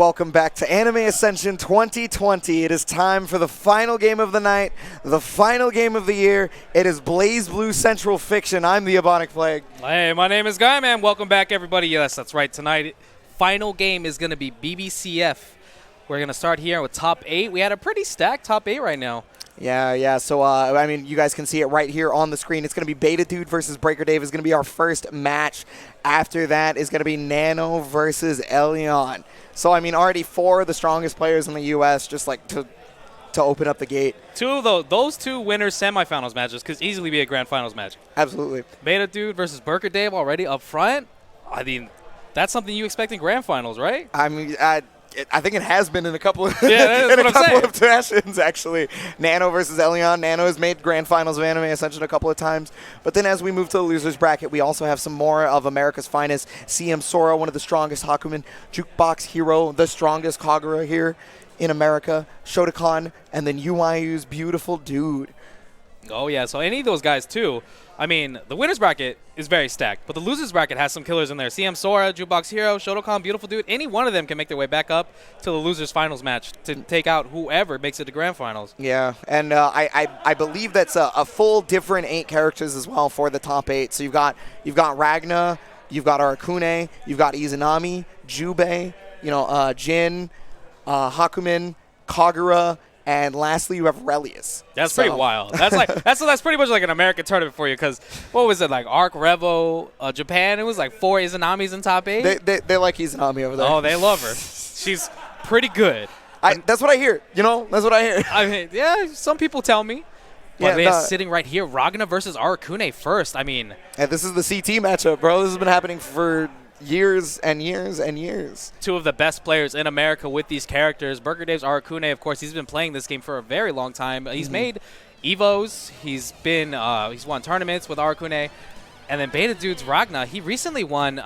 welcome back to Anime Ascension 2020. It is time for the final game of the night, the final game of the year. It is BlazBlue Central Fiction. I'm the Ebonic Plague. Hey, my name is Guy, man. Welcome back, everybody. Yes, that's right. Tonight, final game is going to be BBCF. We're going to start here with top 8. We had a pretty stacked top 8 right now. Yeah. So, I mean, you guys can see it right here on the screen. It's going to be Beta Dude versus Breaker Dave is going to be our first match. After that is going to be Nano versus Elion. So, I mean, already 4 of the strongest players in the U.S. just like to open up the gate. Those two winners semifinals matches could easily be a grand finals match. Absolutely. Beta Dude versus Breaker Dave already up front. I mean, that's something you expect in grand finals, right? I mean, I think it has been in a couple of of sessions, actually. Nano versus Elion. Nano has made grand finals of Anime Ascension a couple of times. But then as we move to the losers bracket, we also have some more of America's finest. CM Sora, one of the strongest Hakuna. Jukebox Hero, the strongest Kagura here in America. Shotokan, and then UIU's beautiful dude. Oh, yeah. So any of those guys, too. I mean, the winners bracket is very stacked, but the losers bracket has some killers in there. CM Sora, Jukebox Hero, Shotokan, beautiful dude. Any one of them can make their way back up to the losers finals match to take out whoever makes it to grand finals. Yeah, and I believe that's a full different 8 characters as well for the top 8. So you've got Ragna, you've got Hakuna, you've got Izanami, Jubei, Jin, Hakumin, Kagura. And lastly, you have Relius. That's pretty wild. That's like that's pretty much like an American tournament for you. Because what was it like? Arc Revo, Japan. It was like 4 Izanamis in top 8. They like Izanami over there. Oh, they love her. She's pretty good. That's what I hear. That's what I hear. I mean, yeah. Some people tell me. But they're sitting right here. Ragna versus Hakuna first. I mean, this is the CT matchup, bro. This has been happening for years and years and years. 2 of the best players in America with these characters. Breaker Dave's Hakuna, of course, he's been playing this game for a very long time. He's made Evos. He's won tournaments with Hakuna. And then Beta Dude's Ragna, he recently won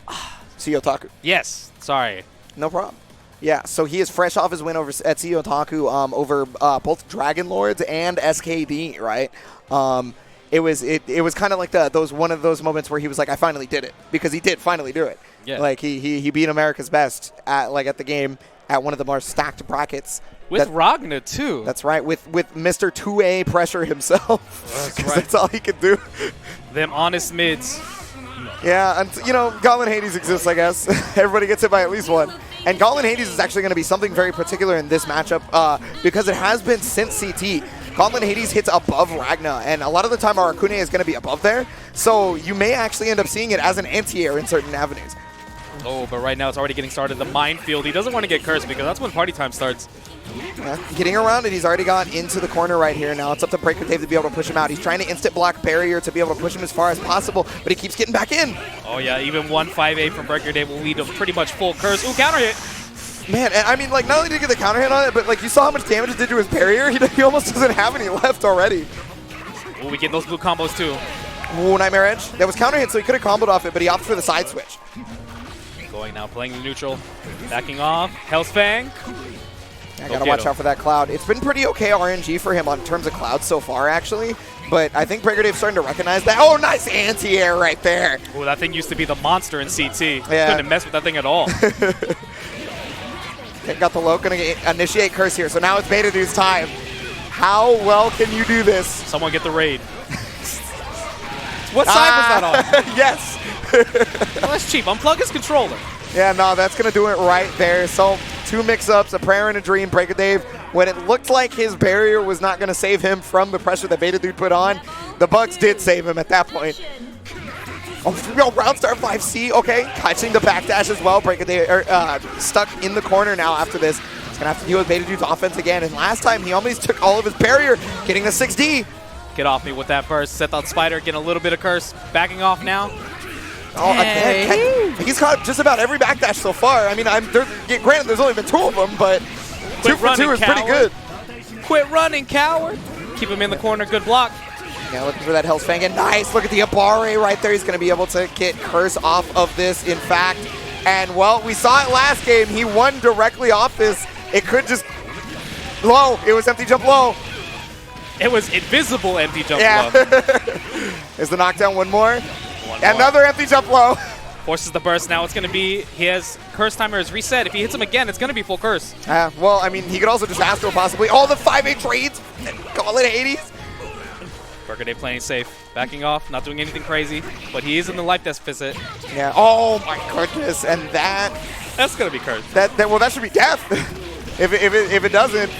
Otaku. Yes, sorry. No problem. Yeah, so he is fresh off his win over at Otaku over both Dragon Lords and SKD, right? It was kind of like one of those moments where he was like, I finally did it, because he did finally do it. Yeah. Like he beat America's best at the game at one of the more stacked brackets. With Ragna too. That's right. With Mr. 2A pressure himself. That's right. That's all he could do. Them honest mids. Yeah, and Goblin Hades exists, I guess. Everybody gets hit by at least one. And Goblin Hades is actually going to be something very particular in this matchup because it has been since CT. Goblin Hades hits above Ragna, and a lot of the time our Hakuna is going to be above there, so you may actually end up seeing it as an anti-air in certain avenues. Oh, but right now it's already getting started. The minefield. He doesn't want to get cursed because that's when party time starts. Yeah, getting around it, he's already gone into the corner right here. Now it's up to Breaker Dave to be able to push him out. He's trying to instant block barrier to be able to push him as far as possible, but he keeps getting back in. Oh yeah, even 1-5-8 from Breaker Dave will lead to pretty much full curse. Ooh, counter hit. Man, and I mean, not only did he get the counter hit on it, but you saw how much damage it did to his barrier. He almost doesn't have any left already. Ooh, we get those blue combos too. Ooh, Nightmare Edge. That was counter hit, so he could have comboed off it, but he opted for the side switch. Going now, playing the neutral, backing off. Hell's Fang. I gotta watch out for that Cloud. It's been pretty okay RNG for him on terms of Cloud so far, actually. But I think Breaker Dave's starting to recognize that. Oh, nice anti-air right there. Oh, that thing used to be the monster in CT. Yeah. Couldn't mess with that thing at all. Got the low, gonna initiate curse here. So now it's Beta Dude's time. How well can you do this? Someone get the raid. What side was that on? Yes. Well, that's cheap. Unplug his controller. Yeah, no, that's going to do it right there. So 2 mix-ups, a prayer and a dream. Breaker Dave, when it looked like his barrier was not going to save him from the pressure that Beta Dude put on, the bugs did save him at that point. Oh, round start 5C. Okay, catching the backdash as well. Breaker Dave stuck in the corner now after this. He's going to have to deal with Beta Dude's offense again. And last time, he almost took all of his barrier, getting the 6D. Get off me with that burst. Set that spider, getting a little bit of curse. Backing off now. Oh, again, he's caught just about every backdash so far. I mean, granted, there's only been 2 of them, but 2 for 2 is pretty good. Quit running, coward. Keep him in the corner. Good block. Yeah, looking for that Hell's Fang. And nice. Look at the Abare right there. He's going to be able to get curse off of this, in fact. And, well, we saw it last game. He won directly off this. It could just low. It was empty jump low. It was invisible empty jump low. Is the knockdown one more? Another empty jump low. Forces the burst. Now it's going to be, he has curse timer is reset. If he hits him again, it's going to be full curse. Well, I mean, he could also just Astro possibly. Oh, the 5-8 trades. Call it Hades. BurgerDave playing safe. Backing off, not doing anything crazy, but he is in the life deficit. Yeah. Oh, my goodness. And that's going to be cursed. Well, that should be death. if it doesn't.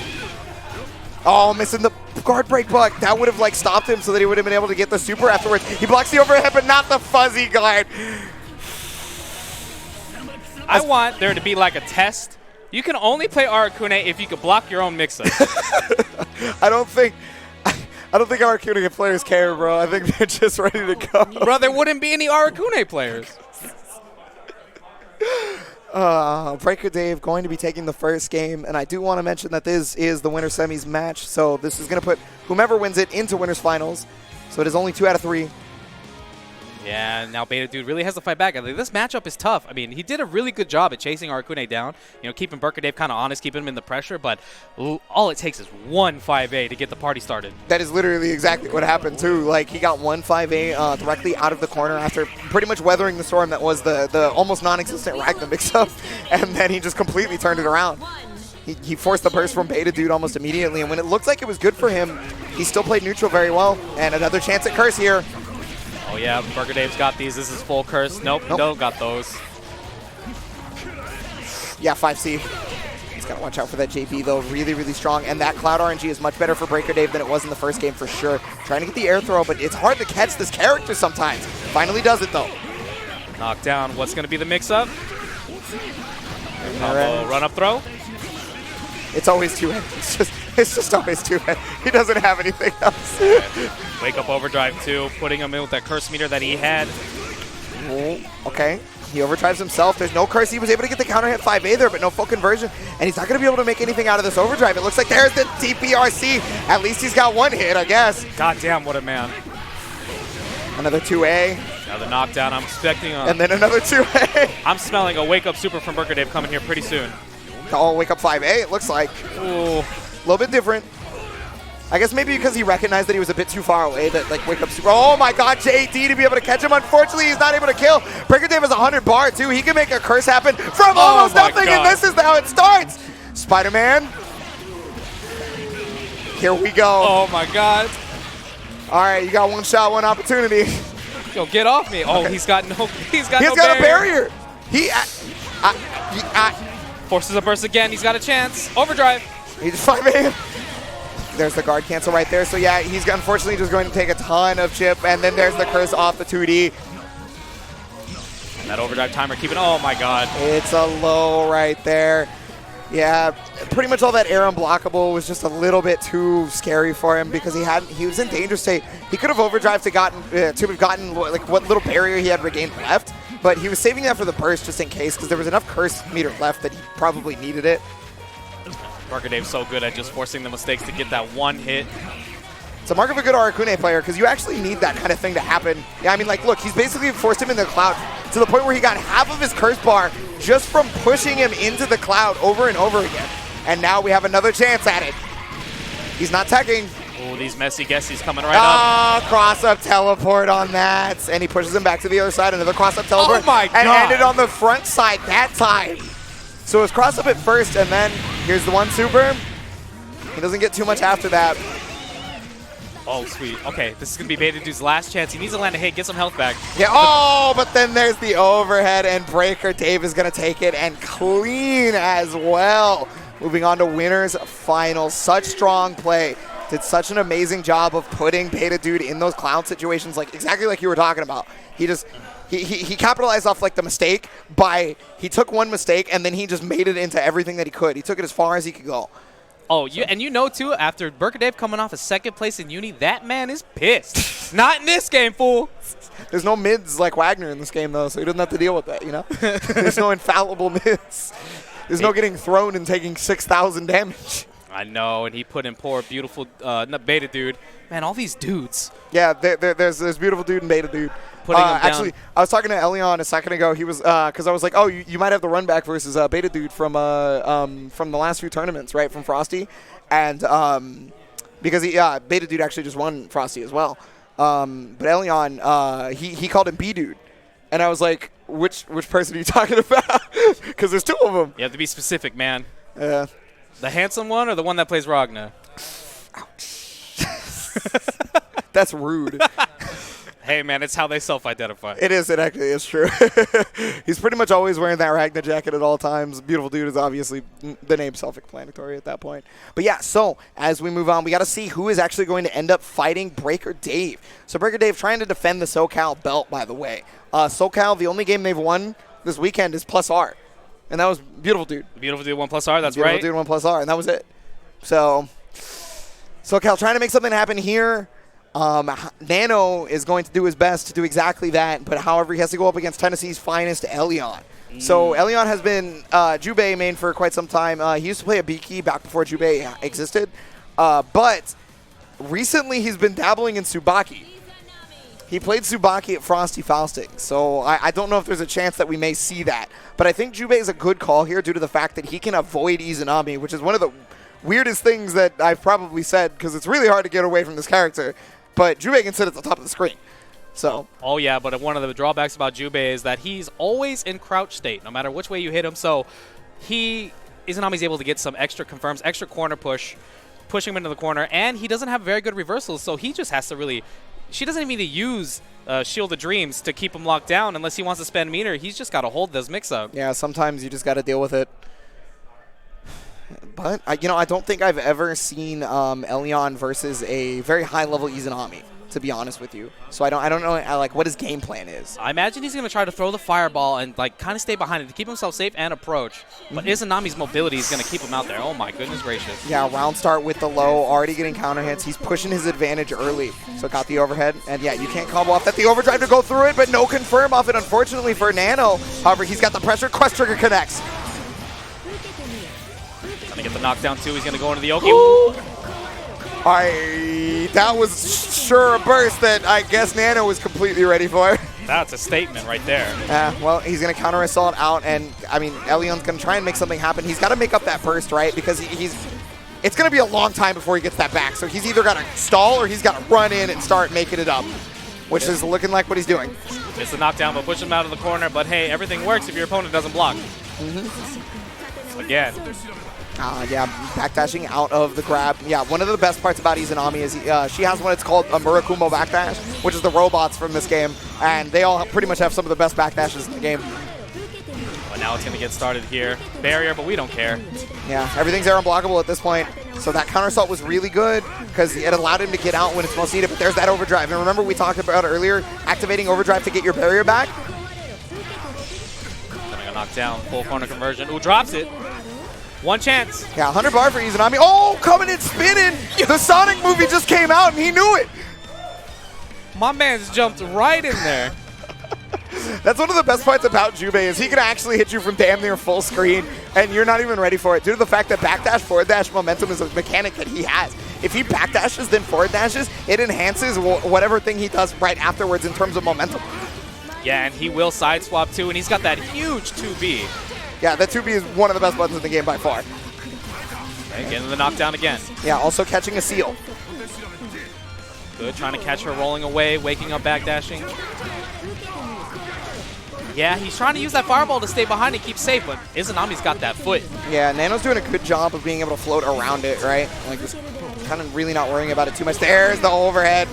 Oh, missing the guard break bug. That would have like stopped him so that he would have been able to get the super afterwards. He blocks the overhead, but not the fuzzy guard. I want there to be like a test. You can only play Arakune if you can block your own mix-up. I don't think Arakune players care, bro. I think they're just ready to go. Bro, there wouldn't be any Arakune players. Breaker Dave going to be taking the first game, and I do want to mention that this is the winner semis match, so this is going to put whomever wins it into winners finals. So it is only 2 out of 3. Yeah, now Beta Dude really has to fight back. I think this matchup is tough. I mean, he did a really good job at chasing Arakune down, keeping Breaker Dave kind of honest, keeping him in the pressure, but all it takes is one 5A to get the party started. That is literally exactly what happened, too. Like, he got one 5A directly out of the corner after pretty much weathering the storm that was the almost non-existent Ragnar mix-up, and then he just completely turned it around. He forced the burst from Beta Dude almost immediately, and when it looked like it was good for him, he still played neutral very well, and another chance at curse here. Oh yeah, Burger Dave's got these. This is full curse. Nope. No, got those. Yeah, 5C. He's got to watch out for that JP, though. Really, really strong. And that Cloud RNG is much better for Breaker Dave than it was in the first game for sure. Trying to get the air throw, but it's hard to catch this character sometimes. Finally does it, though. Knockdown. What's going to be the mix-up? Run-up throw. It's always 2-hit. It's just always 2-hit. He doesn't have anything else. Wake up overdrive too, putting him in with that curse meter that he had. Okay. He overdrives himself. There's no curse. He was able to get the counter hit 5A there, but no full conversion. And he's not going to be able to make anything out of this overdrive. It looks like there's the TPRC. At least he's got one hit, I guess. God damn, what a man. Another 2A. Another knockdown. I'm expecting and then another 2A. I'm smelling a wake up super from Burger Dave coming here pretty soon. Oh, wake up 5A, it looks like. Ooh. A little bit different. I guess maybe because he recognized that he was a bit too far away that like wake up super. Oh my god, JD to be able to catch him. Unfortunately, he's not able to kill. Breaker Dave has 100 bar too. He can make a curse happen from almost nothing, and this is how it starts. Spider-Man. Here we go. Oh my god. All right, you got one shot, one opportunity. Yo, get off me. Oh, okay. He's got no barrier. He forces a burst again. He's got a chance. Overdrive. He's 5A. There's the guard cancel right there. So yeah, he's unfortunately just going to take a ton of chip, and then there's the curse off the 2D. And that overdrive timer keeping, oh my god. It's a low right there. Yeah, pretty much all that air unblockable was just a little bit too scary for him because he was in danger state. He could have overdrive to have gotten like what little barrier he had regained left, but he was saving that for the burst just in case because there was enough curse meter left that he probably needed it. Burger Dave's so good at just forcing the mistakes to get that one hit. It's a mark of a good Arakune player because you actually need that kind of thing to happen. Yeah, I mean, like, look, he's basically forced him in the cloud to the point where he got half of his curse bar just from pushing him into the cloud over and over again. And now we have another chance at it. He's not teching. Oh, these messy guessies coming right up. Cross-up teleport on that. And he pushes him back to the other side. Another cross-up teleport. Oh my god. And ended on the front side that time. So it's cross-up at first, and then here's the one super. He doesn't get too much after that. Oh, sweet. Okay, this is going to be Beta Dude's last chance. He needs to land a hit, get some health back. Yeah, but then there's the overhead, and Breaker Dave is going to take it and clean as well. Moving on to winners finals. Such strong play. Did such an amazing job of putting Beta Dude in those clown situations, like exactly like you were talking about. He capitalized off like the mistake by he took one mistake and then he just made it into everything that he could. He took it as far as he could go. Oh, and you know too, after Burger Dave coming off a second place in Uni, that man is pissed. Not in this game, fool. There's no mids like Wagner in this game though, so he doesn't have to deal with that, you know? There's no infallible mids. There's no getting thrown and taking 6,000 damage. I know, and he put in poor, beautiful Beta Dude. Man, all these dudes. Yeah, there's Beautiful Dude and Beta Dude. Putting him down. Actually, I was talking to Elion a second ago. He was because I was like, oh, you might have the run back versus Beta Dude from the last few tournaments, right, from Frosty, and because Beta Dude actually just won Frosty as well. But Elion, he called him B Dude, and I was like, which person are you talking about? Because there's two of them. You have to be specific, man. Yeah. The handsome one or the one that plays Ragna? That's rude. Hey, man, it's how they self-identify. It is. It actually is true. He's pretty much always wearing that Ragna jacket at all times. Beautiful dude is obviously the name self-explanatory at that point. But yeah, so as we move on, we got to see who is actually going to end up fighting Breaker Dave. So Breaker Dave trying to defend the SoCal belt, by the way. SoCal, the only game they've won this weekend is +R. And that was Beautiful Dude. Beautiful Dude 1+R, that's Beautiful right. Dude 1+R, and that was it. So SoCal trying to make something happen here. Nano is going to do his best to do exactly that, but however, he has to go up against Tennessee's finest, Elion. So Elion has been Jubei main for quite some time. He used to play a B-Key back before Jubei existed, but recently he's been dabbling in Tsubaki. He played Tsubaki at Frosty Fausting, so I don't know if there's a chance that we may see that. But I think Jubei is a good call here due to the fact that he can avoid Izanami, which is one of the weirdest things that I've probably said, because it's really hard to get away from this character. But Jubei can sit at the top of the screen. So. Oh, yeah, but one of the drawbacks about Jubei is that he's always in crouch state, no matter which way you hit him. So Izanami's able to get some extra confirms, extra corner pushing him into the corner, and he doesn't have very good reversals, so he just has to really... She doesn't even need to use Shield of Dreams to keep him locked down unless he wants to spend meter. He's just got to hold those mix-up. Yeah, sometimes you just got to deal with it. But, I don't think I've ever seen Elion versus a very high-level Izanami, to be honest with you. So I don't know like what his game plan is. I imagine he's going to try to throw the fireball and like kind of stay behind it to keep himself safe and approach. But Izanami's mobility is going to keep him out there. Oh my goodness gracious. Yeah, round start with the low, already getting counter hits. He's pushing his advantage early. So got the overhead. And yeah, you can't combo off that. The overdrive to go through it, but no confirm off it, unfortunately, for Nano. However, he's got the pressure. Quest Trigger connects. Gonna get the knockdown too. He's gonna go into the Oki. That was sure a burst that I guess Nano was completely ready for. That's a statement right there. Well, he's gonna counter assault out, and I mean, Elion's gonna try and make something happen. He's got to make up that burst, right? Because it's gonna be a long time before he gets that back. So he's either gotta stall or he's gotta run in and start making it up, which is looking like what he's doing. It's a knockdown, but push him out of the corner. But hey, everything works if your opponent doesn't block. Again. Yeah, backdashing out of the grab. Yeah, one of the best parts about Izanami is she has what it's called a Murakumo backdash, which is the robots from this game, and they all pretty much have some of the best backdashes in the game. But now it's going to get started here. Barrier, but we don't care. Yeah, everything's air unblockable at this point, so that counter assault was really good because it allowed him to get out when it's most needed, but there's that overdrive. And remember we talked about earlier, activating overdrive to get your barrier back? Getting a knockdown, full corner conversion. Ooh, drops it. One chance. Yeah, 100 bar for Izanami. Oh, coming in spinning. The Sonic movie just came out and he knew it. My man's jumped right in there. That's one of the best parts about Jubei is he can actually hit you from damn near full screen and you're not even ready for it due to the fact that backdash, forward dash momentum is a mechanic that he has. If he backdashes then forward dashes, it enhances whatever thing he does right afterwards in terms of momentum. Yeah, and he will side swap too, and he's got that huge 2B. Yeah, that 2B is one of the best buttons in the game by far. Okay, getting the knockdown again. Yeah, also catching a seal. Good, trying to catch her rolling away, waking up backdashing. Yeah, he's trying to use that fireball to stay behind and keep safe, but Izanami's got that foot. Yeah, Nano's doing a good job of being able to float around it, right? Like, just kind of really not worrying about it too much. There's the overhead.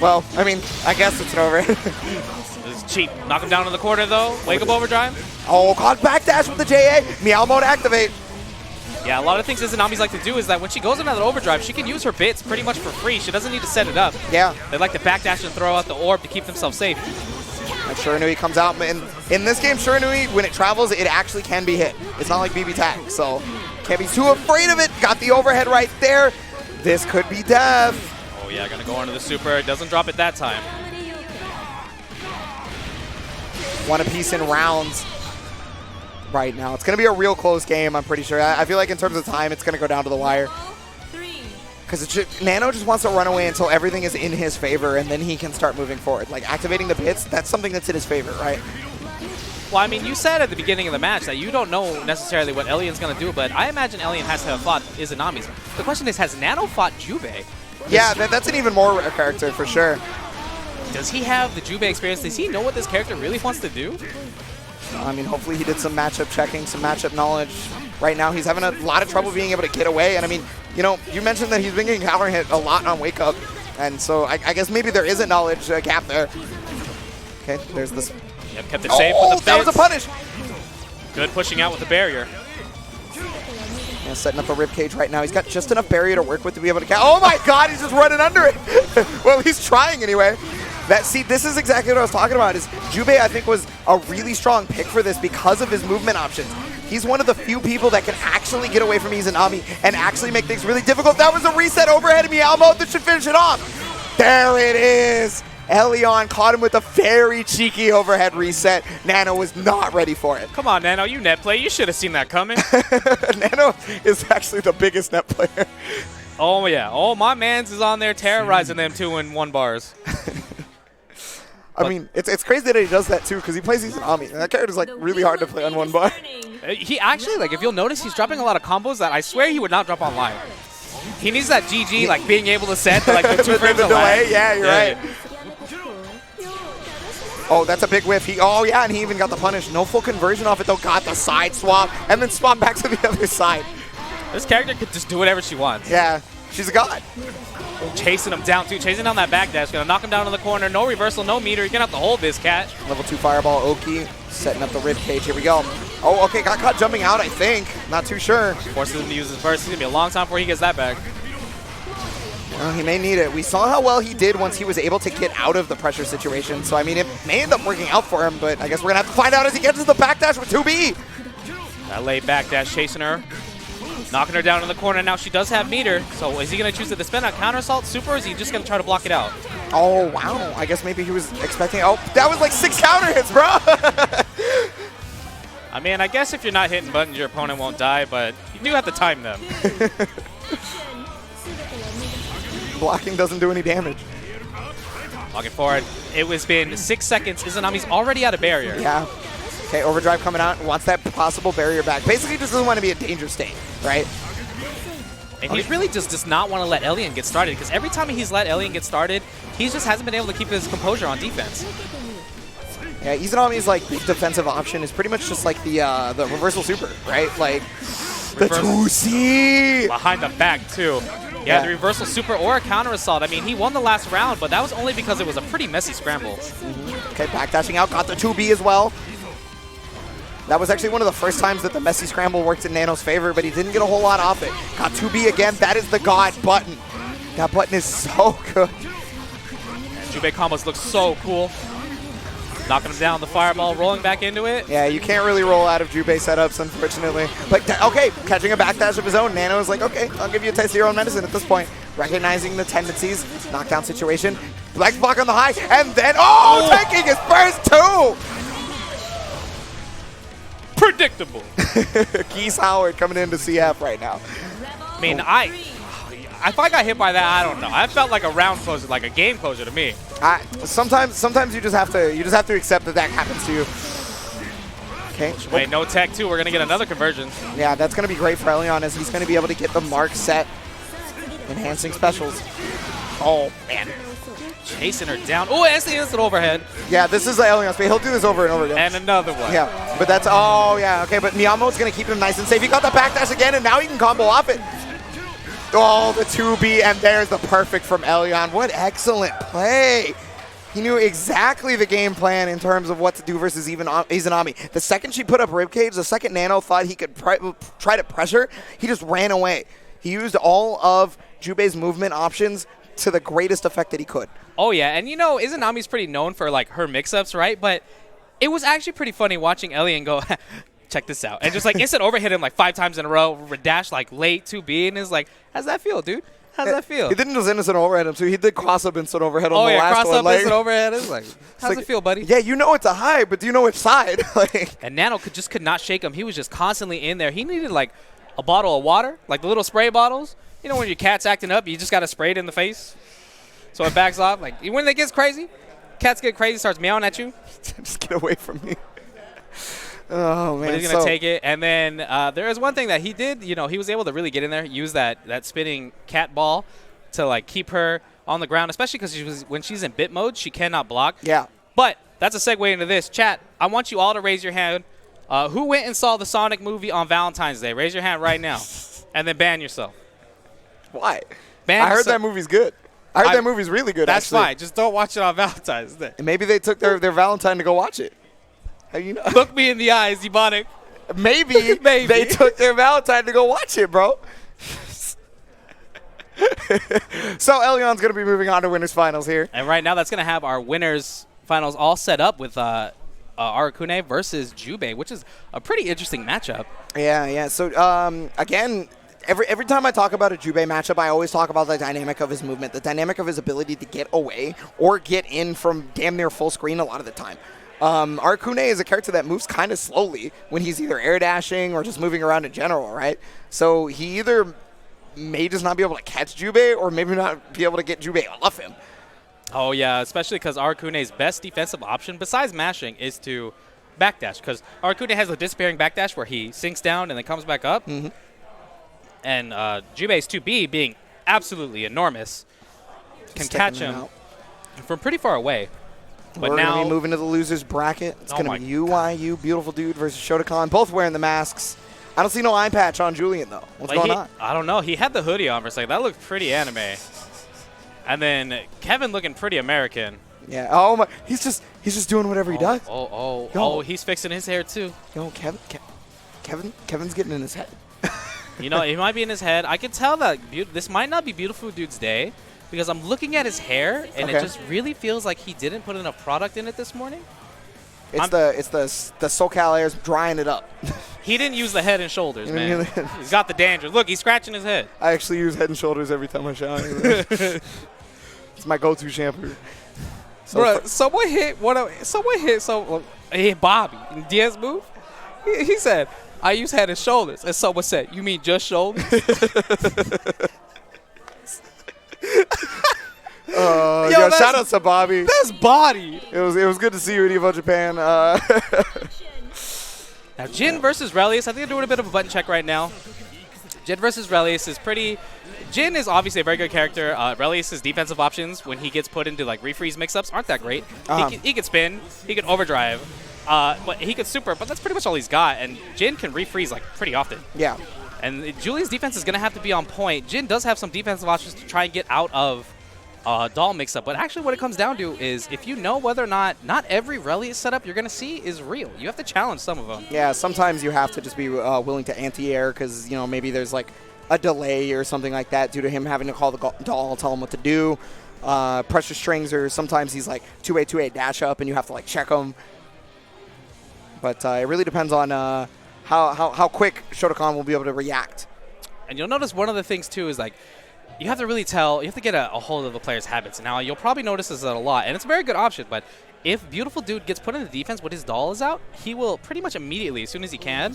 Well, I mean, I guess it's an overhead. This is cheap. Knock him down in the corner, though. Wake up overdrive. Oh, caught backdash with the JA. Meow mode activate. Yeah, a lot of things Izanami's like to do is that when she goes into that overdrive, she can use her bits pretty much for free. She doesn't need to set it up. Yeah. They like to backdash and throw out the orb to keep themselves safe. And Shiranui comes out. In this game, Shiranui, when it travels, it actually can be hit. It's not like BB Tag, so can't be too afraid of it. Got the overhead right there. This could be death. Oh, yeah, going to go into the super. Doesn't drop it that time. One apiece in rounds right now. It's going to be a real close game, I'm pretty sure. I feel like in terms of time, it's going to go down to the wire. Because Nano just wants to run away until everything is in his favor, and then he can start moving forward. Like, activating the pits, that's something that's in his favor, right? Well, I mean, you said at the beginning of the match that you don't know necessarily what Elion's going to do, but I imagine Elion has to have fought Izanami's. The question is, has Nano fought Jubei? Yeah, that's an even more rare character, for sure. does he have the Jubei experience? Does he know what this character really wants to do? I mean, hopefully he did some matchup checking, some matchup knowledge. Right now, he's having a lot of trouble being able to get away. And I mean, you know, you mentioned that he's been getting counter hit a lot on Wake Up. And so I guess maybe there is a knowledge gap there. Okay, there's this. Yep, kept it safe with the that was a punish. Good pushing out with the barrier. Yeah, setting up a ribcage right now. He's got just enough barrier to work with to be able to catch. Oh my God, he's just running under it. Well, he's trying anyway. See, this is exactly what I was talking about. Is Jubei, I think, was a really strong pick for this because of his movement options. He's one of the few people that can actually get away from Izanami and actually make things really difficult. That was a reset overhead of Miyamo that should finish it off. There it is. Elion caught him with a very cheeky overhead reset. Nano was not ready for it. Come on, Nano, you net play. You should have seen that coming. Nano is actually the biggest net player. Oh, yeah. Oh, my mans is on there terrorizing them 2-in-1 bars. I mean, it's crazy that he does that, too, because he plays Izanami. That character's, like, really hard to play on one bar. He actually, like, if you'll notice, he's dropping a lot of combos that I swear he would not drop online. He needs that GG, like, being able to set, like, the 2 frames delay. Yeah, you're right. Oh, that's a big whiff. Oh, yeah, and he even got the punish. No full conversion off it, though. Got the side swap, and then swap back to the other side. This character could just do whatever she wants. Yeah, she's a god. Chasing him down, too. Chasing down that back dash. Gonna knock him down in the corner. No reversal, no meter. You're gonna have to hold this catch. Level 2 fireball, Oki. Setting up the rib cage. Here we go. Oh, okay, got caught jumping out, I think. Not too sure. Forces him to use his burst. It's gonna be a long time before he gets that back. He may need it. We saw how well he did once he was able to get out of the pressure situation. So, I mean, it may end up working out for him, but I guess we're going to have to find out as he gets to the backdash with 2B. That late backdash chasing her. Knocking her down in the corner. Now she does have meter. So is he going to choose to spin a counter assault super, or is he just going to try to block it out? Oh, wow. I guess maybe he was expecting. Oh, that was like 6 counter hits, bro. I mean, I guess if you're not hitting buttons, your opponent won't die, but you do have to time them. Blocking doesn't do any damage. Walking forward. It was been 6 seconds. Izanami's already out of barrier. Yeah. Okay, overdrive coming out. Wants that possible barrier back. Basically just doesn't want to be a danger state, right? And he really just does not want to let Elian get started, because every time he's let Elian get started, he just hasn't been able to keep his composure on defense. Yeah, Izanami's like big defensive option is pretty much just like the reversal super, right? Like the 2C behind the back too. Yeah, the reversal super or a counter assault. I mean, he won the last round, but that was only because it was a pretty messy scramble. Okay, backdashing out, got the 2B as well. That was actually one of the first times that the messy scramble worked in Nano's favor, but he didn't get a whole lot off it. Got 2B again. That is the god button. That button is so good. And Jubei combos look so cool. Knocking him down, the fireball, rolling back into it. Yeah, you can't really roll out of Jubei setups, unfortunately. But, okay, catching a backdash of his own. Nano is like, okay, I'll give you a taste of your own medicine at this point. Recognizing the tendencies, knockdown situation. Black block on the high, and then, taking his first 2! Predictable. Keith Howard coming into CF right now. I mean, if I got hit by that, I don't know. I felt like a round closer, like a game closer to me. Sometimes you just have to accept that happens to you. Okay. Wait, no tech too. We're gonna get another conversion. Yeah, that's gonna be great for Elion as he's gonna be able to get the mark set, enhancing specials. Oh man. Chasing her down. Oh, that's the instant overhead. Yeah, this is the Elion speed. He'll do this over and over again. And another one. Yeah, but that's, okay, but Miyamo's going to keep him nice and safe. He got the backdash again, and now he can combo off it. Oh, the 2B, and there's the perfect from Elion. What excellent play. He knew exactly the game plan in terms of what to do versus Izanami. The second she put up ribcage, the second Nano thought he could try to pressure, he just ran away. He used all of Jubei's movement options to the greatest effect that he could. Oh, yeah, and you know, Izanami's pretty known for, like, her mix-ups, right? But it was actually pretty funny watching Elian go, check this out, and just, like, instant overhit him, like, 5 times in a row, dash, like, late 2B, and is like, how's that feel, dude? How's that feel? He didn't just instant overhead him, too. He did cross-up instant overhead on the last one. Cross-up instant overhead. It's like, how's it feel, buddy? Yeah, you know it's a high, but do you know which side? And Nano could not shake him. He was just constantly in there. He needed, like, a bottle of water, like the little spray bottles. You know when your cat's acting up, you just got to spray it in the face so it backs off. Like, when it gets crazy, cats get crazy, starts meowing at you. Just get away from me. Oh, man. But he's going to take it. And then there is one thing that he did. You know, he was able to really get in there, use that spinning cat ball to like keep her on the ground, especially because when she's in bit mode, she cannot block. Yeah. But that's a segue into this. Chat, I want you all to raise your hand. Who went and saw the Sonic movie on Valentine's Day? Raise your hand right now. And then ban yourself. Why? Ban I heard yourself. that movie's good. I heard that movie's really good, That's actually. fine. Just don't watch it on Valentine's Day. And maybe they took their Valentine to go watch it. How do you know? Look me in the eyes, Ebonic. Maybe, Maybe. they took their Valentine to go watch it, bro. So Elyon's going to be moving on to winners finals here. And right now, that's going to have our winners finals all set up with Hakuna versus Jubei, which is a pretty interesting matchup. Yeah. So, again, every time I talk about a Jubei matchup, I always talk about the dynamic of his movement, the dynamic of his ability to get away or get in from damn near full screen a lot of the time. Hakuna is a character that moves kind of slowly when he's either air dashing or just moving around in general, right? So he either may just not be able to catch Jubei or maybe not be able to get Jubei off him. Oh, yeah, especially because Hakuna's best defensive option, besides mashing, is to backdash. Because Hakuna has a disappearing backdash where he sinks down and then comes back up. Mm-hmm. And Jubei's 2B, being absolutely enormous, can catch him from pretty far away. But We're now going to be moving to the losers bracket. It's Oh going to be my UYU, Beautiful Dude versus Shotokan, both wearing the masks. I don't see no eye patch on Julian, though. What's going on? I don't know. He had the hoodie on for a second. That looked pretty anime. And then Kevin looking pretty American. Yeah. Oh my! He's just doing whatever he does. Oh, he's fixing his hair too. Yo, Kevin's getting in his head. You know, it might be in his head. I can tell that this might not be Beautiful Dude's day because I'm looking at his hair and it just really feels like he didn't put enough product in it this morning. It's the SoCal Air's drying it up. He didn't use the Head and Shoulders, man. He's got the dandruff. Look, he's scratching his head. I actually use Head and Shoulders every time I shower. It's my go-to shampoo. So Bro, someone hit Bobby in Diaz move. He said, "I use Head and Shoulders," and someone said, "You mean just shoulders?" Yo, shout out to Bobby. That's body. It was good to see you in Evo Japan. Now, Jin versus Relius. I think they're doing a bit of a button check right now. Jin versus Relius is pretty... Jin is obviously a very good character. Relius' defensive options, when he gets put into like refreeze mix-ups, aren't that great. He can spin, he can overdrive, but he can super, but that's pretty much all he's got. And Jin can refreeze like pretty often. Yeah. And Julian's defense is going to have to be on point. Jin does have some defensive options to try and get out of doll mix-up. But actually what it comes down to is if you know whether or not every Relius setup you're going to see is real. You have to challenge some of them. Yeah, sometimes you have to just be willing to anti-air because, you know, maybe there's like a delay or something like that due to him having to call the doll, tell him what to do. Pressure strings, or sometimes he's like 2A dash up and you have to like check him. But it really depends on how quick Shotokan will be able to react. And you'll notice one of the things too is like you have to really tell, you have to get a hold of the player's habits. Now, you'll probably notice this a lot, and it's a very good option, but if Beautiful Dude gets put into defense when his doll is out, he will pretty much immediately, as soon as he can,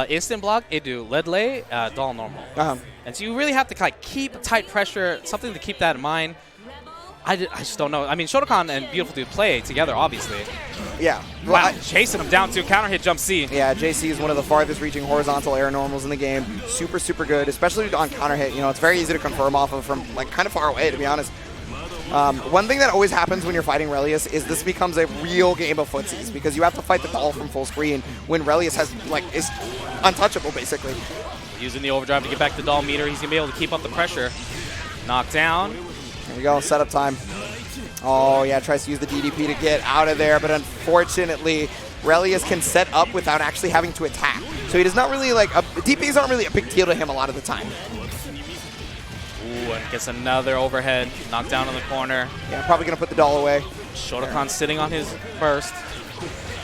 instant block, do lead lay, doll normal. And so you really have to like keep tight pressure, something to keep that in mind. I just don't know. I mean, Shotokan and Beautiful Dude play together, obviously. Yeah. Wow, chasing him down to counter hit jump C. Yeah, JC is one of the farthest reaching horizontal air normals in the game. Super, super good, especially on counter hit. You know, it's very easy to confirm off of from like kind of far away, to be honest. One thing that always happens when you're fighting Relius is this becomes a real game of footsies because you have to fight the doll from full screen when Relius is untouchable, basically. Using the overdrive to get back the doll meter, he's going to be able to keep up the pressure. Knocked down. There we go, setup time. Oh, yeah, tries to use the DDP to get out of there, but unfortunately, Relius can set up without actually having to attack. So he does not really, DPs aren't really a big deal to him a lot of the time. Ooh, and gets another overhead. Knocked down in the corner. Yeah, probably going to put the doll away. Shotokan sitting on his burst.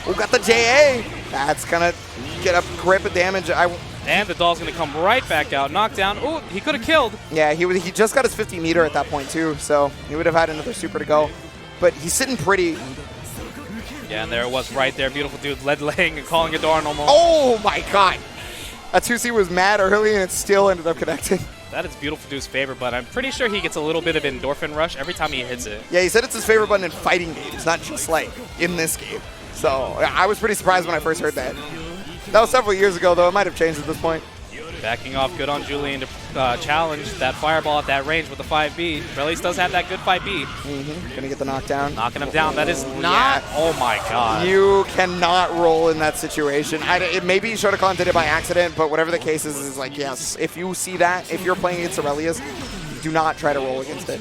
Oh, got the JA. That's going to get a grip of damage. And the doll's going to come right back out. Knocked down. Ooh, he could have killed. Yeah, he just got his 50 meter at that point, too, so he would have had another super to go. But he's sitting pretty. Yeah, and there it was right there. Beautiful Dude lead laying and calling it door normal. Oh, my God. That 2C was mad early, and it still ended up connecting. That is Beautiful Dude's favorite button. I'm pretty sure he gets a little bit of endorphin rush every time he hits it. Yeah, he said it's his favorite button in fighting games, not just, in this game. So I was pretty surprised when I first heard that. That was several years ago, though. It might have changed at this point. Backing off good on Julian to challenge that fireball at that range with the 5B. Relius does have that good 5B. Gonna get the knockdown. Knocking him down. That is not. Yeah. Oh my god. You cannot roll in that situation. Maybe Shotokan did it by accident, but whatever the case is like, yes, if you see that, if you're playing against Aurelius, do not try to roll against it.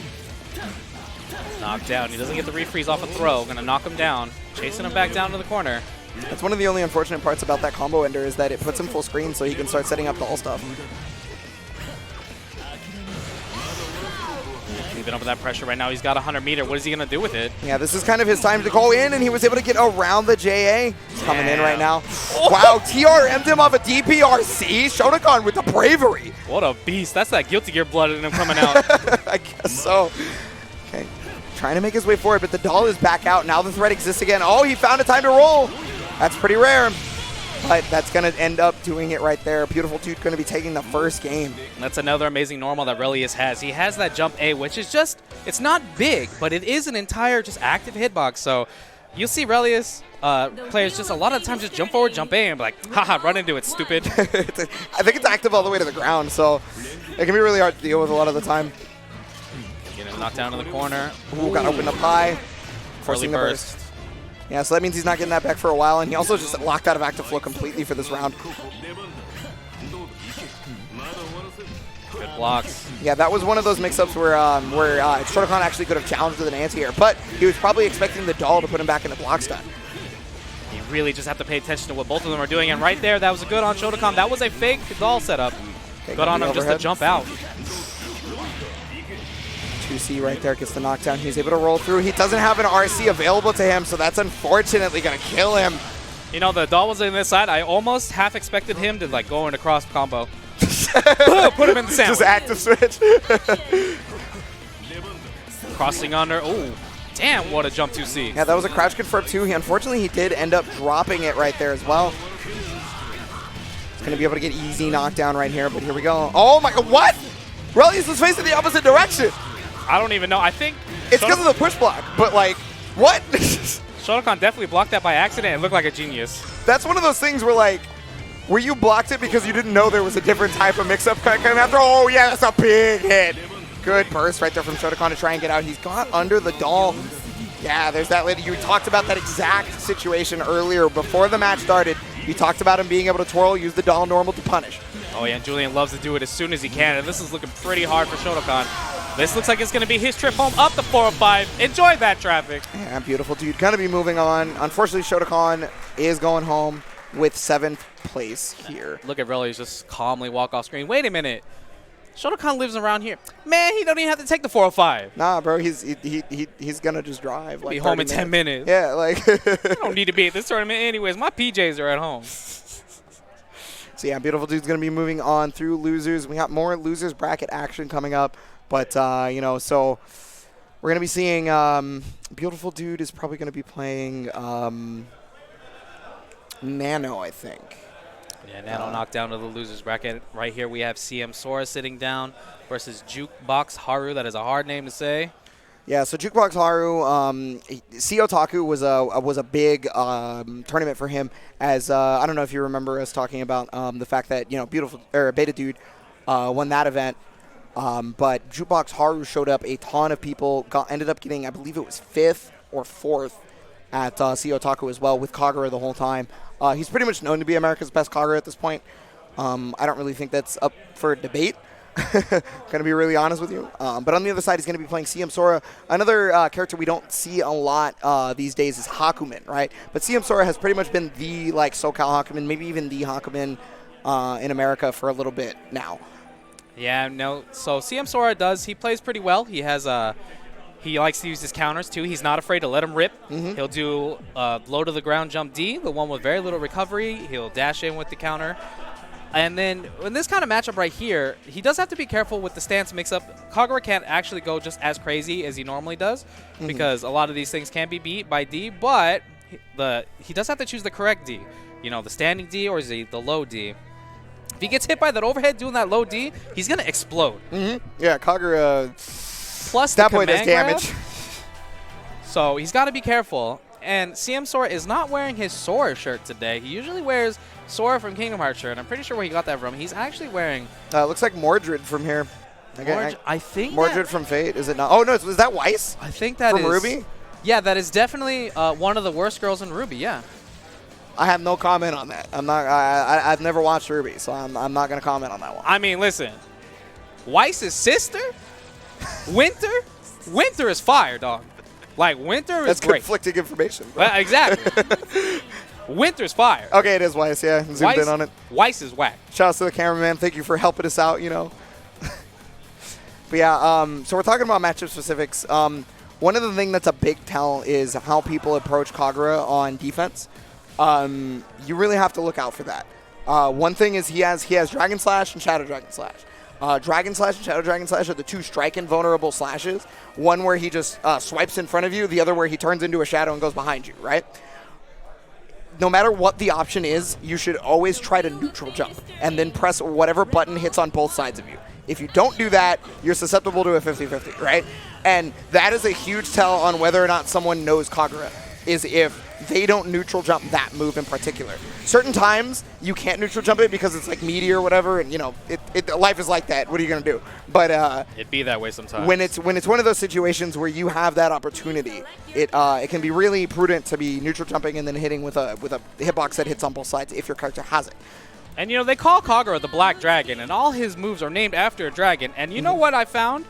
Knocked down. He doesn't get the refreeze off a throw. Gonna knock him down. Chasing him back down to the corner. That's one of the only unfortunate parts about that combo ender is that it puts him full screen so he can start setting up the all stuff. Keeping up with that pressure right now. He's got 100 meter. What is he going to do with it? Yeah, this is kind of his time to go in, and he was able to get around the JA. He's coming in right now. Wow, TRM'd him off a DPRC. Shotokan with the bravery. What a beast. That's that Guilty Gear blood in him coming out. I guess so. Okay, trying to make his way forward, but the doll is back out. Now the threat exists again. Oh, he found a time to roll. That's pretty rare. But that's going to end up doing it right there. Beautiful Dude going to be taking the first game. That's another amazing normal that Relius has. He has that jump A, which is just, it's not big, but it is an entire just active hitbox. So you'll see Relius players just a lot of times just jump forward, jump A, and be like, haha, run into it, stupid. I think it's active all the way to the ground, so it can be really hard to deal with a lot of the time. Getting knocked down in the corner. Ooh, got opened up high. Forcing the burst. Yeah, so that means he's not getting that back for a while, and he also just locked out of active flow completely for this round. Good blocks. Yeah, that was one of those mix-ups where Shotokan actually could have challenged with an anti-air, but he was probably expecting the doll to put him back in the block stun. You really just have to pay attention to what both of them are doing, and right there, that was a good on Shotokan. That was a fake doll setup. Okay, good on him just to jump out. 2C right there gets the knockdown. He's able to roll through. He doesn't have an RC available to him, so that's unfortunately going to kill him. You know, the doll was on this side. I almost half expected him to like go into cross combo. Put him in the sandwich. Just active switch. Crossing under. Oh, damn, what a jump 2C. Yeah, that was a crouch confirm too. Unfortunately, he did end up dropping it right there as well. He's going to be able to get easy knockdown right here, but here we go. Oh my god, what? Relius was facing the opposite direction. I don't even know. I think it's because of the push block, but like, what? Shotokan definitely blocked that by accident and looked like a genius. That's one of those things where like, where you blocked it because you didn't know there was a different type of mix-up coming after. Oh yeah, that's a big hit. Good burst right there from Shotokan to try and get out. He's got under the doll. Yeah, there's that lady. You talked about that exact situation earlier before the match started. You talked about him being able to twirl, use the doll normal to punish. Oh yeah, and Julian loves to do it as soon as he can, and this is looking pretty hard for Shotokan. This looks like it's going to be his trip home up the 405. Enjoy that traffic. Yeah, Beautiful Dude going to be moving on. Unfortunately, Shotokan is going home with 7th place here. Look at Relius just calmly walk off screen. Wait a minute. Shotokan lives around here. Man, he don't even have to take the 405. Nah, bro, he's gonna just drive. Like be home in 10 minutes. Yeah, like I don't need to be at this tournament anyways. My PJs are at home. So yeah, Beautiful Dude's gonna be moving on through losers. We got more losers bracket action coming up, but you know, so we're gonna be seeing Beautiful Dude is probably gonna be playing Nano, I think. Yeah, Nano knocked down to the losers bracket. Right here we have CM Sora sitting down versus Jukebox Haru. That is a hard name to say. Yeah, so Jukebox Haru, C Otaku was a big tournament for him. As I don't know if you remember us talking about the fact that Beta Dude won that event, but Jukebox Haru showed up. A ton of people ended up getting, I believe it was 5th or 4th at C Otaku as well, with Kagura the whole time. He's pretty much known to be America's best Kagura at this point. I don't really think that's up for debate. Gonna be really honest with you. But on the other side, he's gonna be playing CM Sora. Another character we don't see a lot these days is Hakuna, right? But CM Sora has pretty much been the SoCal Hakuna, maybe even the Hakuna in America for a little bit now. Yeah, no. So CM Sora he plays pretty well. He has he likes to use his counters too. He's not afraid to let him rip. He'll do low to the ground jump D, the one with very little recovery. He'll dash in with the counter. And then in this kind of matchup right here, he does have to be careful with the stance mix-up. Kagura can't actually go just as crazy as he normally does because a lot of these things can be beat by D, but he does have to choose the correct D. You know, the standing D or the low D. If he gets hit by that overhead doing that low D, he's going to explode. Yeah, Kagura, plus that point does damage. So he's got to be careful. And CM Sora is not wearing his Sora shirt today. He usually wears Sora from Kingdom Hearts shirt. I'm pretty sure where he got that from. He's actually wearing... Looks like Mordred from here. I think Mordred from Fate, is it not? Oh, no, is that Weiss? I think that from is... Ruby? Yeah, that is definitely one of the worst girls in Ruby, yeah. I have no comment on that. I'm not. I've never watched Ruby, so I'm not going to comment on that one. I mean, listen. Weiss's sister? Winter is fire, dog. Like, Winter is That's great. conflicting information, bro. Well, exactly. Winter's fire. Okay, it is Weiss, yeah. Zoomed in on it. Weiss is whack. Shout out to the cameraman. Thank you for helping us out, you know. But yeah, so we're talking about matchup specifics. One of the things that's a big tell is how people approach Kagura on defense. You really have to look out for that. One thing is he has Dragon Slash and Shadow Dragon Slash. Dragon Slash and Shadow Dragon Slash are the two strike invulnerable slashes. One where he just swipes in front of you, the other where he turns into a shadow and goes behind you, right? No matter what the option is, you should always try to neutral jump and then press whatever button hits on both sides of you. If you don't do that, you're susceptible to a 50-50, right? And that is a huge tell on whether or not someone knows Kagura, is if they don't neutral jump that move in particular. Certain times, you can't neutral jump it because it's like meteor or whatever, and you know, life is like that. What are you going to do? But it'd be that way sometimes. When it's one of those situations where you have that opportunity, it can be really prudent to be neutral jumping and then hitting with a hitbox that hits on both sides if your character has it. And, you know, they call Kagura the Black Dragon, and all his moves are named after a dragon. And you know what I found?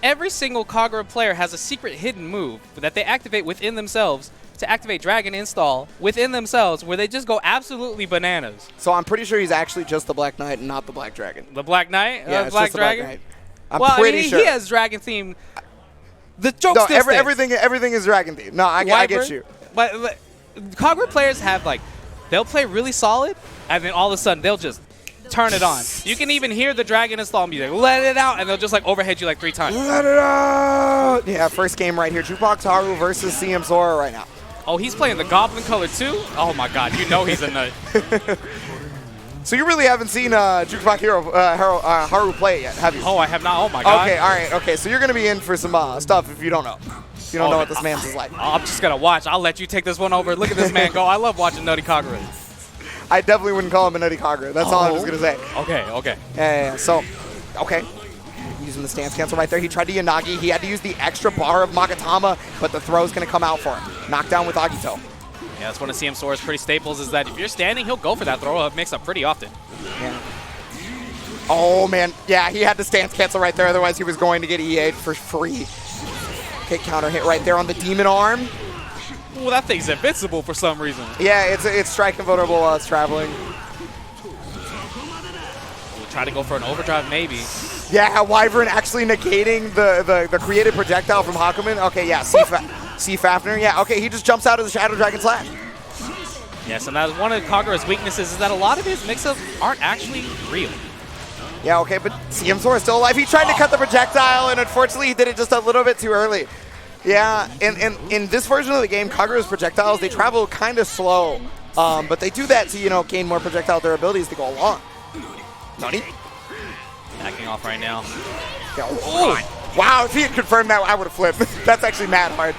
Every single Kagura player has a secret hidden move that they activate within themselves to activate Dragon Install within themselves, where they just go absolutely bananas. So I'm pretty sure he's actually just the Black Knight and not the Black Dragon. The Black Knight? Yeah, Black Dragon? The Black Knight. I'm pretty sure. He has Dragon theme. The joke still stays. Everything is Dragon theme. No, I get you. But Kagura players have, like, they'll play really solid, and then all of a sudden they'll just turn it on. You can even hear the Dragon Install music. Let it out, and they'll just like overhead you like 3 times. Let it out! Yeah, first game right here. Jukebox Haru versus CM Sora right now. Oh, he's playing the Goblin color too? Oh my god, you know he's a nut. So you really haven't seen Jukebox Haru play it yet, have you? Oh, I have not. Oh my god. Okay, all right. Okay, so you're going to be in for some stuff if you don't know. If you don't know what this man's is like. I'm just going to watch. I'll let you take this one over. Look at this man go. I love watching Nutty Kagura. I definitely wouldn't call him a Nutty Kagura. That's all I'm just going to say. Okay. Yeah. So, okay. Using the stance cancel right there. He tried to Yanagi. He had to use the extra bar of Magatama, but the throw's going to come out for him. Knockdown with Agito. Yeah, that's one of CM Sora's pretty staples is that if you're standing, he'll go for that throw up mix-up pretty often. Yeah. Oh, man. Yeah, he had the stance cancel right there. Otherwise, he was going to get EA'd for free. Okay, counter hit right there on the demon arm. Well, that thing's invincible for some reason. Yeah, it's strike invulnerable while it's traveling. We'll try to go for an overdrive, maybe. Yeah, Wyvern actually negating the created projectile from Hakuna. Okay, yeah, C. Fafner. Yeah, okay, he just jumps out of the Shadow Dragon Slash. Yes, and that is one of Kagura's weaknesses is that a lot of his mix-ups aren't actually real. Yeah, okay, but CM Sora is still alive. He tried to cut the projectile, and unfortunately he did it just a little bit too early. Yeah, in this version of the game, Kagura's projectiles, they travel kind of slow. But they do that to, you know, gain more projectile durability as they go along. Nani? Backing off right now. Yeah, oh, wow, if he had confirmed that, I would have flipped. That's actually mad hard.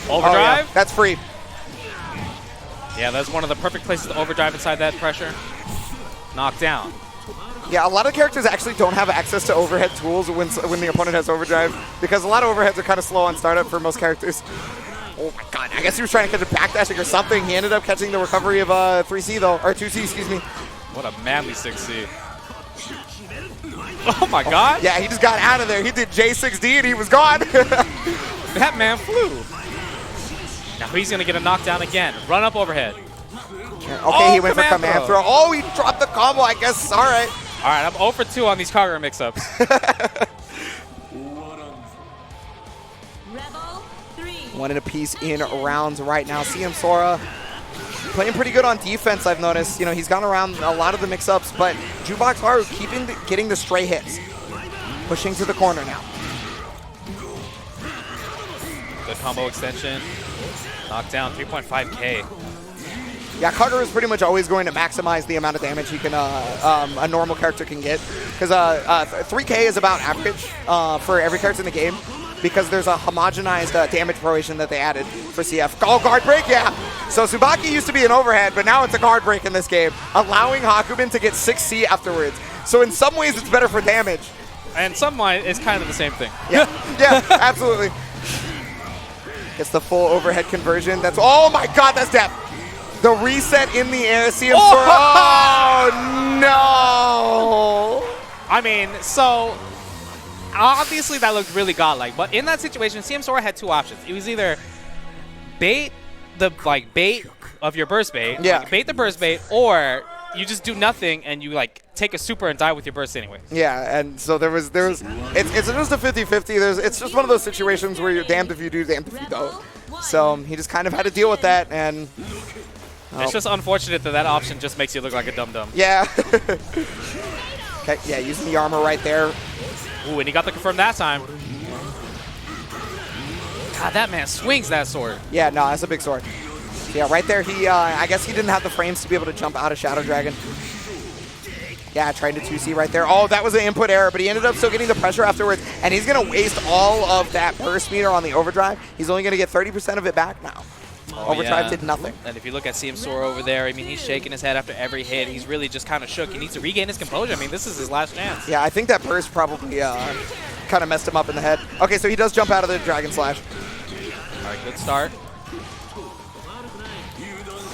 Overdrive? Oh, yeah, that's free. Yeah, that's one of the perfect places to overdrive inside that pressure. Knocked down. Yeah, a lot of characters actually don't have access to overhead tools when the opponent has overdrive, because a lot of overheads are kind of slow on startup for most characters. Oh my god, I guess he was trying to catch a backdashing or something. He ended up catching the recovery of 3C though, or 2C, excuse me. What a manly 6C. Oh my god. Yeah, he just got out of there. He did J6D and he was gone. That man flew. Now he's going to get a knockdown again. Run up overhead. Okay, he went for command throw. Oh, he dropped the combo, I guess. All right. All right, I'm 0 for 2 on these Kagura mix-ups. One in a piece in rounds right now. CM Sora playing pretty good on defense, I've noticed. You know, he's gone around a lot of the mix-ups, but Jukebox Haru getting the stray hits. Pushing to the corner now. Good combo extension. Knockdown, 3.5K. Yeah, Kagura is pretty much always going to maximize the amount of damage he can, a normal character can get. Because 3K is about average for every character in the game. because there's a homogenized damage proration that they added for CF. Oh, guard break, yeah. So Tsubaki used to be an overhead, but now it's a guard break in this game, allowing Hakuben to get 6C afterwards. So in some ways, it's better for damage. And some might, it's kind of the same thing. Yeah, yeah, absolutely. Gets the full overhead conversion. That's, oh my god, that's depth. The reset in the air, CM Sora. Oh no! I mean, so obviously that looked really godlike, but in that situation, CM Sora had two options. It was either bait the bait of your burst bait, yeah, bait the burst bait, or you just do nothing and you take a super and die with your burst anyway. Yeah, and so it's just a 50-50. It's just one of those situations where you're damned if you do, damned if you don't. So he just kind of had to deal with that, and it's just unfortunate that option just makes you look like a dum-dum. Yeah. Okay, yeah, using the armor right there. Ooh, and he got the confirm that time. God, that man swings that sword. Yeah, no, that's a big sword. Yeah, right there, he, I guess he didn't have the frames to be able to jump out of Shadow Dragon. Yeah, trying to 2C right there. Oh, that was an input error, but he ended up still getting the pressure afterwards, and he's going to waste all of that burst meter on the overdrive. He's only going to get 30% of it back now. Oh, overdrive yeah. did nothing. And if you look at CM Sora over there, I mean, he's shaking his head after every hit. He's really just kind of shook. He needs to regain his composure. I mean, this is his last chance. Yeah, I think that burst probably kind of messed him up in the head. Okay, so he does jump out of the Dragon Slash. All right, good start.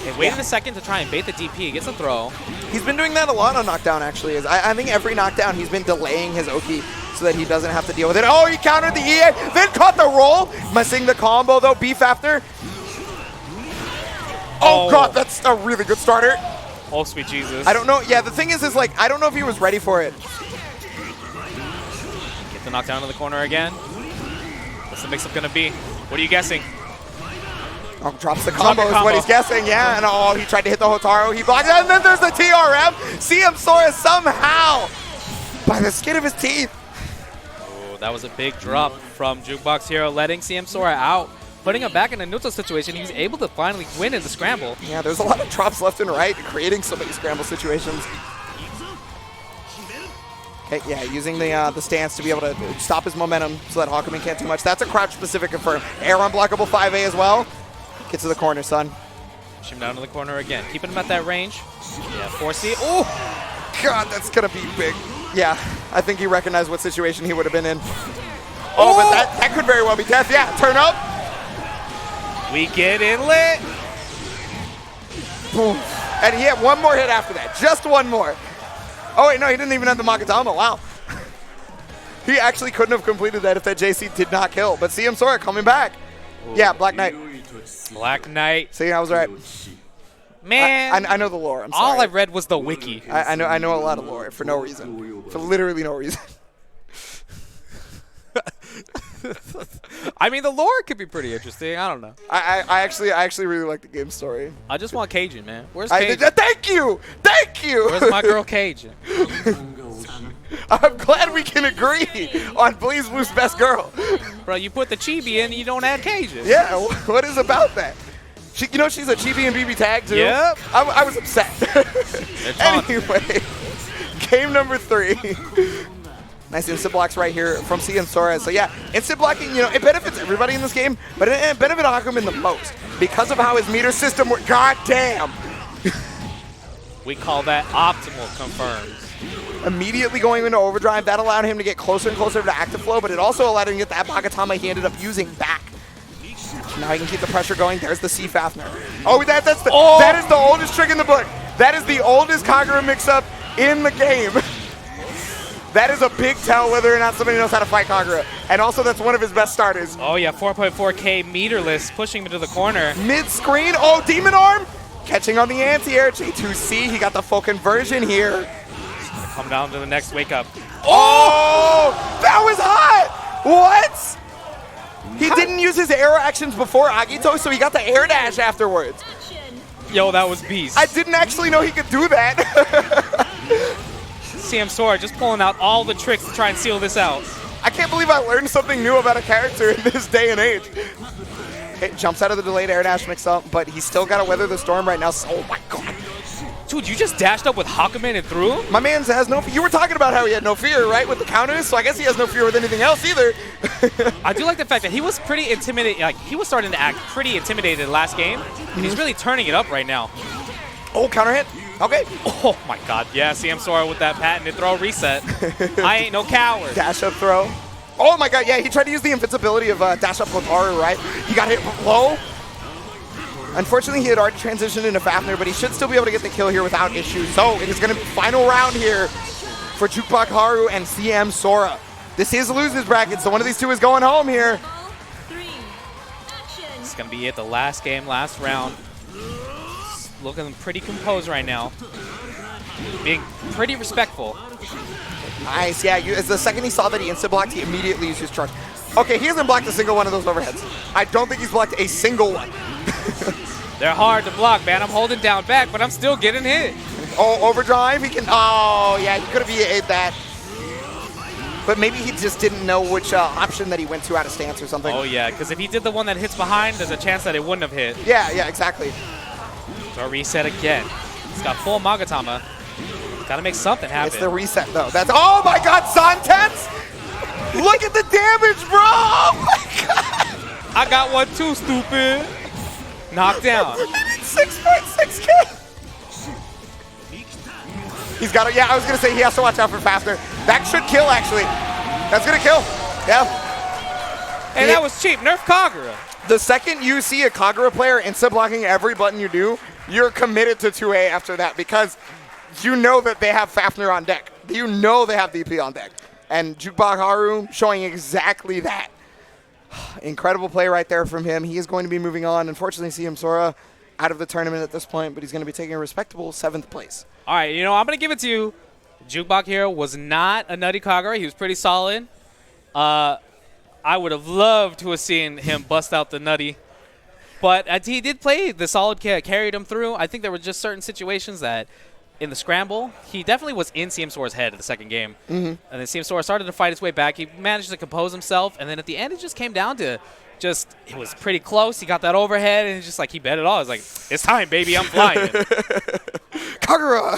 Okay, waited a second to try and bait the DP. Gets a throw. He's been doing that a lot on knockdown, actually. I think every knockdown he's been delaying his Oki so that he doesn't have to deal with it. Oh, he countered the EA, then caught the roll. Missing the combo, though. Beef after. Oh, God, that's a really good starter. Oh, sweet Jesus. I don't know. Yeah, the thing is I don't know if he was ready for it. Get the knockdown in the corner again. What's the mix-up going to be? What are you guessing? Oh, drops the combo is what he's guessing, yeah. And oh, he tried to hit the Hotaru. He blocked it, and then there's the TRM. CM Sora somehow, by the skin of his teeth. Oh, that was a big drop from Jukebox Hero, letting CM Sora out. Putting him back in a neutral situation, he was able to finally win in the scramble. Yeah, there's a lot of drops left and right, creating so many scramble situations. Okay, yeah, using the stance to be able to stop his momentum so that Hakumen can't do much. That's a crouch-specific confirm. Air unblockable 5A as well. Get to the corner, son. Push him down to the corner again. Keeping him at that range. Yeah, 4C. Oh! God, that's going to be big. Yeah, I think he recognized what situation he would have been in. Oh, but that could very well be death. Yeah, turn up. We get in lit. Boom. And he had one more hit after that. Just one more. Oh, wait, no, he didn't even have the Magatama. Wow. He actually couldn't have completed that if that JC did not kill. But CM Sora coming back. Ooh. Yeah, Black Knight. Black Knight. See, I was right. Man. I know the lore. I'm sorry. All I read was the wiki. I know a lot of lore for no reason. For literally no reason. I mean, the lore could be pretty interesting. I don't know. I actually really like the game story. I just want Cajun, man. Where's Cajun? Thank you! Thank you! Where's my girl Cajun? I'm glad we can agree on BlazBlue's best girl. Bro, you put the chibi in, you don't add Cajun. Yeah, what is about that? You know she's a chibi and BB tag, too? Yep. I was upset. Anyway, game number 3. Nice instant blocks right here from CM Sora. So yeah, instant blocking, it benefits everybody in this game, but it benefits Hakumen the most because of how his meter system works. God damn! We call that optimal confirms. Immediately going into overdrive, that allowed him to get closer and closer to active flow, but it also allowed him to get that Bagatama he ended up using back. Now he can keep the pressure going. There's the C Fafner. Oh, that is the oldest trick in the book. That is the oldest Kagura mix-up in the game. That is a big tell whether or not somebody knows how to fight Kagura. And also, that's one of his best starters. Oh, yeah, 4.4K meterless, pushing him to the corner. Mid-screen, oh, Demon Arm! Catching on the anti-air, J2C, he got the full conversion here. Come down to the next wake-up. Oh! That was hot! What? He didn't use his air actions before Agito, so he got the air dash afterwards. Yo, that was beast. I didn't actually know he could do that. CM Sora just pulling out all the tricks to try and seal this out. I can't believe I learned something new about a character in this day and age. It jumps out of the delayed air dash mix-up, but he's still got to weather the storm right now. So, oh my god. Dude, you just dashed up with Hakuna and through? My man has no fear. You were talking about how he had no fear, right, with the counters, so I guess he has no fear with anything else either. I do like the fact that he was pretty intimidated. Like, he was starting to act pretty intimidated last game, and he's really turning it up right now. Oh, counter hit. Okay. Oh, my God. Yeah, CM Sora with that patented throw reset. I ain't no coward. Dash up throw. Oh, my God. Yeah, he tried to use the invincibility of dash up with Haru, right? He got hit low. Unfortunately, he had already transitioned into Fafnir, but he should still be able to get the kill here without issue. So it is going to be final round here for Jukebox Haru and CM Sora. This is losers bracket, so one of these two is going home here. It's going to be it. The last game, last round. Looking pretty composed right now. Being pretty respectful. Nice, yeah. As the second he saw that he insta-blocked, he immediately used his charge. Okay, he hasn't blocked a single one of those overheads. I don't think he's blocked a single one. They're hard to block, man. I'm holding down back, but I'm still getting hit. Oh, overdrive. He can. Oh, yeah, he could have EA'd that. But maybe he just didn't know which option that he went to out of stance or something. Oh, yeah, because if he did the one that hits behind, there's a chance that it wouldn't have hit. Yeah, exactly. So a reset again. He's got full Magatama. Got to make something happen. It's the reset, though. That's. Oh, my God, Santense! Look at the damage, bro! Oh, my God! I got one too, stupid. Knocked down. 6.6K. He's got to, yeah, I was going to say he has to watch out for Fafnir. That should kill, actually. That's going to kill. Yeah. Hey, that was cheap. Nerf Kagura. The second you see a Kagura player insta-blocking every button you do, you're committed to 2A after that because you know that they have Fafnir on deck. You know they have DP on deck. And Jukebox Haru showing exactly that. Incredible play right there from him. He is going to be moving on. Unfortunately, CM Sora out of the tournament at this point, but he's going to be taking a respectable 7th place. All right, you know, I'm going to give it to you. Jukebox here was not a nutty Kagura. He was pretty solid. I would have loved to have seen him bust out the nutty. But he did play the solid, carried him through. I think there were just certain situations that in the scramble, he definitely was in CM Sora's head in the second game. And then CM Sora started to fight his way back. He managed to compose himself. And then at the end, it just came down to it was pretty close. He got that overhead, and it's just like he bet it all. It's like, it's time, baby. I'm flying. Kagura!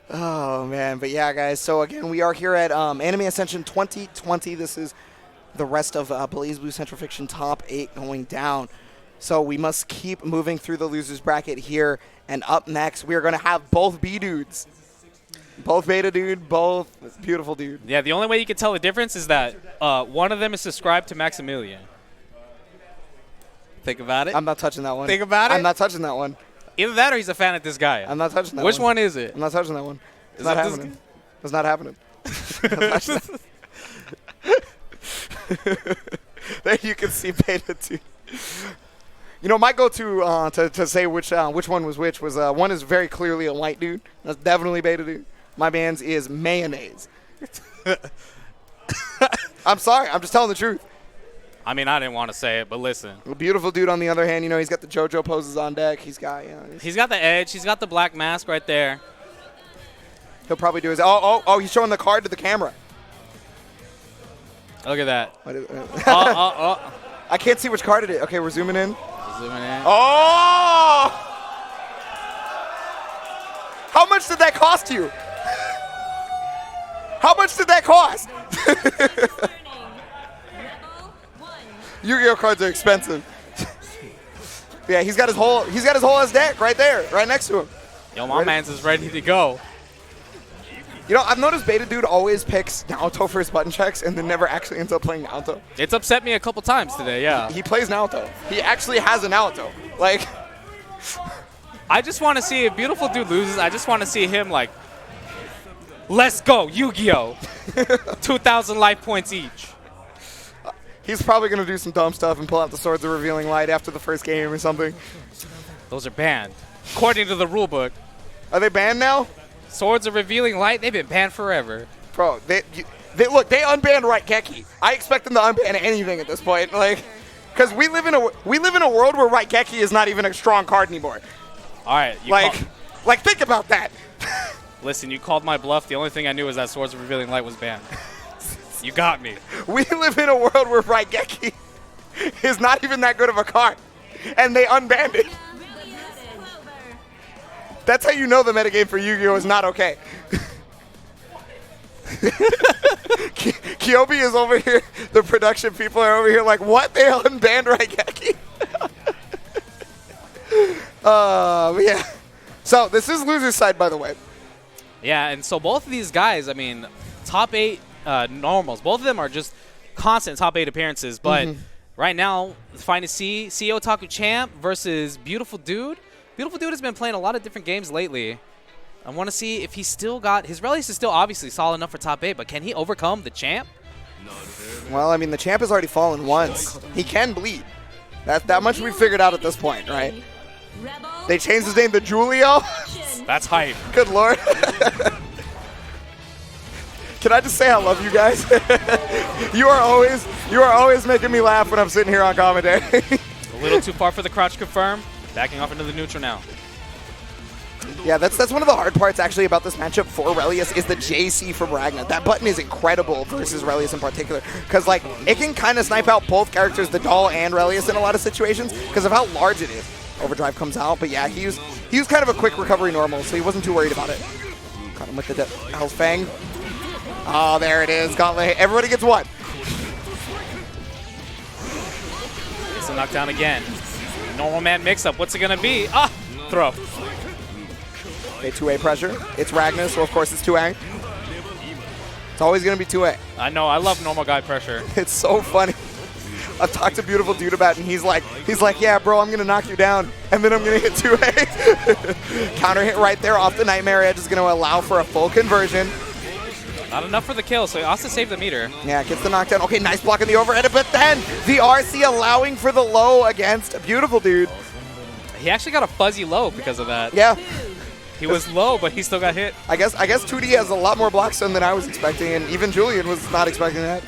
Oh, man. But yeah, guys. So, again, we are here at Anime Ascension 2020. This is the rest of BlazBlue Central Fiction Top 8 going down. So we must keep moving through the losers bracket here. And up next, we are going to have both B dudes. Both beta dude, both beautiful dude. Yeah, the only way you can tell the difference is that one of them is subscribed to Maximilian. Think about it. I'm not touching that one. Think about it. I'm not touching that one. Either that or he's a fan of this guy. I'm not touching that Which one. one is it? I'm not touching that one. It's not happening. It's not happening. There you can see beta dude. You know, my go-to to say which one was which was one is very clearly a white dude. That's definitely beta dude. My man's is mayonnaise. I'm sorry. I'm just telling the truth. I mean, I didn't want to say it, but listen. A beautiful dude on the other hand. You know, he's got the JoJo poses on deck. He's got, he's got the edge. He's got the black mask right there. He'll probably do his. Oh, he's showing the card to the camera. Look at that. I can't see which card it is. Okay, we're zooming in. Zooming in. Oh! How much did that cost you? How much did that cost? Yu-Gi-Oh cards are expensive. Yeah, he's got his whole ass deck right there, right next to him. Yo, my man's is ready to go. You know, I've noticed Beta Dude always picks Naoto for his button checks and then never actually ends up playing Naoto. It's upset me a couple times today, yeah. He plays Naoto. He actually has a Naoto. Like, I just want to see if Beautiful Dude loses. I just want to see him like, let's go, Yu-Gi-Oh! 2,000 life points each. He's probably going to do some dumb stuff and pull out the Swords of Revealing Light after the first game or something. Those are banned, according to the rule book. Are they banned now? Swords of Revealing Light, they've been banned forever. Bro, they unbanned Raikeki. I expect them to unban anything at this point, like, because we live in a world where Raikeki is not even a strong card anymore. All right, like think about that. Listen, you called my bluff. The only thing I knew is that Swords of Revealing Light was banned. You got me. We live in a world where Raikeki is not even that good of a card, and they unbanned it. That's how you know the metagame for Yu-Gi-Oh! Is not okay. Kyobi is over here. The production people are over here like, what? They unbanned Raigeki? Yeah. So this is loser's side, by the way. Yeah, and so both of these guys, I mean, top 8 normals. Both of them are just constant top 8 appearances. But right now, fine to see CEO Otaku Champ versus Beautiful Dude. Beautiful Dude has been playing a lot of different games lately. I want to see if he's still got his Relius is still obviously solid enough for top 8, but can he overcome the Champ? Well, I mean, the Champ has already fallen once. He can bleed. That much we figured out at this point, right? They changed his name to Julio. That's hype. Good lord. Can I just say I love you guys? You are always making me laugh when I'm sitting here on commentary. A little too far for the crouch confirm. Backing off into the neutral now. Yeah, that's one of the hard parts actually about this matchup for Relius is the JC from Ragnar. That button is incredible versus Relius in particular because like it can kind of snipe out both characters, the doll and Relius in a lot of situations because of how large it is. Overdrive comes out, but yeah, he was kind of a quick recovery normal, so he wasn't too worried about it. Caught him with the Hell's Fang. Oh, there it is. Gauntlet. Everybody gets one. It's a knockdown again. Normal man mix-up. What's it going to be? Ah! Throw. Okay, 2A pressure. It's Ragnar, so of course it's 2A. It's always going to be 2A. I know. I love normal guy pressure. It's so funny. I've talked to Beautiful Dude about it, and he's like, yeah, bro, I'm going to knock you down, and then I'm going to hit 2A. Counter hit right there off the Nightmare Edge is going to allow for a full conversion. Not enough for the kill, so he also saved the meter. Yeah, gets the knockdown. Okay, nice block in the overhead, but then the RC allowing for the low against Beautiful Dude. He actually got a fuzzy low because of that. Yeah. He was low, but he still got hit. I guess 2D has a lot more block stun than I was expecting, and even Julian was not expecting that.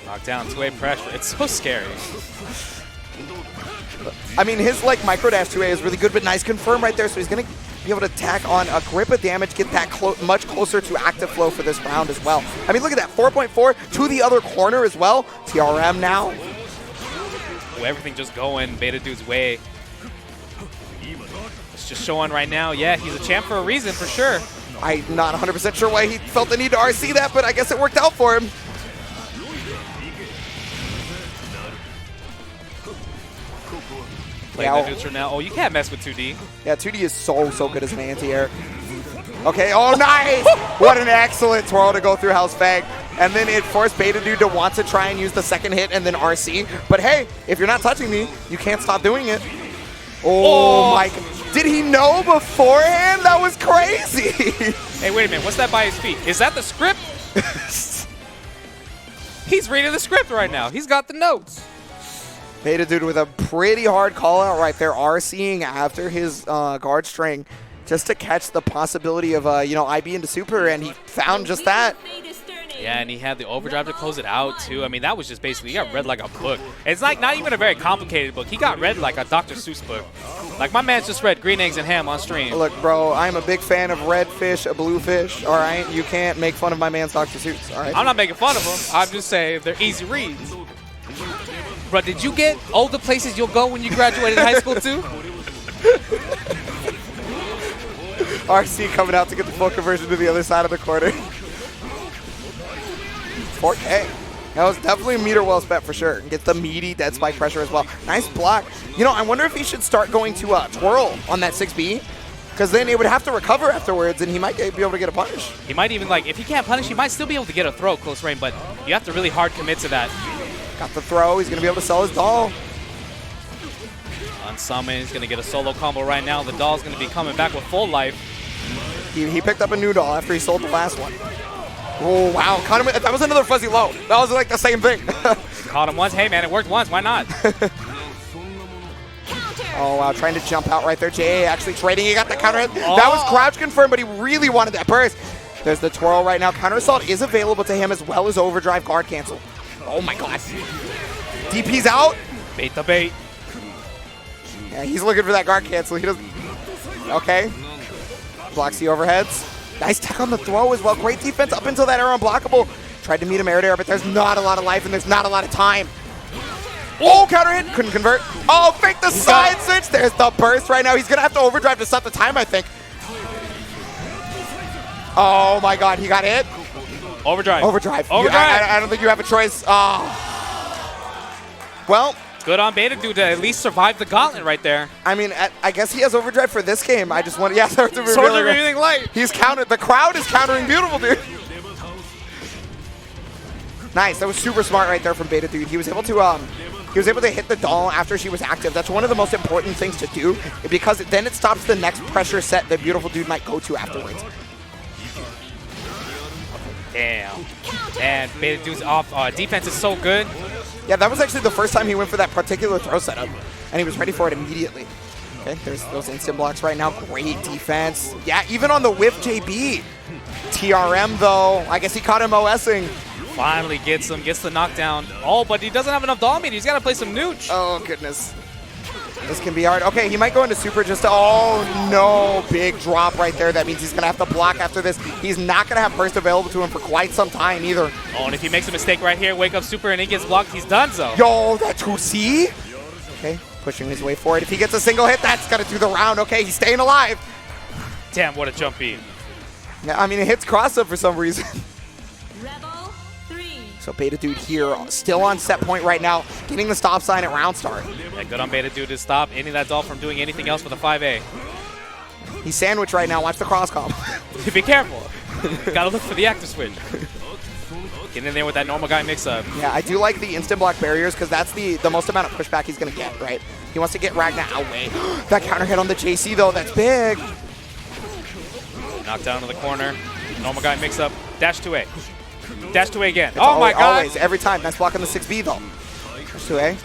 Knockdown, 2A pressure. It's so scary. I mean, his like micro dash 2A is really good, but nice confirm right there, so he's going to be able to tack on a grip of damage, get that much closer to active flow for this round as well. I mean, look at that, 4.4 to the other corner as well. TRM now. Ooh, everything just going Beta Dude's way. It's just showing right now, yeah, he's a champ for a reason, for sure. I'm not 100% sure why he felt the need to RC that, but I guess it worked out for him. Playing the neutral now. Oh, you can't mess with 2D. Yeah, 2D is so good as an anti-air. Okay, oh, nice! What an excellent twirl to go through Hell's Fang. And then it forced Beta Dude to want to try and use the second hit and then RC. But hey, if you're not touching me, you can't stop doing it. Oh, my God. Did he know beforehand? That was crazy. Hey, wait a minute. What's that by his feet? Is that the script? He's reading the script right now. He's got the notes. Beta Dude with a pretty hard call out right there, RCing after his guard string just to catch the possibility of, IB into super, and he found just that. Yeah, and he had the overdrive to close it out, too. I mean, that was just basically, he got read like a book. It's like not even a very complicated book. He got read like a Dr. Seuss book. Like, my man's just read Green Eggs and Ham on stream. Look, bro, I'm a big fan of red fish, a blue fish, all right? You can't make fun of my man's Dr. Seuss, all right? I'm not making fun of him. I'm just saying they're easy reads. Bro, did you get all the places you'll go when you graduated high school, too? RC coming out to get the full conversion to the other side of the corner. 4K. That was definitely a meter well spent for sure. Gets the meaty dead spike pressure as well. Nice block. I wonder if he should start going to twirl on that 6B. Because then it would have to recover afterwards, and he might be able to get a punish. He might even, if he can't punish, he might still be able to get a throw close range, but you have to really hard commit to that. Got the throw. He's going to be able to sell his doll. On summon, he's going to get a solo combo right now. The doll's going to be coming back with full life. He picked up a new doll after he sold the last one. Oh, wow. Caught him. That was another fuzzy low. That was like the same thing. Caught him once. Hey, man, it worked once. Why not? Oh, wow. Trying to jump out right there. JA actually trading. He got the counter hit. Oh. That was crouch confirmed, but he really wanted that burst. There's the twirl right now. Counter assault is available to him as well as overdrive guard cancel. Oh, my God. DP's out. Bait the bait. Yeah, he's looking for that guard cancel. He doesn't. Okay. Blocks the overheads. Nice tech on the throw as well. Great defense up until that air unblockable. Tried to meet him air to air, but there's not a lot of life and there's not a lot of time. Oh, counter hit. Couldn't convert. Oh, fake the side switch. There's the burst right now. He's going to have to overdrive to stop the time, I think. Oh, my God. He got hit. Overdrive. Overdrive. Overdrive. I don't think you have a choice. Well. Good on Beta Dude to at least survive the gauntlet right there. I mean, I guess he has overdrive for this game. I just want to, yeah, Swords of Revealing Light. He's countered. The crowd is countering Beautiful Dude. Nice. That was super smart right there from Beta Dude. He was able to hit the doll after she was active. That's one of the most important things to do because then it stops the next pressure set that Beautiful Dude might go to afterwards. Damn. And Beta Dude's off defense is so good. Yeah, that was actually the first time he went for that particular throw setup, and he was ready for it immediately. Okay, there's those instant blocks right now. Great defense. Yeah, even on the whiff, JB. TRM, though. I guess he caught him OSing. Finally gets the knockdown. Oh, but he doesn't have enough doll meter. He's got to play some nooch. Oh, goodness. This can be hard. Okay, he might go into super just to, oh, no. Big drop right there. That means he's going to have to block after this. He's not going to have burst available to him for quite some time either. Oh, and if he makes a mistake right here, wake up super, and he gets blocked, he's done so. Yo, that 2C. Okay, pushing his way forward. If he gets a single hit, that's going to do the round. Okay, he's staying alive. Damn, what a jump beat. Yeah, I mean, it hits cross-up for some reason. So Beta Dude here, still on set point right now, getting the stop sign at round start. Yeah, good on Beta Dude to stop any of that doll from doing anything else with the 5A. He's sandwiched right now. Watch the cross comp. Be careful. Gotta look for the active switch. Get in there with that normal guy mix-up. Yeah, I do like the instant block barriers because that's the most amount of pushback he's going to get, right? He wants to get Ragna away. That counter hit on the JC, though, that's big. Knocked down to the corner. Normal guy mix-up. Dash 2A. Dash 2A again. It's oh my God. Always, every time. Nice block on the 6B, though. Dash 2A.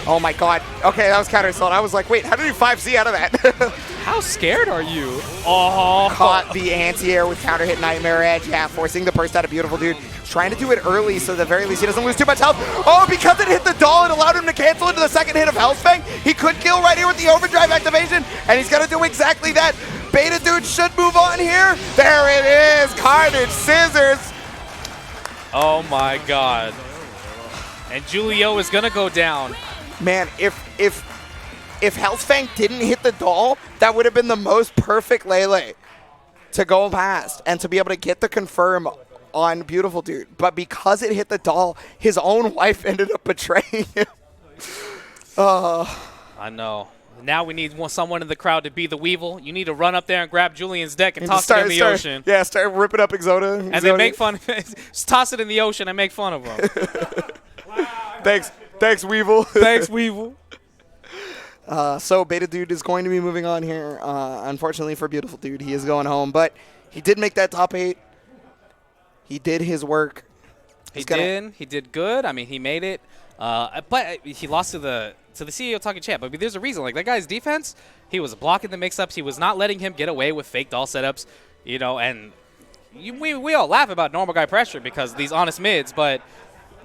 Oh my God. Okay, that was counter assault. I was like, wait, how did he 5C out of that? How scared are you? Oh. Caught the anti-air with counter hit Nightmare Edge. Yeah, forcing the burst out of Beautiful Dude. Trying to do it early so at the very least he doesn't lose too much health. Oh, because it hit the doll, it allowed him to cancel into the second hit of Hellsfang. He could kill right here with the overdrive activation, and he's going to do exactly that. Beta Dude should move on here. There it is. Carnage Scissors. Oh my God. And Julio is going to go down. Man, if Hellsfang didn't hit the doll, that would have been the most perfect Lele to go past and to be able to get the confirm on Beautiful Dude. But because it hit the doll, his own wife ended up betraying him. I know. Now we need someone in the crowd to be the Weevil. You need to run up there and grab Julian's deck and toss it in the ocean. Yeah, start ripping up Exoda. And then make fun of it. Just toss it in the ocean and make fun of him. Thanks, Weevil. Thanks, Weevil. So Beta Dude is going to be moving on here. Unfortunately for Beautiful Dude, he is going home. But he did make that top 8. He did his work. He did good. I mean, he made it. But he lost to the CEO talking champ. I mean, there's a reason. Like, that guy's defense, he was blocking the mix-ups. He was not letting him get away with fake doll setups. You know, and we all laugh about normal guy pressure because these honest mids, but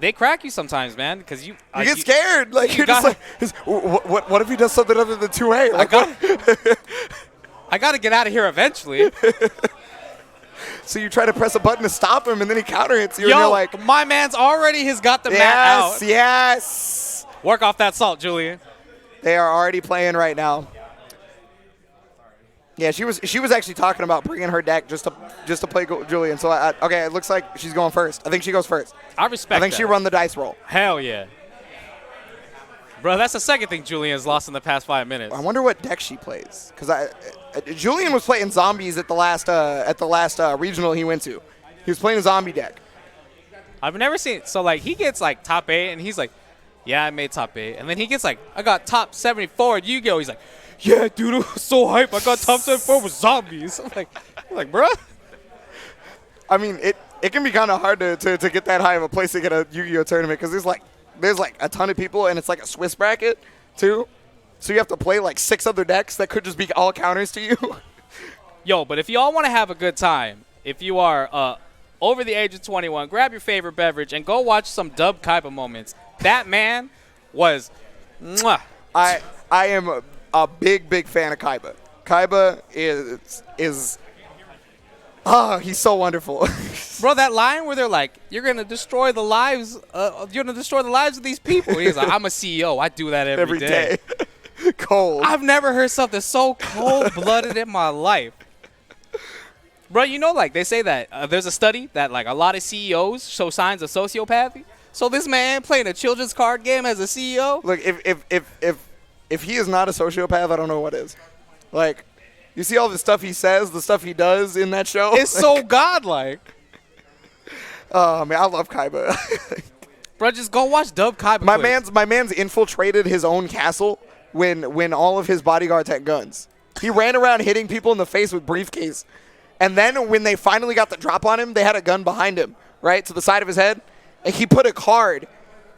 they crack you sometimes, man. Because you get scared. Like, you're just like, what if he does something other than 2A? Like, I got to get out of here eventually. So you try to press a button to stop him, and then he counter hits you, and you're like, my man's already has got the mat out. Yes. Work off that salt, Julian. They are already playing right now. Yeah, she was actually talking about bringing her deck just to play Julian. So okay, it looks like she's going first. I think she goes first. I respect. I think she run the dice roll. Hell yeah. Bro, that's the second thing Julian's lost in the past 5 minutes. I wonder what deck she plays, because Julian was playing zombies at the last regional he went to. He was playing a zombie deck. I've never seen so like he gets like top 8 and he's like, yeah, I made top 8, and then he gets like, I got top 74 at Yu-Gi-Oh. He's like, yeah, dude, it was so hype. I got top 74 with zombies. I'm like, bro. I mean, it can be kind of hard to get that high of a place to get a Yu-Gi-Oh tournament because there's like a ton of people, and it's like a Swiss bracket too. So you have to play like 6 other decks that could just be all counters to you. Yo, but if y'all want to have a good time, if you are over the age of 21, grab your favorite beverage and go watch some Dub Kaiba moments. That man was mwah. I am a big fan of Kaiba. Kaiba is Oh, he's so wonderful. Bro, that line where they're like, "You're gonna destroy the lives. You're gonna destroy the lives of these people." He's like, "I'm a CEO. I do that every day." Cold. I've never heard something so cold-blooded in my life. Bro, you know, like they say that there's a study that like a lot of CEOs show signs of sociopathy. So this man playing a children's card game as a CEO. Look, if he is not a sociopath, I don't know what is. Like, you see all the stuff he says, the stuff he does in that show. It's so godlike. Oh man, I love Kaiba. Bro, just go watch Dub Kaiba. My man's infiltrated his own castle when all of his bodyguards had guns. He ran around hitting people in the face with briefcase. And then when they finally got the drop on him, they had a gun behind him, right, to the side of his head. And he put a card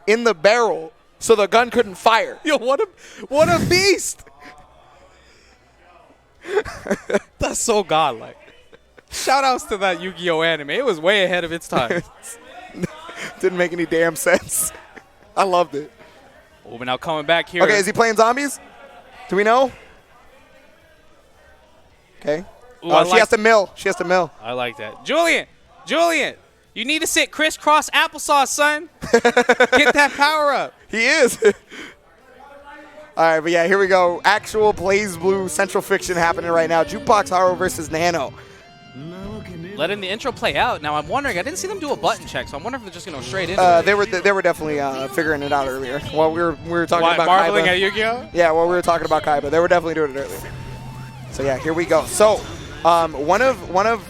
in the barrel so the gun couldn't fire. Yo, what a beast. That's so godlike. Shout outs to that Yu-Gi-Oh anime. It was way ahead of its time. Didn't make any damn sense. I loved it. Oh, but now coming back here. Okay, is he playing zombies? Do we know? Okay. Ooh, she has to mill. She has to mill. I like that. Julian, you need to sit crisscross applesauce, son. Get that power up. He is. All right, but yeah, here we go. Actual BlazBlue Central Fiction happening right now. Jukebox Haru versus Nano. Letting the intro play out. Now I'm wondering, I didn't see them do a button check, so I'm wondering if they're just going to go straight into it. They were definitely figuring it out earlier. While we were talking about marveling Kaiba. at Yu-Gi-Oh? Yeah, while we were talking about Kaiba, they were definitely doing it earlier. So yeah, here we go. So one of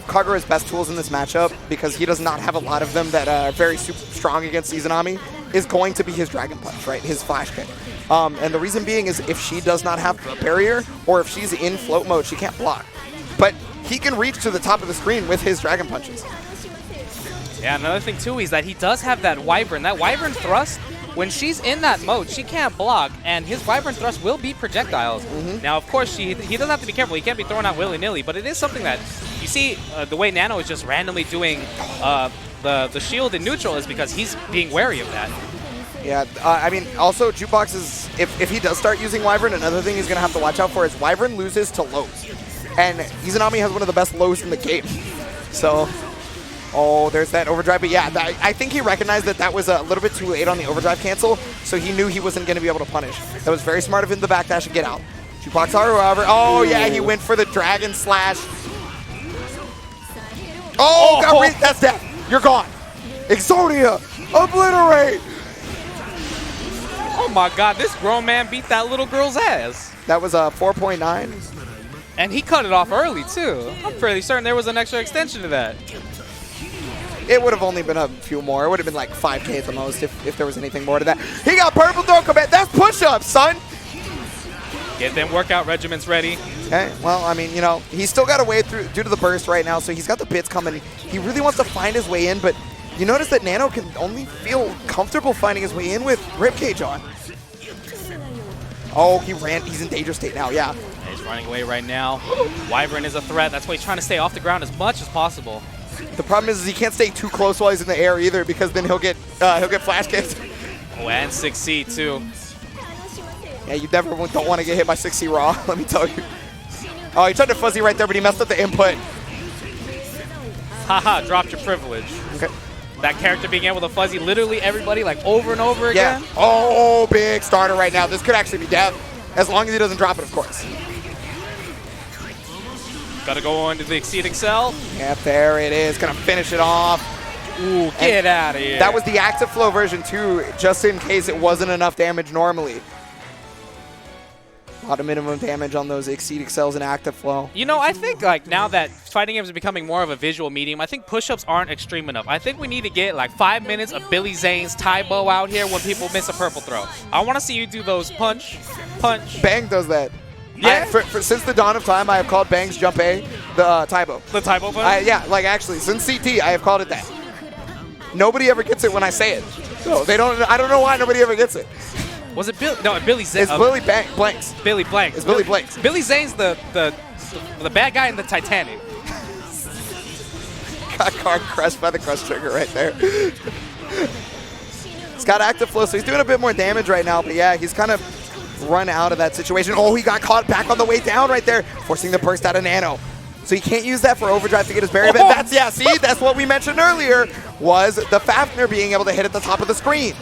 Kagura's best tools in this matchup, because he does not have a lot of them that are very super strong against Izanami, is going to be his Dragon Punch, right? His flash kick. And the reason being is if she does not have a barrier, or if she's in float mode, she can't block. But he can reach to the top of the screen with his Dragon Punches. Yeah, another thing too is that he does have that Wyvern. That Wyvern thrust, when she's in that mode, she can't block, and his Wyvern thrust will be projectiles. Now, of course, he doesn't have to be careful. He can't be thrown out willy-nilly, but it is something that you see the way Nano is just randomly doing the shield in neutral is because he's being wary of that. Yeah, I mean, also, Jukebox is, if he does start using Wyvern, another thing he's going to have to watch out for is Wyvern loses to lows. And Izanami has one of the best lows in the game. So, oh, there's that overdrive. But yeah, I think he recognized that was a little bit too late on the overdrive cancel, so he knew he wasn't going to be able to punish. That was very smart of him to backdash and get out. Jukebox Haru, however, oh yeah, he went for the Dragon Slash. Oh, that's death. You're gone. Exodia, obliterate. Oh my god, this grown man beat that little girl's ass. That was a 4.9. And he cut it off early, too. I'm fairly certain there was an extra extension to that. It would have only been a few more. It would have been like 5K at the most if there was anything more to that. He got purple throw command. That's push-ups, son. Get them workout regiments ready. Okay, well, I mean, you know, he's still got a way through due to the burst right now, so he's got the bits coming. He really wants to find his way in, but you notice that Nano can only feel comfortable finding his way in with Ribcage on. Oh, he's in danger state now, yeah. He's running away right now. Wyvern is a threat. That's why he's trying to stay off the ground as much as possible. The problem is he can't stay too close while he's in the air either, because then he'll get flash kicked. Oh, and 6C too. Yeah, you definitely don't want to get hit by 6C raw, let me tell you. Oh, he tried to fuzzy right there, but he messed up the input. Haha, dropped your privilege. Okay. That character being able to fuzzy literally everybody like over and over again. Yeah. Oh, big starter right now. This could actually be death, as long as he doesn't drop it, of course. Got to go into the Exceed Excel. Yep, there it is. Gonna finish it off. Ooh, get out of here. That was the active flow version too, just in case it wasn't enough damage normally. A lot of minimum damage on those Exceed Excels and active flow. You know, I think like now that fighting games are becoming more of a visual medium, I think push-ups aren't extreme enough. I think we need to get like 5 minutes of Billy Zane's Taibo out here when people miss a purple throw. I want to see you do those punch. Bang does that. Yeah. Since the dawn of time, I have called Bang's Jubei the Taibo. The Taibo punch? Yeah, like actually, since CT, I have called it that. Nobody ever gets it when I say it. No, they don't. I don't know why nobody ever gets it. Was it Billy? No, Billy Zane. It's Billy Blanks. Billy Blanks. It's Billy Blanks. Billy Zane's the bad guy in the Titanic. Got card crushed by the crush trigger right there. He's got active flow, so he's doing a bit more damage right now. But yeah, he's kind of run out of that situation. Oh, he got caught back on the way down right there, forcing the burst out of Nano. So he can't use that for overdrive to get his barrier. But that's what we mentioned earlier, was the Fafnir being able to hit at the top of the screen.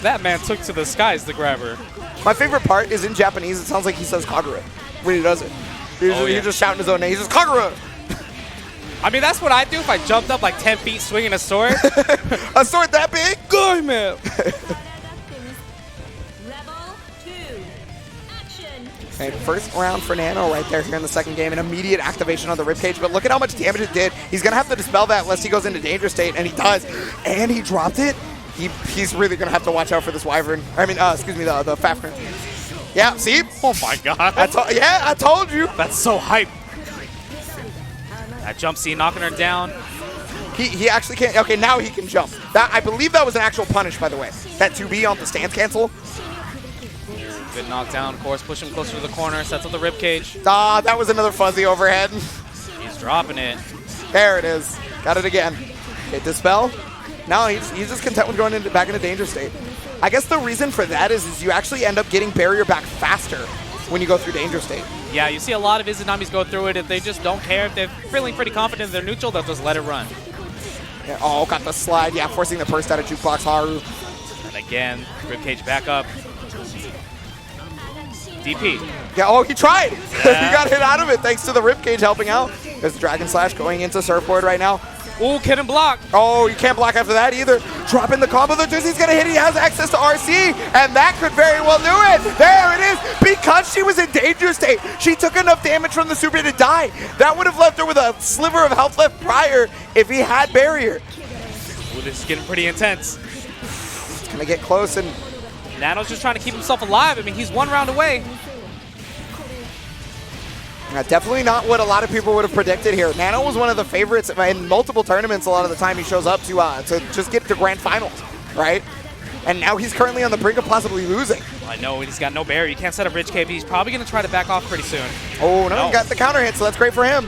That man took to the skies to grab her. My favorite part is in Japanese, it sounds like he says Kagura when he does it. He's just shouting his own name. He's just Kagura. I mean, that's what I'd do if I jumped up like 10 feet swinging a sword. A sword that big? Good, man. Okay, first round for Nano right there here in the second game. An immediate activation on the ribcage, but look at how much damage it did. He's going to have to dispel that unless he goes into danger state, and he does. And he dropped it. He's really going to have to watch out for this Wyvern. I mean, excuse me, the Fafnir. Yeah, see? Oh, my God. I told you. That's so hype. That jump C knocking her down. He actually can't. Okay, now he can jump. I believe that was an actual punish, by the way. That 2B on the stance cancel. Good knockdown, of course. Push him closer to the corner. Sets up the ribcage. That was another fuzzy overhead. He's dropping it. There it is. Got it again. Okay, dispel. Now he's just content with going back into danger state. I guess the reason for that is you actually end up getting barrier back faster when you go through danger state. Yeah, you see a lot of Izunamis go through it. If they just don't care, if they're feeling pretty confident in their neutral, they'll just let it run. Yeah, oh, got the slide. Yeah, forcing the burst out of Jukebox Haru. And again, ribcage back up. DP. Yeah, oh, he tried. Yeah. He got hit out of it thanks to the ribcage helping out. There's the Dragon Slash going into Surfboard right now. Ooh, can him block. Oh, you can't block after that either. Dropping the combo. The Dizzy's going to hit. He has access to RC, and that could very well do it. There it is. Because she was in danger state, she took enough damage from the super to die. That would have left her with a sliver of health left prior if he had barrier. Ooh, this is getting pretty intense. It's going to get close, and Nano's just trying to keep himself alive. I mean, he's one round away. definitely not what a lot of people would have predicted here. Nano was one of the favorites in multiple tournaments. A lot of the time he shows up to just get to grand finals, right? And now he's currently on the brink of possibly losing. I know, he's got no barrier. You can't set up Rich KP. He's probably going to try to back off pretty soon. Oh, no, he got the counter hit, so that's great for him.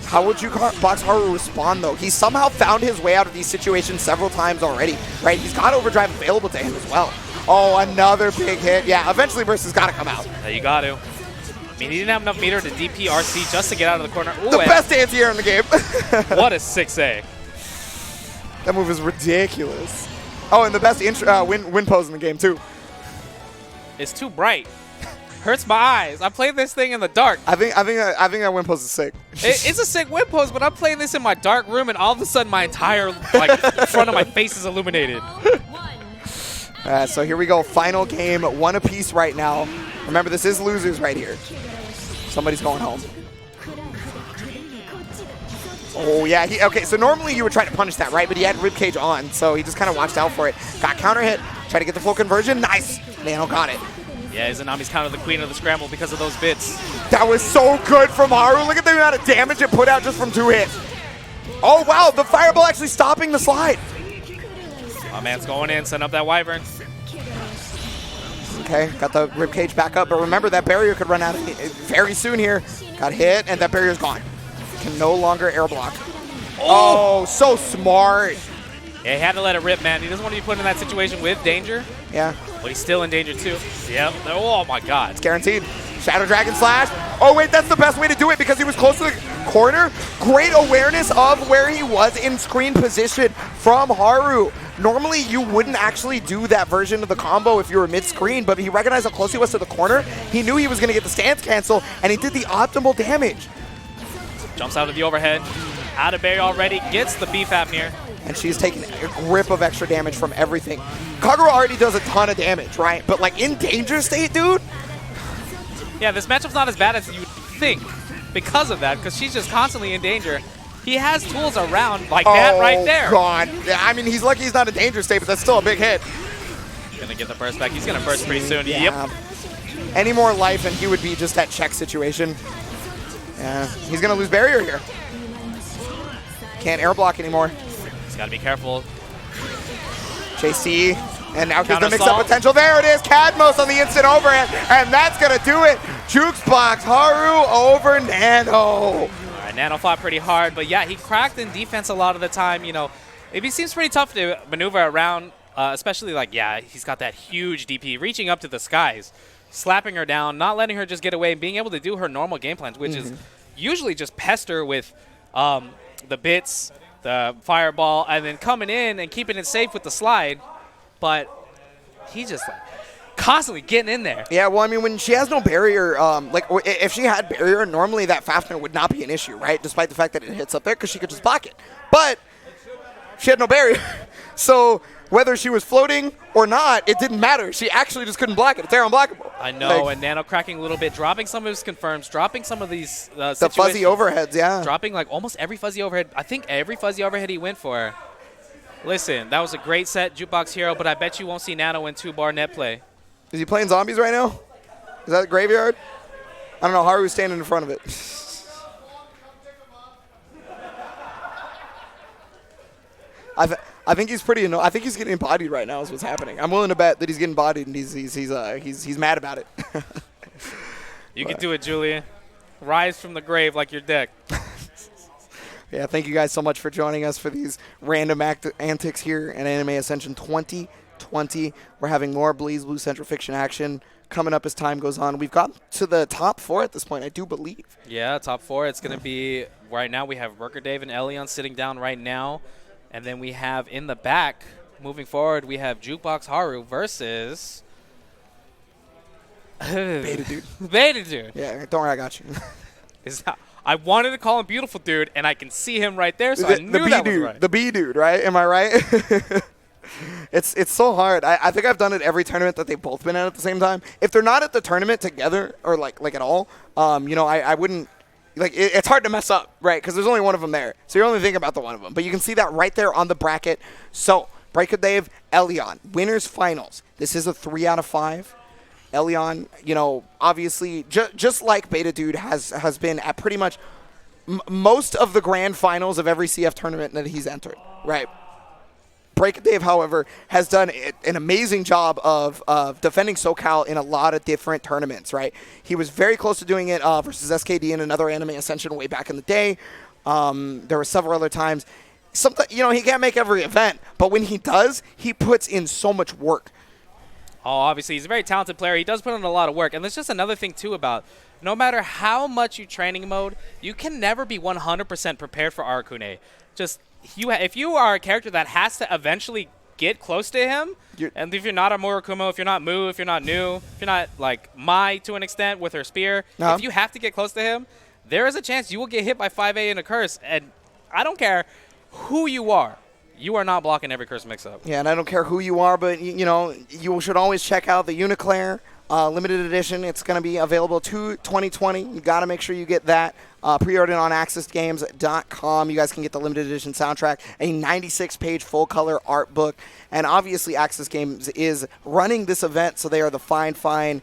How would Jukebox Haru respond, though? He's somehow found his way out of these situations several times already, right? He's got overdrive available to him as well. Oh, another big hit. Yeah, eventually Burst has got to come out. Yeah, you got to. I mean, he didn't have enough meter to DP RC just to get out of the corner. Ooh, the best anti-air in the game. What a 6A. That move is ridiculous. Oh, and the best win pose in the game, too. It's too bright. Hurts my eyes. I played this thing in the dark. I think that win pose is sick. It's a sick win pose, but I'm playing this in my dark room, and all of a sudden my entire front of my face is illuminated. So here we go. Final game, one apiece right now. Remember, this is losers right here. Somebody's going home. Oh, yeah. Okay, so normally you would try to punish that, right? But he had ribcage on, so he just kind of watched out for it. Got counter hit. Try to get the full conversion. Nice. Nano got it. Yeah, Izanami's kind of the queen of the scramble because of those bits. That was so good from Haru. Look at the amount of damage it put out just from 2 hits. Oh, wow. The fireball actually stopping the slide. My man's going in, setting up that Wyvern. Okay, got the ribcage back up, but remember that barrier could run out very soon here. Got hit, and that barrier's gone. Can no longer air block. Oh, so smart. Yeah, he had to let it rip, man. He doesn't want to be put in that situation with danger. Yeah. But he's still in danger, too. Yep. Oh, my God. It's guaranteed. Shadow Dragon Slash. Oh, wait, that's the best way to do it because he was close to the corner. Great awareness of where he was in screen position from Haru. Normally, you wouldn't actually do that version of the combo if you were mid-screen, but he recognized how close he was to the corner. He knew he was going to get the stance cancel, and he did the optimal damage. Jumps out of the overhead. Out of barrier already. Gets the B-Fafnir. And she's taking a grip of extra damage from everything. Kagura already does a ton of damage, right? But, like, in danger state, dude? Yeah, this matchup's not as bad as you'd think because of that, because she's just constantly in danger. He has tools around like that right there. Oh, God. Yeah, I mean, he's lucky he's not in danger state, but that's still a big hit. Gonna get the burst back. He's gonna burst pretty soon. Yeah. Yep. Any more life and he would be just that check situation. Yeah, he's gonna lose barrier here. Can't air block anymore. He's gotta be careful. JC, and now gives the Counter mix-up salt. potential. There it is, Cadmos on the instant overhead, and that's gonna do it. Jukebox Haru over Nano. All right, Nano fought pretty hard, but yeah, he cracked in defense a lot of the time. You know, it seems pretty tough to maneuver around, especially like, yeah, he's got that huge DP reaching up to the skies, slapping her down, not letting her just get away, and being able to do her normal game plans, which is usually just pester with the bits, the fireball, and then coming in and keeping it safe with the slide. But he's just like constantly getting in there. Yeah, well, I mean, when she has no barrier, like if she had barrier, normally that Fafner would not be an issue, right? Despite the fact that it hits up there because she could just block it. But she had no barrier. So whether she was floating or not, it didn't matter. She actually just couldn't block it. It's there unblockable. I know, Like, and Nano cracking a little bit, dropping some of his confirms, dropping some of these the fuzzy overheads, yeah. dropping like almost every fuzzy overhead. I think every fuzzy overhead he went for. Listen, that was a great set, Jukebox Hero, but I bet you won't see Nano win 2-bar net play. Is he playing zombies right now? Is that the graveyard? I don't know. Haru's standing in front of it. I think he's pretty I think he's getting bodied right now is what's happening. I'm willing to bet that he's getting bodied and he's mad about it. You can do it, Julian. Rise from the grave like your deck. Yeah, thank you guys so much for joining us for these random antics here in Anime Ascension 2020. We're having more BlazBlue Central Fiction action coming up as time goes on. We've got to the top 4 at this point, I do believe. Yeah, top 4. It's going to be right now we have Worker Dave and Elion sitting down right now. And then we have in the back, moving forward, we have Jukebox Haru versus Beta Dude. Beta Dude. Yeah, don't worry, I got you. I wanted to call him Beautiful Dude, and I can see him right there, so I knew that was right. The B Dude, right? Am I right? It's so hard. I think I've done it every tournament that they've both been at the same time. If they're not at the tournament together or like at all, I wouldn't. Like, it's hard to mess up, right? Because there's only one of them there. So you're only thinking about the one of them. But you can see that right there on the bracket. So, Breaker Dave, Elion, winners finals. This is a 3 out of 5. Elion, obviously, just like Beta Dude has been at pretty much most of the grand finals of every CF tournament that he's entered, right? Breaker Dave, however, has done an amazing job of defending SoCal in a lot of different tournaments, right? He was very close to doing it versus SKD in another Anime Ascension way back in the day. There were several other times. Sometimes, he can't make every event, but when he does, he puts in so much work. Oh, obviously, he's a very talented player. He does put in a lot of work. And there's just another thing, too, about no matter how much you training mode, you can never be 100% prepared for Hakuna. If you are a character that has to eventually get close to him, and if you're not a Murakumo, if you're not Mu, if you're not New, if you're not like Mai to an extent with her spear, if you have to get close to him, there is a chance you will get hit by 5A and a curse. And I don't care who you are not blocking every curse mix-up. Yeah, and I don't care who you are, but you should always check out the Uniclair limited edition. It's going to be available to 2020. You got to make sure you get that. Pre-ordered on AccessGames.com. You guys can get the limited edition soundtrack, a 96-page full-color art book. And obviously, Access Games is running this event, so they are the fine,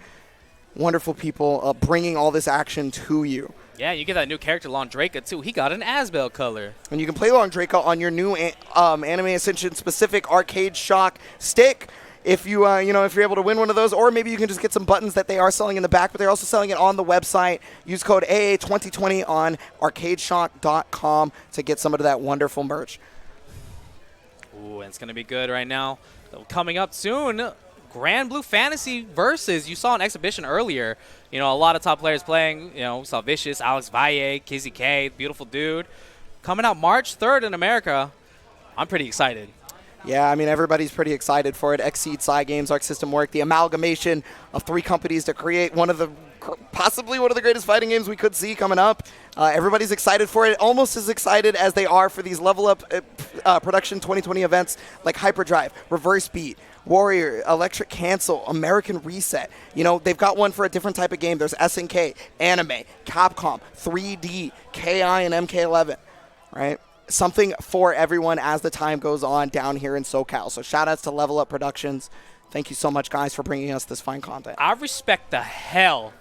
wonderful people bringing all this action to you. Yeah, you get that new character, Londraka, too. He got an Asbel color. And you can play Londraka on your new Anime Ascension-specific Arcade Shock stick. If you if you're able to win one of those, or maybe you can just get some buttons that they are selling in the back, but they're also selling it on the website. Use code AA2020 on arcadeshock.com to get some of that wonderful merch. Ooh, and it's going to be good right now. Coming up soon, Grand Blue Fantasy versus, you saw an exhibition earlier. A lot of top players playing. We saw Vicious, Alex Valle, Kizzy K, beautiful dude. Coming out March 3rd in America. I'm pretty excited. Yeah, I mean, everybody's pretty excited for it. Exceed, Psy Games, Arc System Work, the amalgamation of 3 companies to create possibly one of the greatest fighting games we could see coming up. Everybody's excited for it, almost as excited as they are for these Level Up Production 2020 events like Hyperdrive, Reverse Beat, Warrior, Electric Cancel, American Reset. They've got one for a different type of game. There's SNK, Anime, Capcom, 3D, KI, and MK11, right? Something for everyone as the time goes on down here in SoCal. So shout outs to Level Up Productions. Thank you so much, guys, for bringing us this fine content. I respect the hell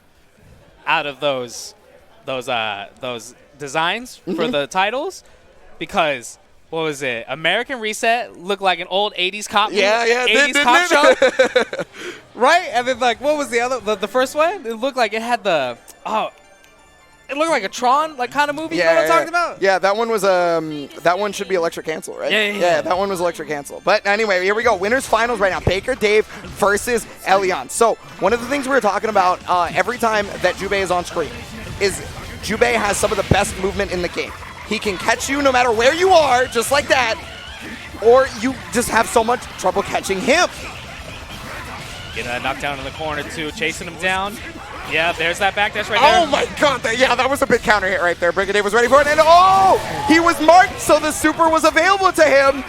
out of those designs for the titles, because what was it? American Reset looked like an old 80s cop movie. Yeah, 80s cop show. Right? And then what was the other the first one? It looked like it had it looked like a Tron kind of movie. You know what I'm talking about? Yeah, that one was that one should be Electric Cancel, right? Yeah, that one was Electric Cancel. But anyway, here we go. Winners finals right now. Baker Dave versus Elion. So one of the things we were talking about every time that Jubei is on screen is Jubei has some of the best movement in the game. He can catch you no matter where you are, just like that, or you just have so much trouble catching him. Getting that knockdown in the corner too, chasing him down. Yeah, there's that backdash right there. Oh my god, that was a big counter hit right there. Brigadier was ready for it, and oh! He was marked, so the super was available to him.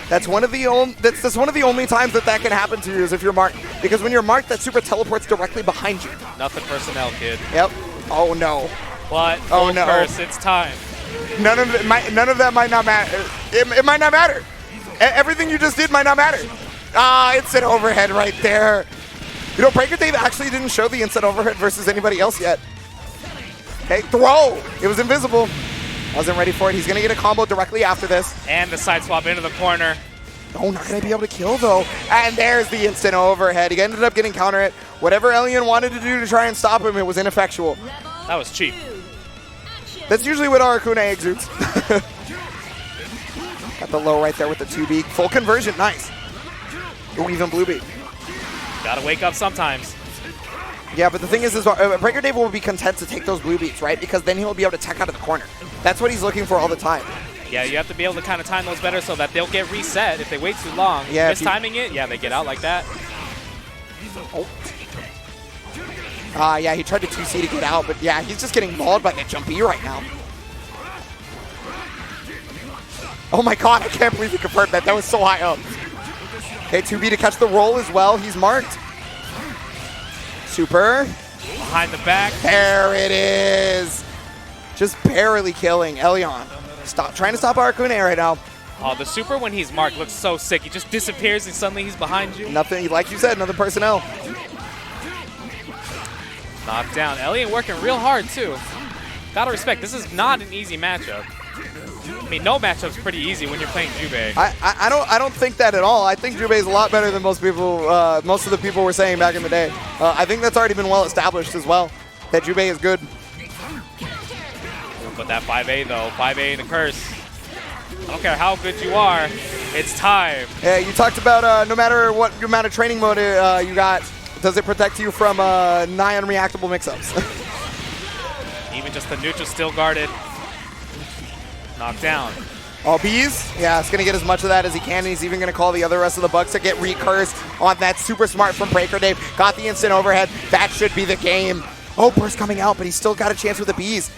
That's one of the only times that can happen to you is if you're marked. Because when you're marked, that super teleports directly behind you. Nothing personnel, kid. Yep. Oh no. But full curse, it's time. None of that might not matter. It might not matter. Everything you just did might not matter. It's an overhead right there. You know, Breaker Dave actually didn't show the instant overhead versus anybody else yet. Okay, throw. It was invisible. Wasn't ready for it. He's going to get a combo directly after this. And the side swap into the corner. Oh, not going to be able to kill, though. And there's the instant overhead. He ended up getting counter hit. Whatever Elian wanted to do to try and stop him, it was ineffectual. That was cheap. That's usually what our Hakuna exudes. Got the low right there with the 2B. Full conversion. Nice. Ooh, even blue beat. Gotta wake up sometimes. Yeah, but the thing is Breaker Dave will be content to take those blue beats, right? Because then he'll be able to tech out of the corner. That's what he's looking for all the time. Yeah, you have to be able to kind of time those better so that they'll get reset if they wait too long. Yeah, mistiming it, yeah, they get out like that. Oh. Yeah, he tried to 2C to get out, but yeah, he's just getting mauled by that jump E right now. Oh my god, I can't believe he confirmed that. That was so high up. Okay, 2B to catch the roll as well. He's marked. Super. Behind the back. There it is. Just barely killing Elion. Stop trying to stop our Hakuna right now. Oh, the super when he's marked looks so sick. He just disappears and suddenly he's behind you. Nothing, like you said, another personnel. Knocked down. Elion working real hard too. Gotta respect, this is not an easy matchup. I mean, no matchup's pretty easy when you're playing Jubei. I don't think that at all. I think Jubei is a lot better than most of the people were saying back in the day. I think that's already been well established as well, that Jubei is good. But that 5A though, 5A the curse. I don't care how good you are, it's time. Yeah, you talked about no matter what amount of training mode you got, does it protect you from nigh unreactable mix-ups? Even just the neutral still guarded. Knocked down. Oh, bees? Yeah, it's going to get as much of that as he can, and he's even going to call the other rest of the bugs to get recursed on that super smart from Breaker Dave. Got the instant overhead. That should be the game. Oh, burst coming out, but he's still got a chance with the bees.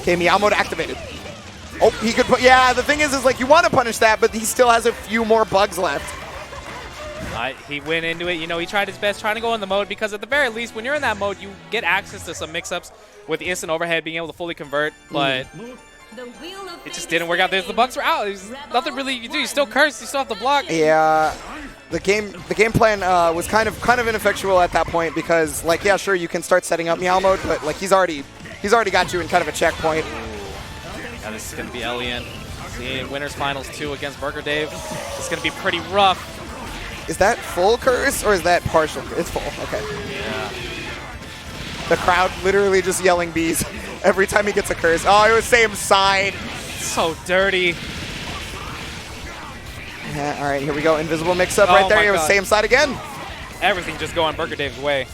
Okay, Meow mode activated. Oh, he could put, yeah, the thing is like you want to punish that, but he still has a few more bugs left. He went into it, you know, he tried his best trying to go in the mode because at the very least, when you're in that mode, you get access to some mix-ups with the instant overhead, being able to fully convert, but it just didn't work out. The bugs were out. There's nothing really you can do. You still curse, you still have to block. Yeah, the game plan was kind of ineffectual at that point because, like, yeah, sure, you can start setting up Meow mode, but like he's already got you in kind of a checkpoint. Now this is going to be Elian. Seeing winners finals 2 against Burger Dave. It's going to be pretty rough. Is that full curse or is that partial? It's full. Okay. Yeah. The crowd literally just yelling bees every time he gets a curse. Oh, it was same side. So dirty. Yeah, all right, here we go. Invisible mix-up right there. It was same side again. Everything just going Burger Dave's way.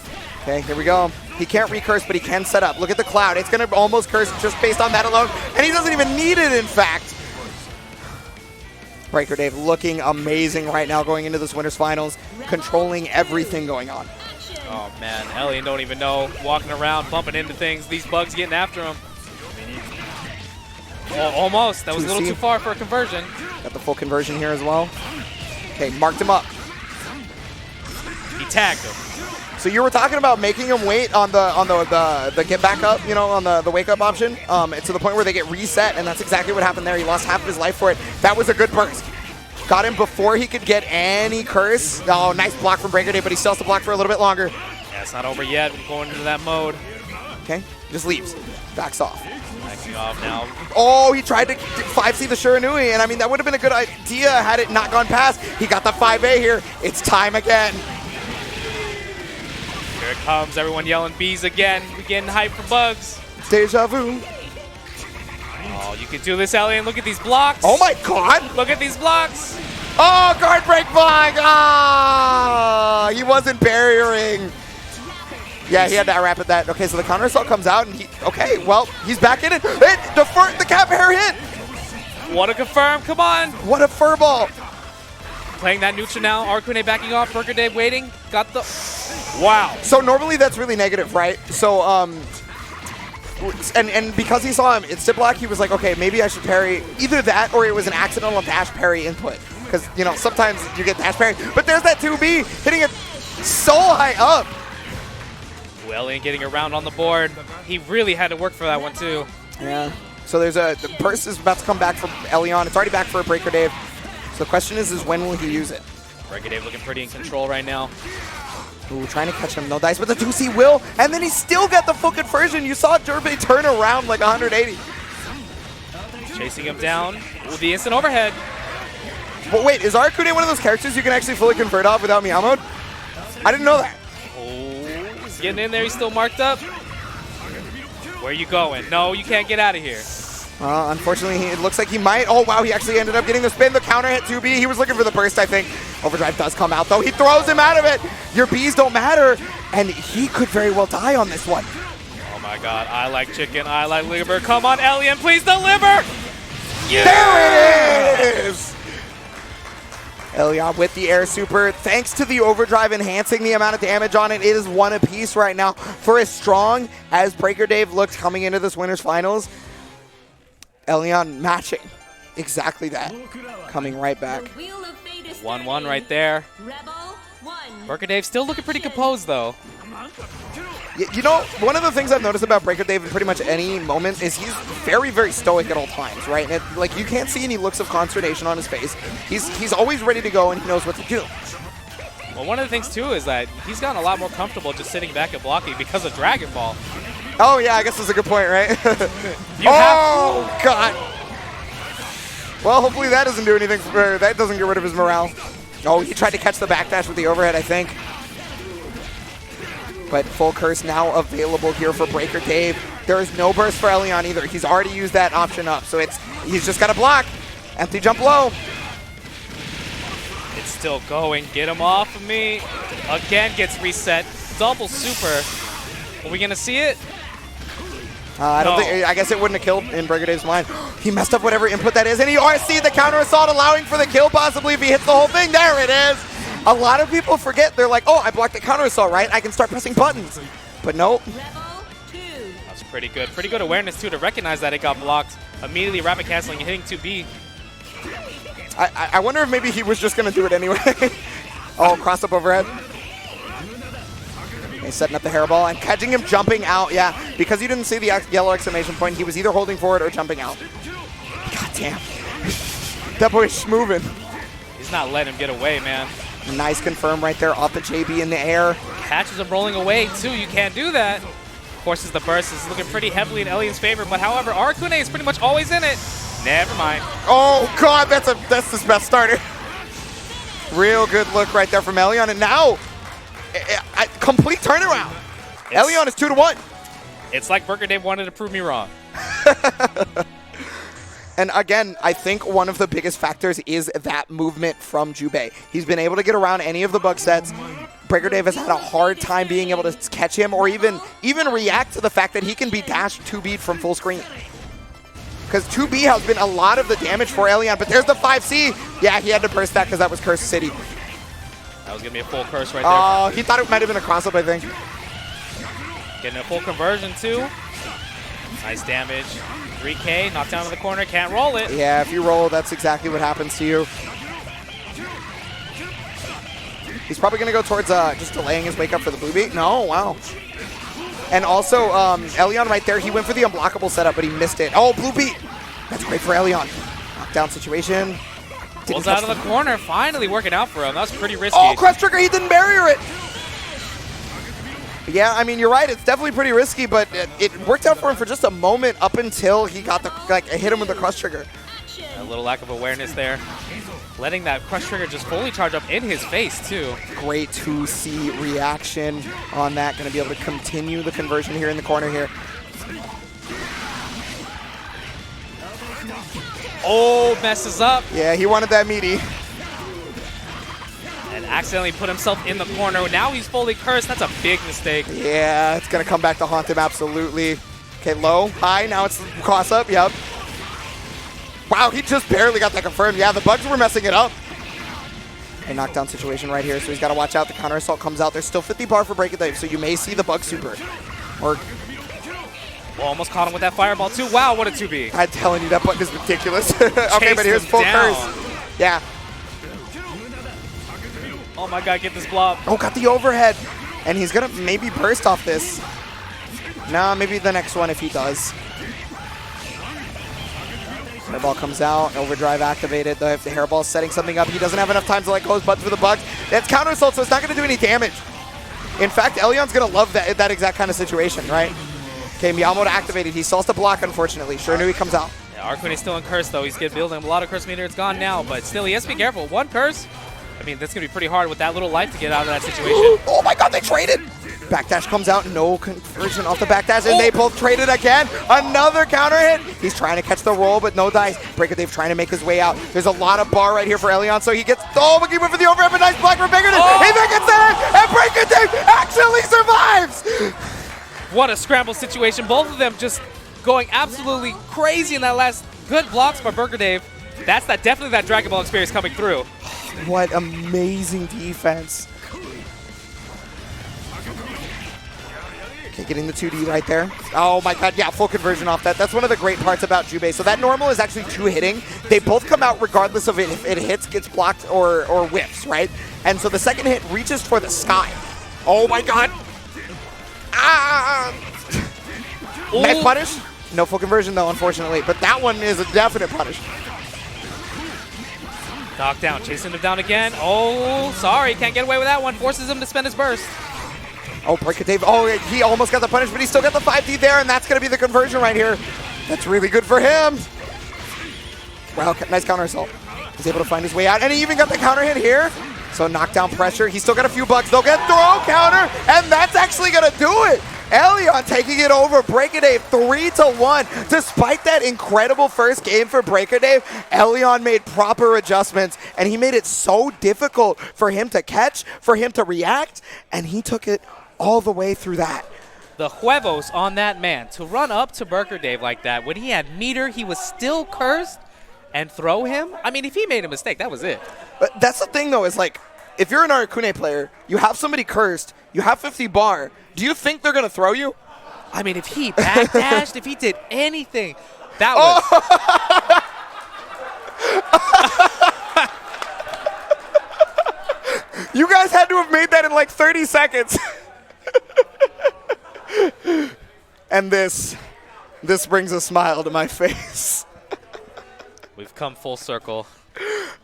Okay, here we go. He can't recurse, but he can set up. Look at the cloud. It's going to almost curse just based on that alone. And he doesn't even need it, in fact. Breaker Dave looking amazing right now going into this Winners Finals, controlling everything going on. Oh, man. Elian don't even know. Walking around, bumping into things. These bugs getting after him. Oh, almost. That was a little too far for a conversion. Got the full conversion here as well. Okay, marked him up. He tagged him. So you were talking about making him wait on the get back up, you know, on the wake up option, to the point where they get reset, and that's exactly what happened there. He lost half of his life for it. That was a good burst. Got him before he could get any curse. Oh, nice block from Breaker Day, but he still has to block for a little bit longer. Yeah, it's not over yet. We're going into that mode. Okay, just leaves. Backs off. Backing off now. Oh, he tried to 5C the Shiranui, and I mean, that would have been a good idea had it not gone past. He got the 5A here. It's time again. Here it comes, everyone yelling bees again. We're getting hyped for bugs. Deja vu. Oh, you can do this, Elian. Look at these blocks. Oh my god. Look at these blocks. Oh, guard break block. Ah, he wasn't barriering. Yeah, he had to wrap it that. Okay, so the counter assault comes out, and okay, well, he's back in it. The cap hair hit. What a confirm, come on. What a furball. Playing that neutral now, Hakuna backing off, Burger Dave waiting, got the, wow. So normally that's really negative, right? So, and because he saw him instant block, he was like, okay, maybe I should parry either that or it was an accidental dash parry input. Because, you know, sometimes you get dash parry. But there's that 2B hitting it so high up. Elian getting around on the board. He really had to work for that one, too. Yeah. So there's the burst is about to come back from Elian. It's already back for a Breaker Dave. So the question is when will he use it? Breaker Dave looking pretty in control right now. Ooh, trying to catch him, no dice, but the 2C will, and then he still got the full conversion. You saw Jubei turn around like 180. Chasing him down with the instant overhead. But wait, is Hakuna one of those characters you can actually fully convert off without Meow mode? I didn't know that. Oh, he's getting in there. He's still marked up. Where are you going? No, you can't get out of here. Unfortunately, it looks like he might. Oh, wow, he actually ended up getting the spin. The counter hit 2B. He was looking for the burst, I think. Overdrive does come out, though. He throws him out of it. Your Bs don't matter. And he could very well die on this one. Oh, my God. I like chicken. I like liver. Come on, Elian, please deliver. Yeah! There it is. Elian with the air super. Thanks to the overdrive enhancing the amount of damage on it, it is one apiece right now. For as strong as Breaker Dave looked coming into this winners finals, Elian matching exactly that. Coming right back. 1-1 right there. Breaker Dave still looking pretty composed, though. You know, one of the things I've noticed about Breaker Dave in pretty much any moment is he's very, very stoic at all times, right? And like, you can't see any looks of consternation on his face. He's always ready to go, and he knows what to do. Well, one of the things, too, is that he's gotten a lot more comfortable just sitting back and blocking because of Dragon Ball. Oh, yeah, I guess that's a good point, right? Oh, God. Well, hopefully that doesn't do anything, that doesn't get rid of his morale. Oh, he tried to catch the backdash with the overhead, I think. But full curse now available here for Breaker Dave. There is no burst for Elian either. He's already used that option up, so he's just got to block. Empty jump low. It's still going. Get him off of me. Again gets reset. Double super. Are we going to see it? I don't think. I guess it wouldn't have killed in Breaker Dave's mind. He messed up whatever input that is, and he RC the counter assault, allowing for the kill possibly if he hits the whole thing. There it is. A lot of people forget. They're like, oh, I blocked the counter assault, right? I can start pressing buttons. But nope. That's pretty good. Pretty good awareness, too, to recognize that it got blocked. Immediately rapid canceling and hitting 2B. I wonder if maybe he was just going to do it anyway. Oh, cross up overhead. He's setting up the hairball and catching him jumping out. Yeah, because you didn't see the yellow exclamation point, he was either holding forward or jumping out. God damn. That boy's moving. He's not letting him get away, man. Nice confirm right there off the JB in the air. Catches him rolling away, too. You can't do that. Forces the burst. Is looking pretty heavily in Elian's favor, but however, Hakuna is pretty much always in it. Never mind. Oh, God, that's his best starter. Real good look right there from Elian, and now a complete turnaround. Elian is 2-1. It's like Breaker Dave wanted to prove me wrong. And again, I think one of the biggest factors is that movement from Jubei. He's been able to get around any of the bug sets. Breaker Dave has had a hard time being able to catch him or even react to the fact that he can be dashed 2B from full screen. Because 2B has been a lot of the damage for Elian, but there's the 5C. Yeah, he had to burst that because that was Curse City. That was going to be a full curse right there. Oh, he thought it might have been a cross-up, I think. Getting a full conversion, too. Nice damage. 3K, knocked down in the corner, can't roll it. Yeah, if you roll, that's exactly what happens to you. He's probably going to go towards just delaying his wake up for the blue beat. No, wow. And also, Elian right there, he went for the unblockable setup, but he missed it. Oh, blue beat. That's great for Elian. Knockdown situation. Pulls out of the corner, finally working out for him. That was pretty risky. Oh, crush trigger, he didn't barrier it. Yeah, I mean, you're right. It's definitely pretty risky, but it worked out for him for just a moment up until he got hit him with the crush trigger. A little lack of awareness there. Letting that crush trigger just fully charge up in his face, too. Great 2C reaction on that. Going to be able to continue the conversion here in the corner here. Oh, messes up. Yeah, he wanted that meaty. And accidentally put himself in the corner. Now he's fully cursed. That's a big mistake. Yeah, it's going to come back to haunt him, absolutely. Okay, low, high, now it's cross up, yep. Wow, he just barely got that confirmed. Yeah, the bugs were messing it up. A knockdown situation right here, so he's got to watch out. The counter assault comes out. There's still 50 bar for Break a Dave, so you may see the bug super. Or almost caught him with that fireball too. Wow, what a 2B. I'm telling you, that button is ridiculous. Okay, but here's full curse. Yeah. Oh my god, get this blob. Oh, got the overhead. And he's going to maybe burst off this. Nah, maybe the next one if he does. Hairball comes out, overdrive activated. The hairball is setting something up. He doesn't have enough time to let go of his buttons for the bugs. That's counter assault, so it's not going to do any damage. In fact, Elion's going to love that exact kind of situation, right? Okay, Miyamoto activated. He still has to block, unfortunately. Sure knew he comes out. Yeah, Arquin is still in curse, though. He's building a lot of curse meter. It's gone now, but still, he has to be careful. One curse, I mean, that's going to be pretty hard with that little life to get out of that situation. Oh my god, they traded! Backdash comes out, no conversion off the backdash, and they both traded again. Another counter hit. He's trying to catch the roll, but no dice. Break a Dave trying to make his way out. There's a lot of bar right here for Elion, so he gets, oh, but he went for the overhead, but nice block for Biggerton. Oh. He then gets there, and Break a Dave actually survives! What a scramble situation. Both of them just going absolutely crazy in that last good blocks by Burger Dave. That's definitely that Dragon Ball experience coming through. What amazing defense. Okay, getting the 2D right there. Oh my god, yeah, full conversion off that. That's one of the great parts about Jubei. So that normal is actually 2 hitting. They both come out regardless of if it hits, gets blocked, or whiffs, right? And so the second hit reaches for the sky. Oh my god. Ah! Nice punish. No full conversion though, unfortunately. But that one is a definite punish. Knocked down, chasing him down again. Oh, sorry, can't get away with that one. Forces him to spend his burst. Oh, Break a Dave. Oh, he almost got the punish, but he still got the 5D there, and that's going to be the conversion right here. That's really good for him. Wow, nice counter assault. He's able to find his way out, and he even got the counter hit here. So knockdown pressure. He's still got a few bugs. They'll get throw counter, and that's actually going to do it. Elion taking it over. Break a Dave 3-1. Despite that incredible first game for Break a Dave, Elion made proper adjustments, and he made it so difficult for him to catch, for him to react, and he took it all the way through that. The huevos on that man to run up to Burger Dave like that. When he had meter, he was still cursed, and throw him? I mean, if he made a mistake, that was it. But that's the thing, though, is like, if you're an Hakuna player, you have somebody cursed, you have 50 bar, do you think they're going to throw you? I mean, if he backdashed, if he did anything, that was... You guys had to have made that in like 30 seconds. And this brings a smile to my face. We've come full circle.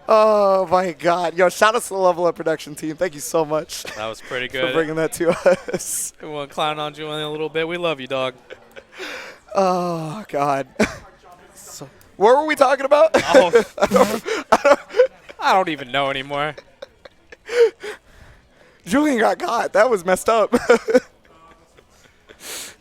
Oh my god. Yo, shout out to the Level Up production team. Thank you so much. That was pretty good. For bringing that to us. We want to clown on Julian a little bit. We love you, dog. Oh god. So, what were we talking about? Oh, I don't even know anymore. Julian got caught. That was messed up.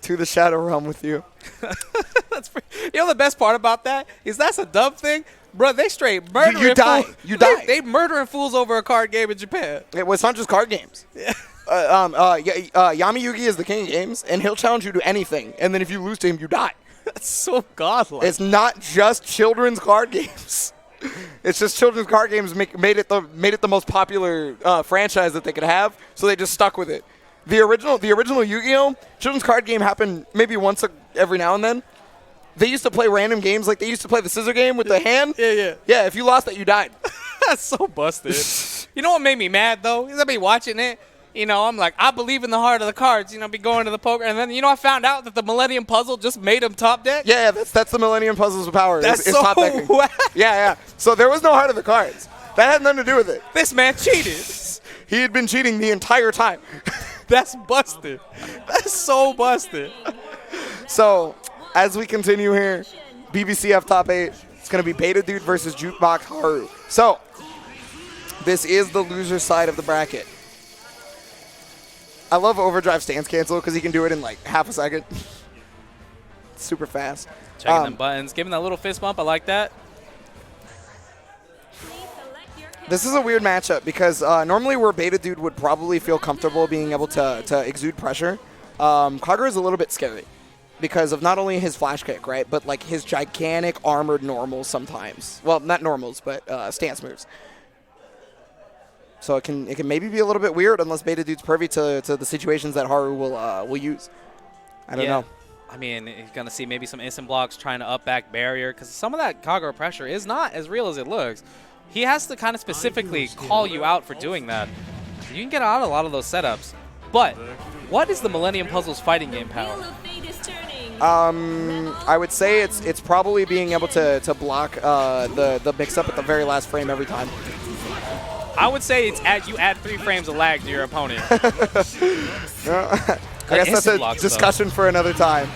To the Shadow Realm with you. You know the best part about that is that's a dumb thing, bro. They straight murdering you die. fools. You die. They murdering fools over a card game in Japan. It's not just card games. Yeah. Yami Yugi is the king of games, and he'll challenge you to anything. And then if you lose to him, you die. That's so godlike. It's not just children's card games. It's just children's card games made it the most popular franchise that they could have, so they just stuck with it. The original Yu-Gi-Oh! Children's card game happened maybe once every now and then. They used to play random games, like they used to play the scissor game with the hand. Yeah. Yeah, if you lost that, you died. That's so busted. You know what made me mad, though? Is I be watching it. You know, I'm like, I believe in the heart of the cards. You know, be going to the poker. And then, you know, I found out that the Millennium Puzzle just made him top deck. Yeah, that's the Millennium Puzzle's power. That's it's so top decking. whack. Yeah. So there was no heart of the cards. That had nothing to do with it. This man cheated. He had been cheating the entire time. That's busted. That's so busted. So, as we continue here, BBCF top 8, it's going to be Beta Dude versus Jukebox Haru. So, this is the loser side of the bracket. I love Overdrive stance cancel because he can do it in like half a second. Super fast. Checking them buttons. Giving that little fist bump. I like that. This is a weird matchup because normally where Beta Dude would probably feel comfortable being able to exude pressure, Kagura is a little bit scary because of not only his flash kick, right, but like his gigantic armored normals sometimes. Well, not normals, but stance moves. So it can maybe be a little bit weird unless Beta Dude's privy to the situations that Haru will use. I don't know. I mean, you're going to see maybe some instant blocks trying to up back barrier because some of that Kagura pressure is not as real as it looks. He has to kind of specifically call you out for doing that. You can get out a lot of those setups. But what is the Millennium Puzzle's fighting game power? I would say it's probably being able to block the mix-up at the very last frame every time. I would say it's you add 3 frames of lag to your opponent. I guess that's a discussion for another time.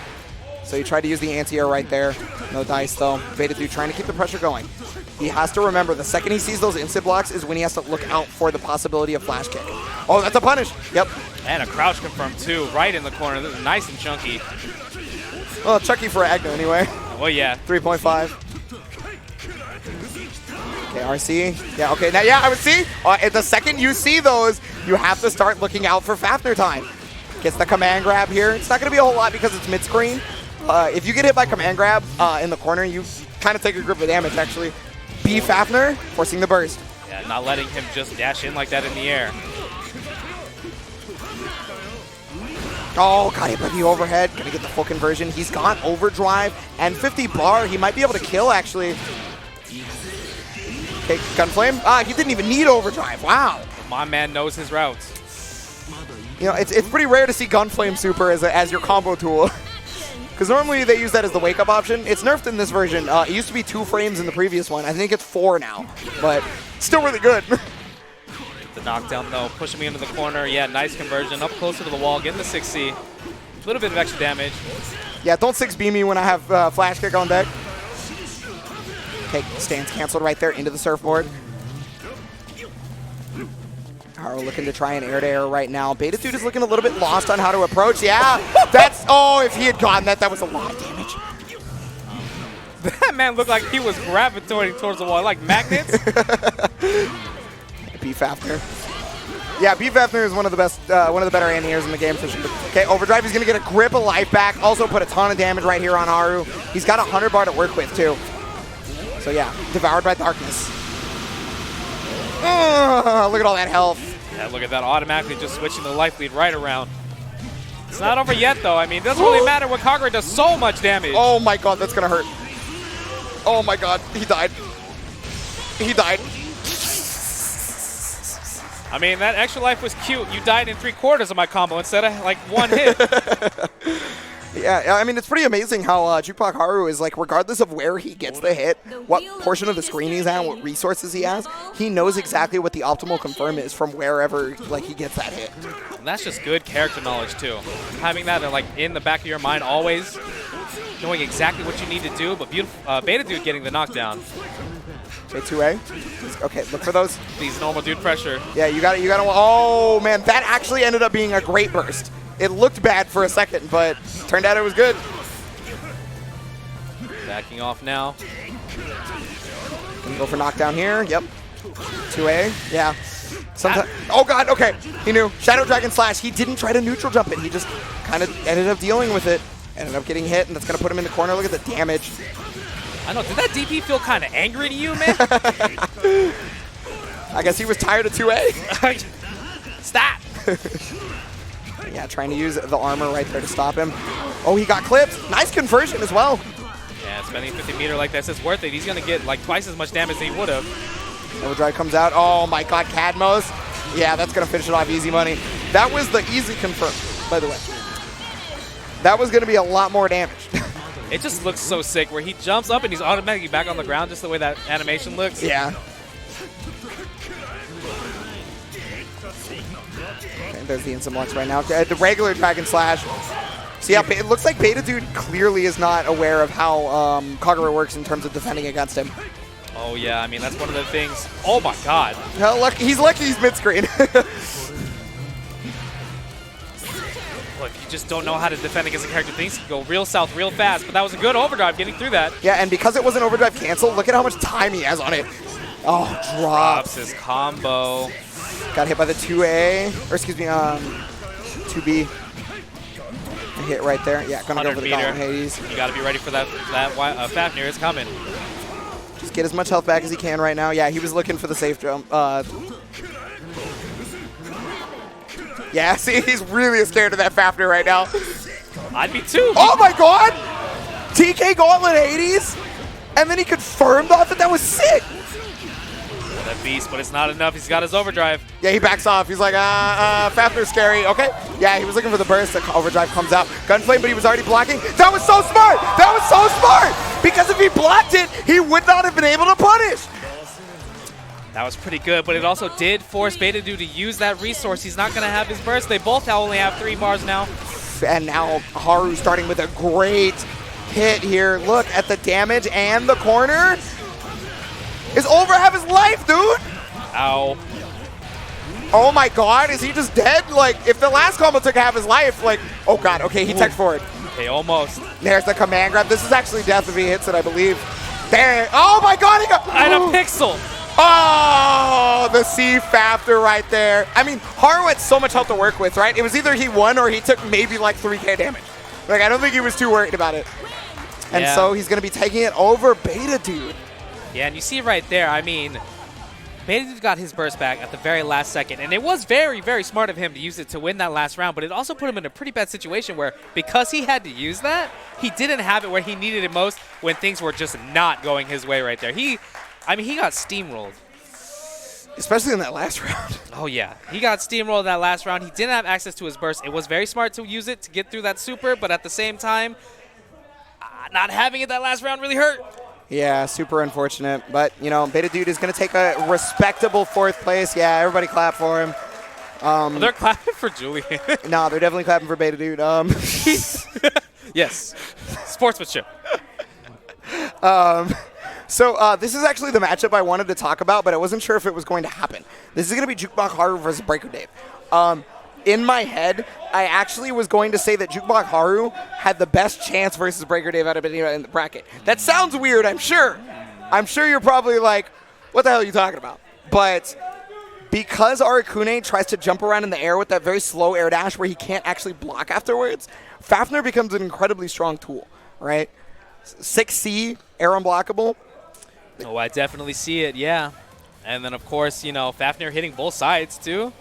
So he tried to use the anti-air right there. No dice, though. Beta Dude trying to keep the pressure going. He has to remember the second he sees those instant blocks is when he has to look out for the possibility of flash kick. Oh, that's a punish. Yep. And a crouch confirm, too, right in the corner. This is nice and chunky. Well, chunky for Agno, anyway. Well, yeah. 3.5. Okay, RC. Yeah, okay. Now, yeah, I would see. The second you see those, you have to start looking out for Fafnir time. Gets the command grab here. It's not going to be a whole lot because it's mid-screen. If you get hit by command grab in the corner, you kind of take a grip of damage, actually. B Fafnir, forcing the burst. Yeah, not letting him just dash in like that in the air. Oh, got hit by the overhead. Gonna get the full conversion. He's got overdrive and 50 bar. He might be able to kill, actually. Okay, Gunflame. He didn't even need overdrive. Wow. My man knows his routes. You know, it's pretty rare to see Gunflame Super as your combo tool. Because normally they use that as the wake-up option. It's nerfed in this version. It used to be 2 frames in the previous one. I think it's 4 now, but still really good. The knockdown, though, pushing me into the corner. Yeah, nice conversion. Up closer to the wall, getting the 6C. A little bit of extra damage. Yeah, don't 6B me when I have flash kick on deck. Okay, stance canceled right there into the surfboard. Haru looking to try an air-to-air right now. Beta Dude is looking a little bit lost on how to approach. Yeah, that's... Oh, if he had gotten that, that was a lot of damage. That man looked like he was gravitating towards the wall, like magnets. B Fafnir. Yeah, B Fafnir is one of the best, one of the better anti-airs in the game. Okay, overdrive. He's going to get a grip of life back. Also put a ton of damage right here on Haru. He's got 100 bar to work with, too. So, yeah, devoured by darkness. Look at all that health. Yeah, look at that, automatically just switching the life lead right around. It's not over yet, though. I mean, it doesn't really matter when Kagura does so much damage. Oh, my God, that's going to hurt. Oh, my God, he died. He died. I mean, that extra life was cute. You died in 3/4 of my combo instead of, like, 1 hit. Yeah, I mean, it's pretty amazing how Jukebox Haru is, like, regardless of where he gets the hit, what portion of the screen he's at, what resources he has, he knows exactly what the optimal confirm is from wherever, like, he gets that hit. And that's just good character knowledge, too. Having that, like, in the back of your mind always, knowing exactly what you need to do, but beautiful, Beta Dude getting the knockdown. Okay, 2A. Okay, look for those. These normal dude pressure. Yeah, you got to. Oh, man, that actually ended up being a great burst. It looked bad for a second, but turned out it was good. Backing off now. Gonna go for knockdown here. Yep. 2A. Yeah. Oh, God. Okay. He knew. Shadow Dragon Slash. He didn't try to neutral jump it. He just kind of ended up dealing with it. Ended up getting hit, and that's going to put him in the corner. Look at the damage. I know. Did that DP feel kind of angry to you, man? I guess he was tired of 2A. Stop. Yeah, trying to use the armor right there to stop him. Oh, he got clipped. Nice conversion as well. Yeah, spending 50 meter like this is worth it. He's going to get like twice as much damage as he would have. Overdrive comes out. Oh, my God, Cadmos. Yeah, that's going to finish it off easy money. That was the easy confirm, by the way. That was going to be a lot more damage. It just looks so sick where he jumps up and he's automatically back on the ground just the way that animation looks. Yeah. Okay, there's the instant blocks right now. The regular Dragon Slash. So yeah, it looks like Beta Dude clearly is not aware of how Kagura works in terms of defending against him. Oh yeah, I mean, that's one of the things. Oh my God. He's lucky he's mid-screen. Look, you just don't know how to defend against a character. Things can go real south real fast, but that was a good overdrive getting through that. Yeah, and because it was an overdrive cancel, look at how much time he has on it. Oh, Drops his combo. Got hit by the 2A, or excuse me, 2B. A hit right there. Yeah, gonna go for the Gauntlet Hades. You gotta be ready for that Fafnir. It's coming. Just get as much health back as he can right now. Yeah, he was looking for the safe jump. Yeah, see, he's really scared of that Fafnir right now. I'd be too. Oh my god! TK Gauntlet Hades? And then he confirmed off it? That was sick! That beast, but it's not enough. He's got his overdrive. Yeah, he backs off. He's like, Fafnir's scary. Okay. Yeah, he was looking for the burst. The overdrive comes out. Gunflame, but he was already blocking. That was so smart! That was so smart! Because if he blocked it, he would not have been able to punish. That was pretty good, but it also did force BetaDude to use that resource. He's not going to have his burst. They both only have 3 bars now. And now Haru starting with a great hit here. Look at the damage and the corner. Is over half his life, dude? Ow. Oh my god, is he just dead? Like, if the last combo took half his life, like, oh god, okay, he tech forward. Okay, almost. There's the command grab. This is actually death if he hits it, I believe. There. Oh my god, he got. And a pixel. Oh, the C Fafnir right there. I mean, Haru had so much health to work with, right? It was either he won or he took maybe like 3k damage. Like, I don't think he was too worried about it. And so he's going to be taking it over BetaDude. Yeah, and you see right there, I mean, BetaDude got his burst back at the very last second, and it was very, very smart of him to use it to win that last round, but it also put him in a pretty bad situation where, because he had to use that, he didn't have it where he needed it most when things were just not going his way right there. He got steamrolled. Especially in that last round. Oh, yeah. He got steamrolled that last round. He didn't have access to his burst. It was very smart to use it to get through that super, but at the same time, not having it that last round really hurt. Yeah, super unfortunate. But, you know, BetaDude is going to take a respectable 4th place. Yeah, everybody clap for him. They're clapping for Julian. No, they're definitely clapping for BetaDude. Yes. Sportsmanship. So this is actually the matchup I wanted to talk about, but I wasn't sure if it was going to happen. This is going to be Jukebox Haru versus Breaker Dave. In my head, I actually was going to say that Jukebox Haru had the best chance versus Breaker Dave out of anyone in the bracket. That sounds weird, I'm sure. I'm sure you're probably like, what the hell are you talking about? But because Hakuna tries to jump around in the air with that very slow air dash where he can't actually block afterwards, Fafnir becomes an incredibly strong tool, right? 6C, air unblockable. Oh, I definitely see it, yeah. And then, of course, you know, Fafnir hitting both sides, too.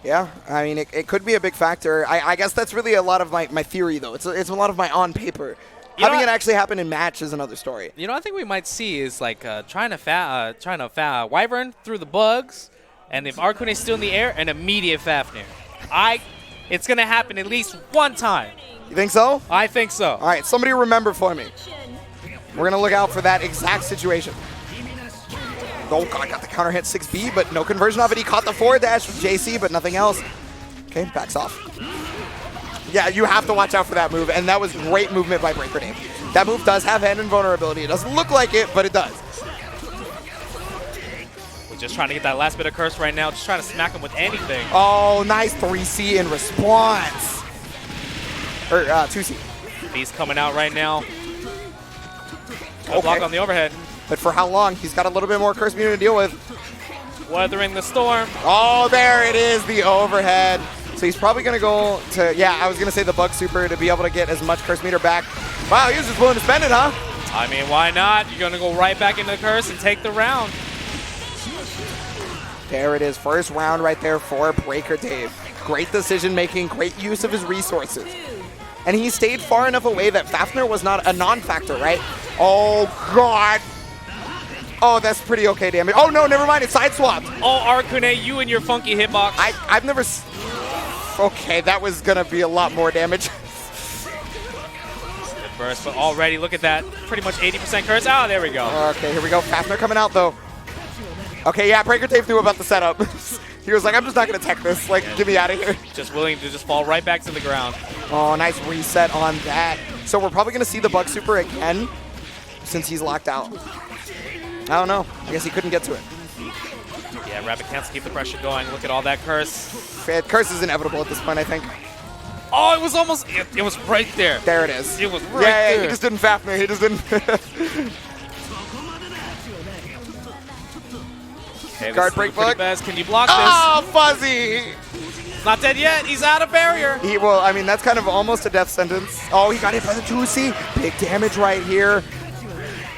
Yeah, I mean, it could be a big factor. I guess that's really a lot of my theory, though. It's a lot of my on paper. Having it actually happen in match is another story. You know, I think we might see is like trying to Wyvern through the bugs, and if Hakuna's still in the air, an immediate Fafnir. It's going to happen at least one time. You think so? I think so. All right, somebody remember for me. We're going to look out for that exact situation. Oh, God, got the counter hit 6B, but no conversion off it. He caught the forward dash with JC, but nothing else. Okay, backs off. Yeah, you have to watch out for that move, and that was great movement by Breaker Dave. That move does have hand invulnerability. It doesn't look like it, but it does. We're just trying to get that last bit of curse right now, just trying to smack him with anything. Oh, nice 3C in response. Or 2C. He's coming out right now. Okay. Block on the overhead. But for how long? He's got a little bit more curse meter to deal with. Weathering the storm. Oh, there it is, the overhead. So he's probably going to go to, yeah, I was going to say the bug super to be able to get as much curse meter back. Wow, he was just willing to spend it, huh? I mean, why not? You're going to go right back into the curse and take the round. There it is, first round right there for Breaker Dave. Great decision making, great use of his resources. And he stayed far enough away that Fafnir was not a non-factor, right? Oh, God. Oh, that's pretty okay damage. Oh, no, never mind. It's side swapped. Oh, Hakuna, you and your funky hitbox. I've never... Okay, that was going to be a lot more damage. Good burst, but already, look at that. Pretty much 80% curse. Oh, there we go. Okay, here we go. Fafnir coming out, though. Okay, yeah, Breaker Dave knew about the setup. He was like, I'm just not going to tech this. Like, get me out of here. Just willing to just fall right back to the ground. Oh, nice reset on that. So we're probably going to see the bug super again since he's locked out. I don't know. I guess he couldn't get to it. Yeah, Rapid Cancel, keep the pressure going. Look at all that curse. Curse is inevitable at this point, I think. Oh, it was almost, it was right there. There it is. It was right there. Yeah, he just didn't Fafnir. He just didn't. Okay, Guard break bug. best. Can you block this? Oh, Fuzzy! Not dead yet. He's out of barrier. He will. I mean, that's kind of almost a death sentence. Oh, he got hit by the Juicy. Big damage right here.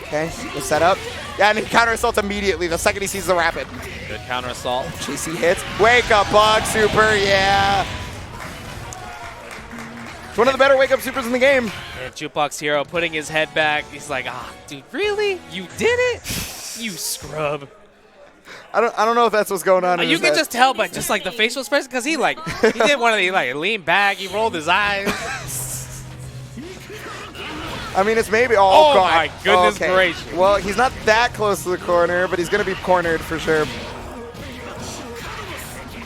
Okay, the setup. Yeah, and he counter assaults immediately the second he sees the rapid. Good counter assault. JC hits. Wake up, bug super. Yeah. It's one of the better wake up supers in the game. And Jukebox Hero putting his head back. He's like, dude, really? You did it? You scrub. I don't know if that's what's going on. You can just tell, but just like the facial expression, because he did one of the leaned back, he rolled his eyes. I mean, it's maybe. Oh, God. My goodness gracious. Well, he's not that close to the corner, but he's going to be cornered for sure.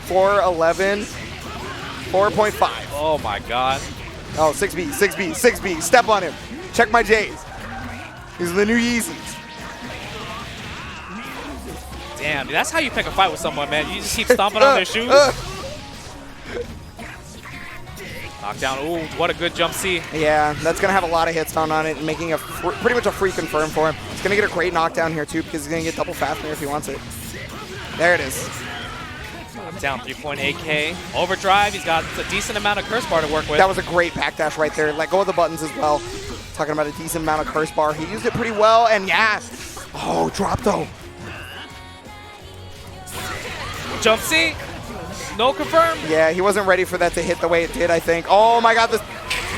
4-11, 4.5. Oh my God. Oh, 6B, 6B, 6B. Step on him. Check my J's. These are the new Yeezys. Damn, dude, that's how you pick a fight with someone, man. You just keep stomping on their shoes. Knockdown. Ooh, what a good jump C. Yeah, that's going to have a lot of hits on it, making a pretty much a free confirm for him. He's going to get a great knockdown here, too, because he's going to get double Fafnir if he wants it. There it is. Down 3.8K. Overdrive. He's got a decent amount of curse bar to work with. That was a great backdash right there. Let go of the buttons as well. Talking about a decent amount of curse bar. He used it pretty well, and yeah. Oh, drop though. Jump C. No confirm. Yeah, he wasn't ready for that to hit the way it did, I think. Oh my God,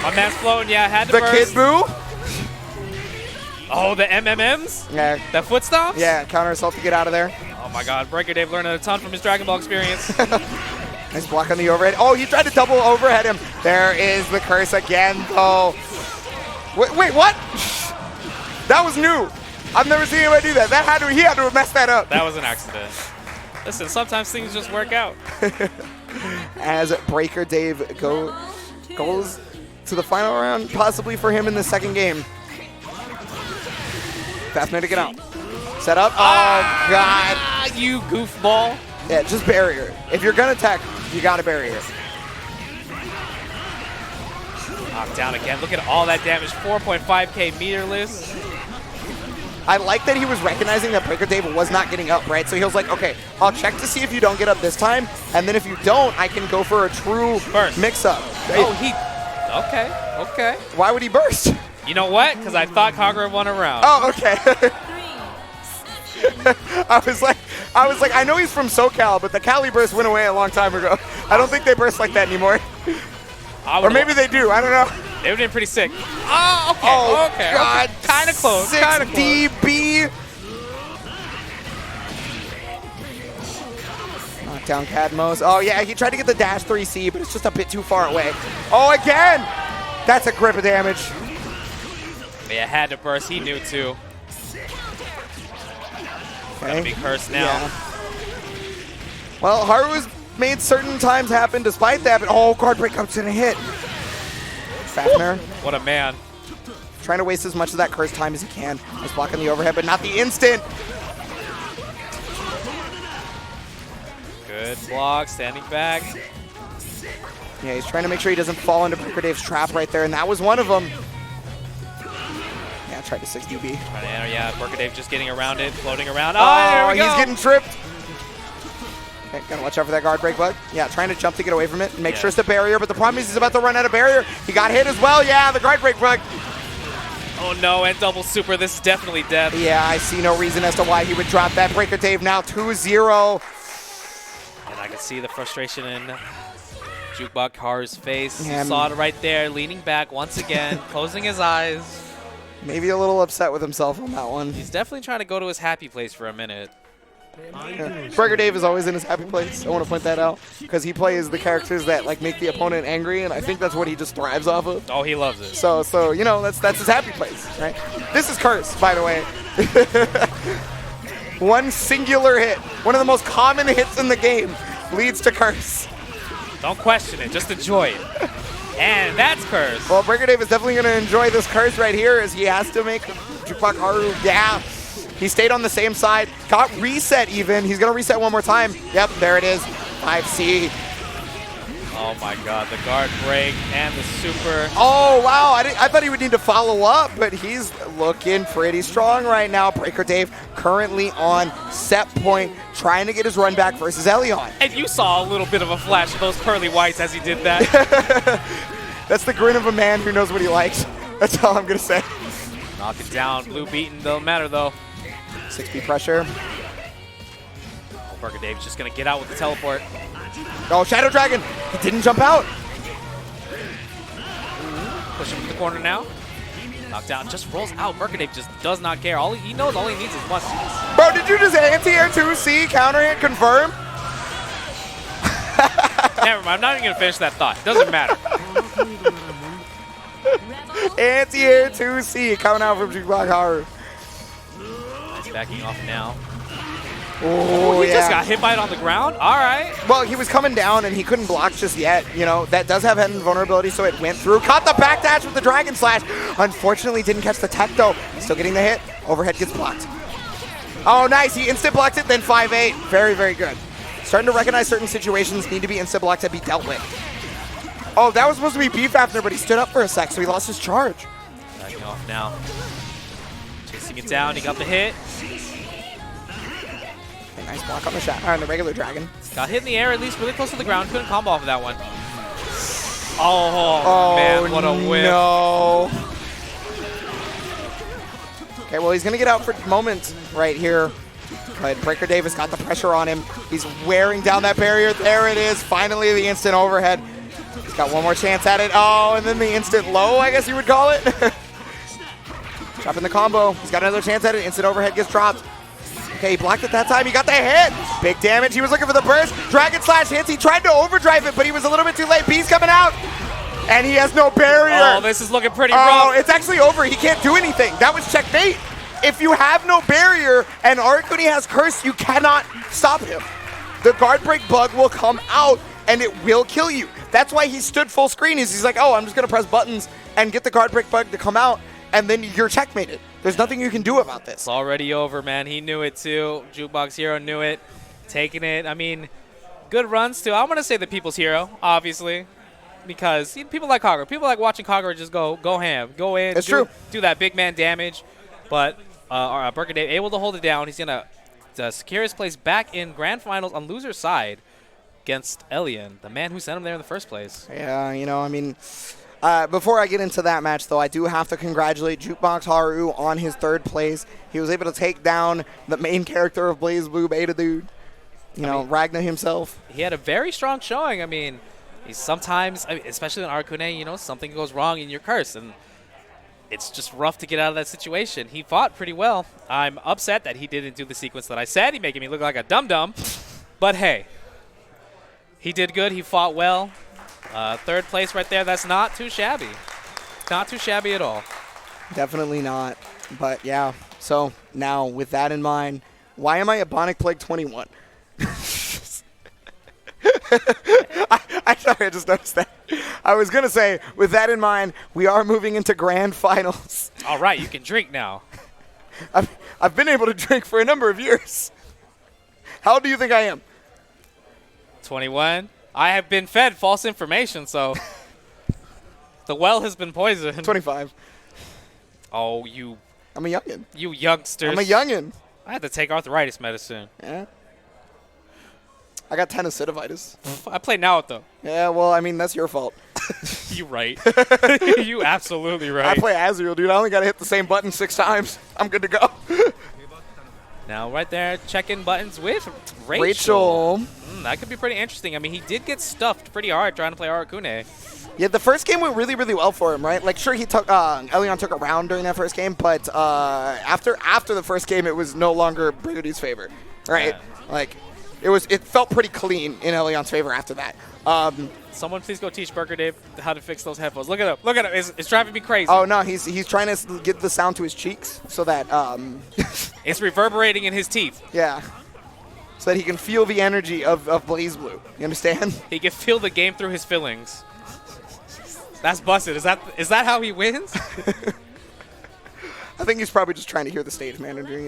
My man's floating. Yeah, had to the burst. kid boo. Oh, the MMMs? Yeah. The foot stomps? Yeah, counter assault to get out of there. Oh my God, Breaker Dave learned a ton from his Dragon Ball experience. Nice block on the overhead. Oh, he tried to double overhead him. There is the curse again, though. Wait, what? That was new. I've never seen anybody do that. He had to have messed that up. That was an accident. Listen, sometimes things just work out. As Breaker Dave goes to the final round, possibly for him in the second game. Fafnir to get out. Set up. Oh, God. You goofball. Yeah, just barrier. If you're going to tech, you got to barrier. Knockdown again. Look at all that damage. 4.5K meterless. I like that he was recognizing that Breaker Dave was not getting up, right? So he was like, okay, I'll check to see if you don't get up this time, and then if you don't, I can go for a true mix-up. Oh, okay. Why would he burst? You know what? Because I thought Kagura won a round. Oh, okay. I was like, I know he's from SoCal, but the Cali burst went away a long time ago. I don't think they burst like that anymore. Or maybe they do. I don't know. It would have been pretty sick. Oh, okay. Oh, okay. God. Kind of close. 6 DB. Knockdown Cadmos. Oh, yeah. He tried to get the dash 3C, but it's just a bit too far away. Oh, again. That's a grip of damage. Yeah, had to burst. He knew, too. Okay. Gonna be cursed now. Yeah. Well, Haru's made certain times happen despite that, but guard breakup's gonna hit. Fafnir. What a man. Trying to waste as much of that curse time as he can. He's blocking the overhead, but not the instant. Good block, standing back. Yeah, he's trying to make sure he doesn't fall into Breaker Dave's trap right there, and that was one of them. Yeah, tried to 6 DB. Trying to enter, yeah, Breaker Dave just getting around it, floating around. Oh, there we go. He's getting tripped. Okay, gotta watch out for that guard break bug. Yeah, trying to jump to get away from it and make sure it's the barrier, but the problem is he's about to run out of barrier. He got hit as well. Yeah, the guard break bug. Oh no, and double super. This is definitely death. Yeah, I see no reason as to why he would drop that. Breaker Dave now 2-0. And I can see the frustration in Jukebox Haru's face. Yeah, Saw it right there, leaning back once again, closing his eyes. Maybe a little upset with himself on that one. He's definitely trying to go to his happy place for a minute. Yeah. Breaker Dave is always in his happy place. I want to point that out because he plays the characters that like make the opponent angry, and I think that's what he just thrives off of. Oh, he loves it. So you know that's his happy place, right? This is Curse, by the way. One singular hit, one of the most common hits in the game, leads to Curse. Don't question it, just enjoy it. And that's Curse. Well, Breaker Dave is definitely going to enjoy this Curse right here as he has to make Jukebox Haru. Yeah. He stayed on the same side, got reset even. He's going to reset one more time. Yep, there it is. 5C. Oh my god, the guard break and the super. Oh, wow. I thought he would need to follow up, but he's looking pretty strong right now. Breaker Dave currently on set point, trying to get his run back versus Elion. And you saw a little bit of a flash of those pearly whites as he did that. That's the grin of a man who knows what he likes. That's all I'm going to say. Knock it down. Blue beaten. Don't matter, though. 6B pressure. Burger Dave's just going to get out with the teleport. Oh, Shadow Dragon. He didn't jump out. Push him to the corner now. Knocked down. Just rolls out. Burger Dave just does not care. He knows all he needs is muscle. Bro, did you just anti-air 2C counter hit confirm? Never mind. I'm not even going to finish that thought. Doesn't matter. Anti-air 2C coming out from Jukebox Haru. He's backing off now. Oh, he just got hit by it on the ground? All right. Well, he was coming down, and he couldn't block just yet. You know, that does have head invulnerability, so it went through. Caught the backdash with the Dragon Slash. Unfortunately, didn't catch the tech, though. Still getting the hit. Overhead gets blocked. Oh, nice. He instant blocked it, then 5-8. Very, very good. Starting to recognize certain situations need to be instant blocked to be dealt with. Oh, that was supposed to be B Fafner, but he stood up for a sec, so he lost his charge. Backing off now. Chasing it down. He got the hit. Nice block on the shot, on the regular dragon. Got hit in the air, at least really close to the ground. Couldn't combo off of that one. Oh man, what a whip. No. Okay, well, he's going to get out for moments right here. But Breaker Davis got the pressure on him. He's wearing down that barrier. There it is. Finally, the instant overhead. He's got one more chance at it. Oh, and then the instant low, I guess you would call it. Dropping the combo. He's got another chance at it. Instant overhead gets dropped. Okay, he blocked it that time. He got the hit. Big damage. He was looking for the burst. Dragon Slash hits. He tried to overdrive it, but he was a little bit too late. B's coming out. And he has no barrier. Oh, this is looking pretty rough. Oh, it's actually over. He can't do anything. That was checkmate. If you have no barrier and Arcuni has Curse, you cannot stop him. The guard break bug will come out and it will kill you. That's why he stood full screen. He's like, oh, I'm just going to press buttons and get the guard break bug to come out, and then you're checkmated. There's nothing you can do about this. It's already over, man. He knew it too. Jukebox Hero knew it. Taking it. I mean, good runs too. I'm going to say the people's hero, obviously, because people like Kagura. People like watching Kagura just go ham. Go in. It's true. Do that big man damage. But Burger Dave able to hold it down. He's going to secure his place back in Grand Finals on loser's side against Elion, the man who sent him there in the first place. Yeah, you know, I mean, before I get into that match, though, I do have to congratulate Jukebox Haru on his third place. He was able to take down the main character of BlazBlue Beta Dude, Ragnar himself. He had a very strong showing. I mean, he's sometimes, especially in Arcune, something goes wrong in your curse, and it's just rough to get out of that situation. He fought pretty well. I'm upset that he didn't do the sequence that I said. He making me look like a dum-dum. But hey, he did good. He fought well. Third place right there. That's not too shabby. Not too shabby at all. Definitely not. But yeah, so now with that in mind, why am I at Bionic Plague 21? I just noticed that. I was going to say, with that in mind, we are moving into Grand Finals. All right, you can drink now. I've been able to drink for a number of years. How old do you think I am? 21. I have been fed false information, so the well has been poisoned. 25. Oh, you. I'm a youngin'. You youngsters. I'm a youngin'. I had to take arthritis medicine. Yeah. I got tenosynovitis. I play now, though. Yeah, well, I mean, that's your fault. You right. You absolutely right. I play Azrael, dude. I only got to hit the same button 6 times. I'm good to go. Now, right there, check-in buttons with Rachel. That could be pretty interesting. I mean, he did get stuffed pretty hard trying to play Harakune. Yeah, the first game went really, really well for him, right? Like, sure, he took Elion took a round during that first game, but after the first game, it was no longer Brigady's favor, right? Yeah. Like, it felt pretty clean in Elion's favor after that. Someone please go teach Burger Dave how to fix those headphones. Look at him. Look at him. It's driving me crazy. Oh, no, he's trying to get the sound to his cheeks so that it's reverberating in his teeth. Yeah. So that he can feel the energy of BlazBlue. You understand? He can feel the game through his fillings. That's busted. Is that how he wins? I think he's probably just trying to hear the stage manager,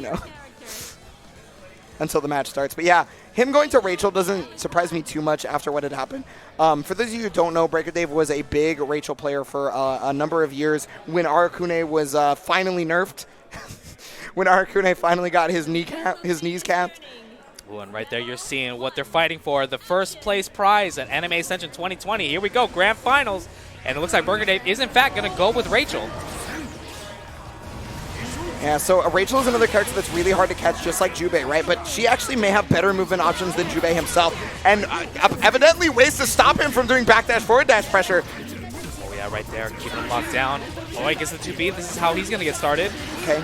until the match starts. But yeah, him going to Rachel doesn't surprise me too much after what had happened. For those of you who don't know, Breaker Dave was a big Rachel player for a number of years when Hakuna was finally nerfed. When Hakuna finally got his knees capped. Ooh, and right there you're seeing what they're fighting for, the first place prize at Anime Ascension 2020. Here we go, grand finals. And it looks like Breaker Dave is in fact going to go with Rachel. Yeah, so Rachel is another character that's really hard to catch, just like Jubei, right? But she actually may have better movement options than Jubei himself, and evidently ways to stop him from doing backdash, forward dash pressure. Oh yeah, right there, keeping him locked down. Oh, he gets the 2B. This is how he's going to get started. Okay,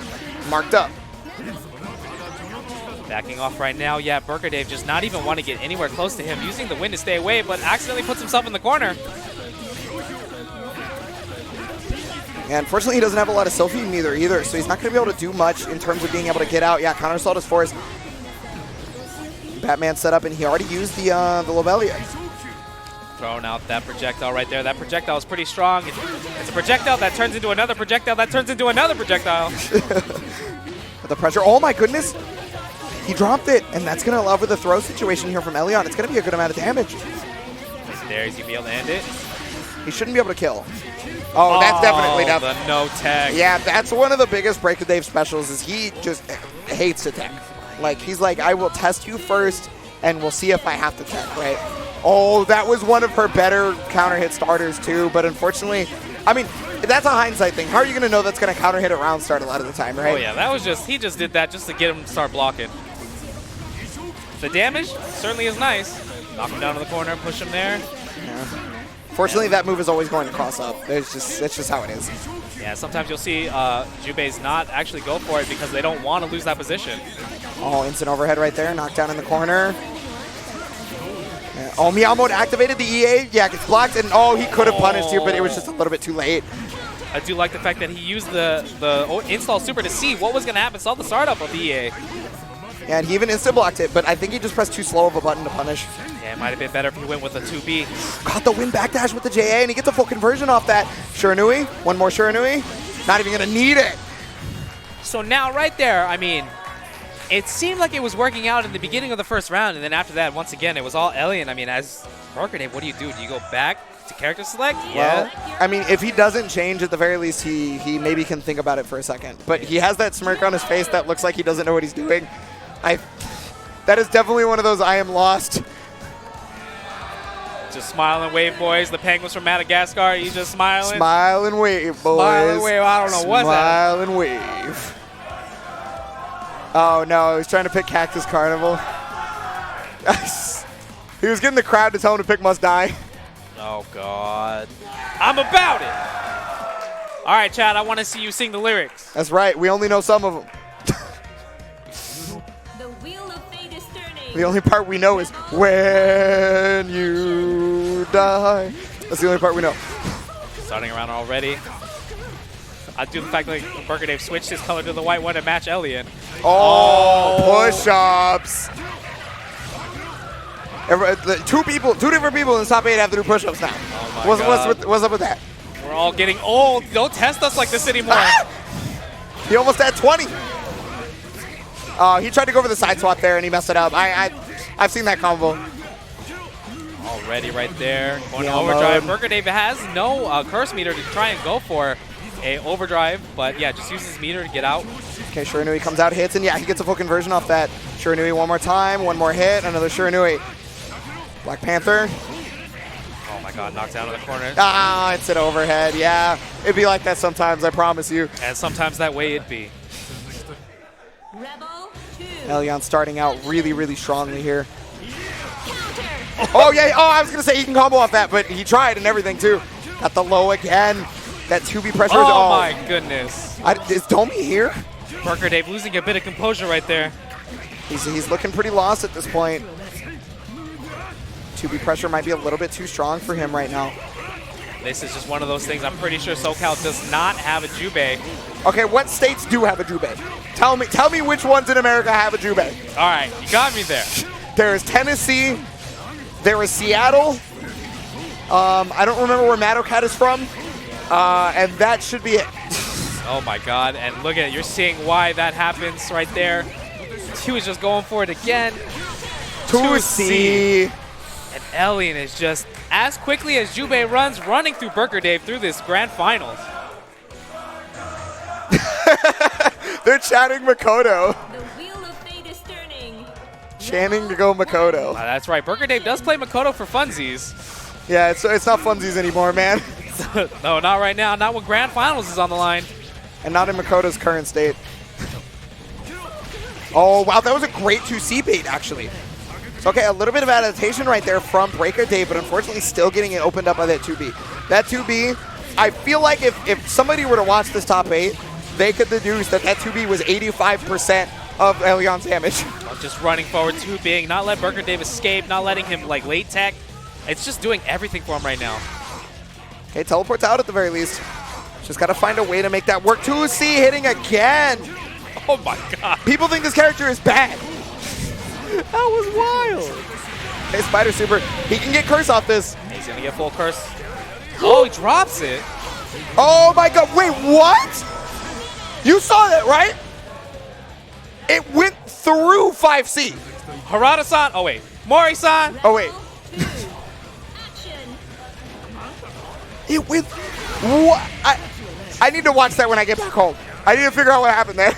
marked up. Backing off right now. Yeah, Breaker Dave just not even want to get anywhere close to him, using the wind to stay away, but accidentally puts himself in the corner. And unfortunately, he doesn't have a lot of selfie either, so he's not going to be able to do much in terms of being able to get out. Yeah, counter assault is forced. Batman set up, and he already used the Lobelia. Throwing out that projectile right there. That projectile is pretty strong. It's a projectile that turns into another projectile that turns into another projectile. The pressure. Oh, my goodness. He dropped it, and that's going to allow for the throw situation here from Elion. It's going to be a good amount of damage. There, he's going to be able to end it. He shouldn't be able to kill. Oh, that's definitely enough. The no tag. Yeah, that's one of the biggest Breaker Dave specials is he just hates to tech. Like, he's like, I will test you first, and we'll see if I have to tech, right? Oh, that was one of her better counter hit starters, too. But unfortunately, I mean, that's a hindsight thing. How are you going to know that's going to counter hit a round start a lot of the time, right? Oh, yeah, that was just, he just did that just to get him to start blocking. The damage certainly is nice. Knock him down to the corner, push him there. Yeah. Fortunately, that move is always going to cross up. That's just how it is. Yeah, sometimes you'll see Jubei's not actually go for it because they don't want to lose that position. Oh, instant overhead right there. Knocked down in the corner. Yeah. Oh, Meow Mode activated the EA. Yeah, gets blocked. And oh, he could have punished you, but it was just a little bit too late. I do like the fact that he used the install super to see what was going to happen. Saw the startup of the EA. Yeah, and he even instant blocked it, but I think he just pressed too slow of a button to punish. Yeah, it might have been better if he went with a 2B. Got the win backdash with the JA, and he gets a full conversion off that. Shiranui, one more Shiranui. Not even going to need it. So now right there, I mean, it seemed like it was working out in the beginning of the first round, and then after that, once again, it was all Alien. I mean, as Breaker Dave, what do? Do you go back to character select? Well, I mean, if he doesn't change, at the very least, he maybe can think about it for a second. But he has that smirk on his face that looks like he doesn't know what he's doing. That is definitely one of those I am lost. Just smile and wave, boys. The penguins from Madagascar, he's just smiling. Smile and wave, boys. Smile and wave, I don't know what's that. Smile and wave. Oh, no, he's trying to pick Cactus Carnival. He was getting the crowd to tell him to pick Must Die. Oh, God. I'm about it. All right, Chad, I want to see you sing the lyrics. That's right. We only know some of them. The only part we know is when you die. That's the only part we know. Starting around already. I do the fact that Breaker Dave switched his color to the white one to match Elian. Oh, push-ups. Two different people in the top 8 have to do push-ups now. Oh my God. What's up with that? We're all getting old. Don't test us like this anymore. Ah! He almost had 20. He tried to go for the side swap there, and he messed it up. I've seen that combo. Already right there. Going to overdrive. Breaker Dave has no curse meter to try and go for a overdrive, but yeah, just uses meter to get out. Okay, Shiranui comes out, hits, and yeah, he gets a full conversion off that. Shiranui one more time, one more hit, another Shiranui. Black Panther. Oh my God, knocked down in the corner. Ah, it's an overhead, yeah. It'd be like that sometimes, I promise you. And sometimes that way it'd be. Elion starting out really, really strongly here. Oh, yeah. Oh, I was going to say he can combo off that, but he tried and everything, too. Got the low again. That 2B pressure is Oh, my goodness. Is Domi here? Breaker Dave losing a bit of composure right there. He's looking pretty lost at this point. 2B pressure might be a little bit too strong for him right now. This is just one of those things. I'm pretty sure SoCal does not have a Jubei. Okay, what states do have a Jubei? Tell me which ones in America have a Jubei. All right, you got me there. There is Tennessee. There is Seattle. I don't remember where Madocat is from. And that should be it. Oh my God, and look at it. You're seeing why that happens right there. Q is just going for it again. 2C. And Alien is just, as quickly as Jubei runs, running through Burger Dave through this grand finals. They're chanting Makoto. The wheel of fate is turning. Chanting to go Makoto. That's right. Burger Dave does play Makoto for funsies. Yeah, it's not funsies anymore, man. No, not right now. Not when grand finals is on the line. And not in Makoto's current state. Oh, wow, that was a great 2C bait, actually. So, okay, a little bit of adaptation right there from Breaker Dave, but unfortunately still getting it opened up by that 2B. That 2B, I feel like if somebody were to watch this top 8, they could deduce that 2B was 85% of Elion's damage. Just running forward, 2Bing, not let Burger Dave escape, not letting him, like, late tech. It's just doing everything for him right now. Okay, teleports out at the very least. Just got to find a way to make that work. 2C hitting again. Oh, my God. People think this character is bad. That was wild. Okay, Spider Super. He can get Curse off this. He's going to get full Curse. Oh, he drops it. Oh, my God. Wait, what? You saw that, right? It went through 5C. Harada-san. Oh, wait. Mori-san. Oh, wait. Action. It went... What? I need to watch that when I get back home. I need to figure out what happened there.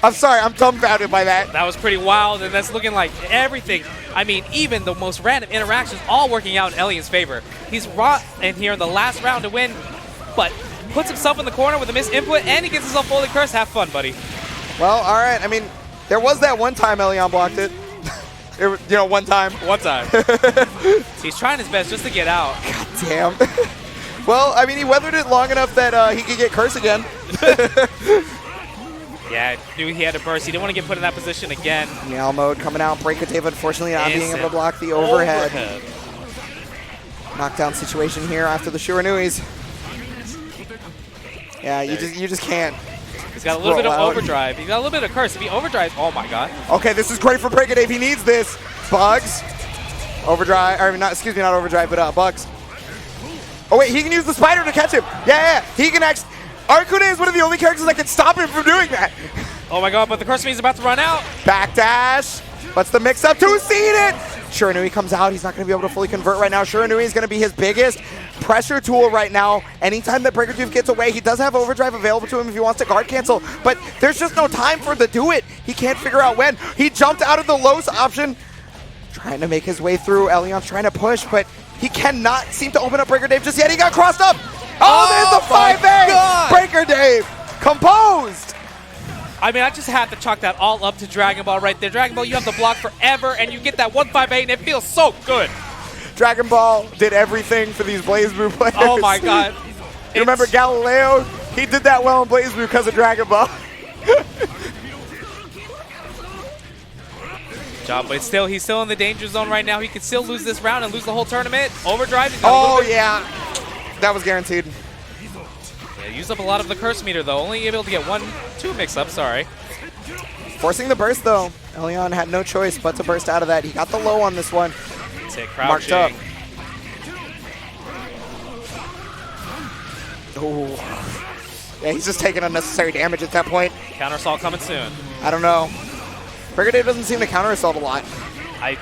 I'm sorry, I'm dumbfounded by that. That was pretty wild, and that's looking like everything. I mean, even the most random interactions all working out in Elian's favor. He's raw in here in the last round to win, but puts himself in the corner with a missed input, and he gets himself fully cursed. Have fun, buddy. Well, all right. I mean, there was that one time Elian blocked it. It was, one time. One time. He's trying his best just to get out. God damn. Well, I mean, he weathered it long enough that he could get cursed again. Yeah, knew he had to burst. He didn't want to get put in that position again. Meow mode coming out. Breaker Dave unfortunately not being able to block the overhead. Knockdown situation here after the Shuranuis. Yeah, you just can't. He's got a little bit of overdrive. He's got a little bit of curse. If he overdrives, oh my God. Okay, this is great for Breaker Dave. He needs this. Bugs. Overdrive. Or not, excuse me, not overdrive, but Bugs. Oh wait, he can use the spider to catch him. Yeah. He can actually. Hakuna is one of the only characters that can stop him from doing that. Oh my God, but the curse is about to run out. Backdash. What's the mix up? 2-seed it. Shiranui comes out. He's not going to be able to fully convert right now. Shiranui is going to be his biggest pressure tool right now. Anytime that Breaker Dave gets away, he does have overdrive available to him if he wants to guard cancel, but there's just no time for him to do it. He can't figure out when. He jumped out of the Los option, trying to make his way through. Elion's trying to push, but he cannot seem to open up Breaker Dave just yet. He got crossed up. Oh, there's the 5A! Breaker Dave, composed! I mean, I just have to chalk that all up to Dragon Ball right there. Dragon Ball, you have to block forever, and you get that 1-5-8, and it feels so good. Dragon Ball did everything for these BlazBlue players. Oh my God. You remember Galileo? He did that well in BlazBlue because of Dragon Ball. Job, but still, he's still in the danger zone right now. He could still lose this round and lose the whole tournament. Overdrive. Oh, yeah. That was guaranteed. Yeah, used up a lot of the curse meter, though. Only able to get 1-2 mix-up, sorry. Forcing the burst, though. Elion had no choice but to burst out of that. He got the low on this one. Marked up. Oh. Yeah, he's just taking unnecessary damage at that point. Counter assault coming soon. I don't know. Breaker Dave doesn't seem to counter assault a lot. I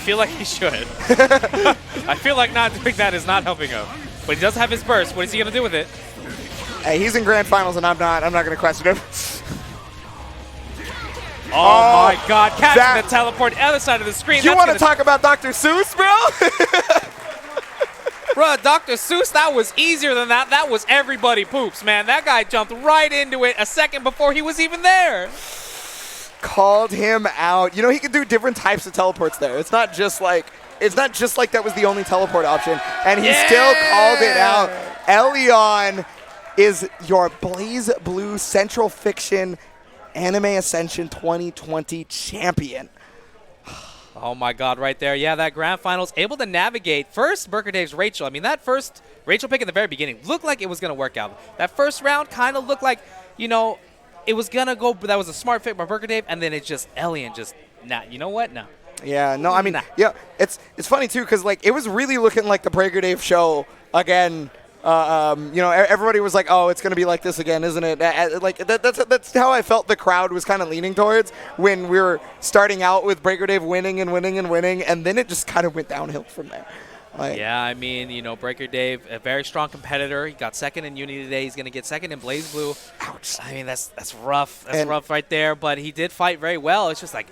feel like he should. I feel like not doing that is not helping him. But he does have his burst. What is he going to do with it? Hey, he's in grand finals, and I'm not going to question him. Oh my God, catching the teleport the other side of the screen. You want to talk about Dr. Seuss, bro? Bruh, Dr. Seuss, that was easier than that. That was everybody poops, man. That guy jumped right into it a second before he was even there. Called him out. You know, he can do different types of teleports there. It's not just like that was the only teleport option, and he still called it out. Elion is your BlazBlue Central Fiction Anime Ascension 2020 champion. Oh my God, right there. Yeah, that grand finals able to navigate first Burger Dave's Rachel. I mean, that first Rachel pick in the very beginning looked like it was going to work out. That first round kind of looked like, it was going to go, but that was a smart pick by Burger Dave, and then it just, Elian just, nah, you know what? No. Yeah, no, I mean, yeah, it's funny too, because, it was really looking like the Breaker Dave show again Everybody was like, "Oh, it's going to be like this again, isn't it?" That's how I felt the crowd was kind of leaning towards when we were starting out with Breaker Dave winning and winning and winning, and then it just kind of went downhill from there. Yeah, I mean, Breaker Dave, a very strong competitor. He got second in Uni today. He's going to get second in BlazBlue. Ouch. I mean, that's rough. That's rough right there. But he did fight very well. It's just like,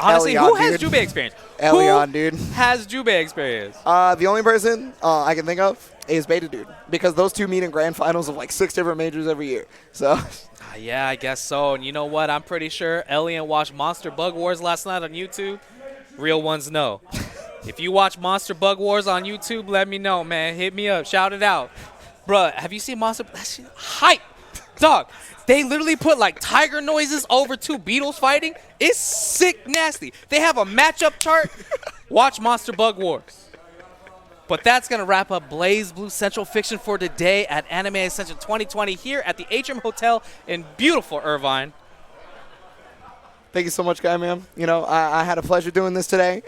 honestly, who has Jubei experience? Elion, dude. Has Jubei experience? The only person I can think of is Beta Dude, because those two meet in grand finals of like 6 different majors every year. So. Yeah, I guess so. And you know what? I'm pretty sure Elion watched Monster Bug Wars last night on YouTube. Real ones know. If you watch Monster Bug Wars on YouTube, let me know, man. Hit me up. Shout it out. Bruh, have you seen Monster? That shit hype. Dog, they literally put like tiger noises over 2 beetles fighting. It's sick nasty. They have a matchup chart. Watch Monster Bug Wars. But that's going to wrap up BlazBlue Central Fiction for today at Anime Ascension 2020 here at the Atrium Hotel in beautiful Irvine. Thank you so much, Guy, man. I had a pleasure doing this today.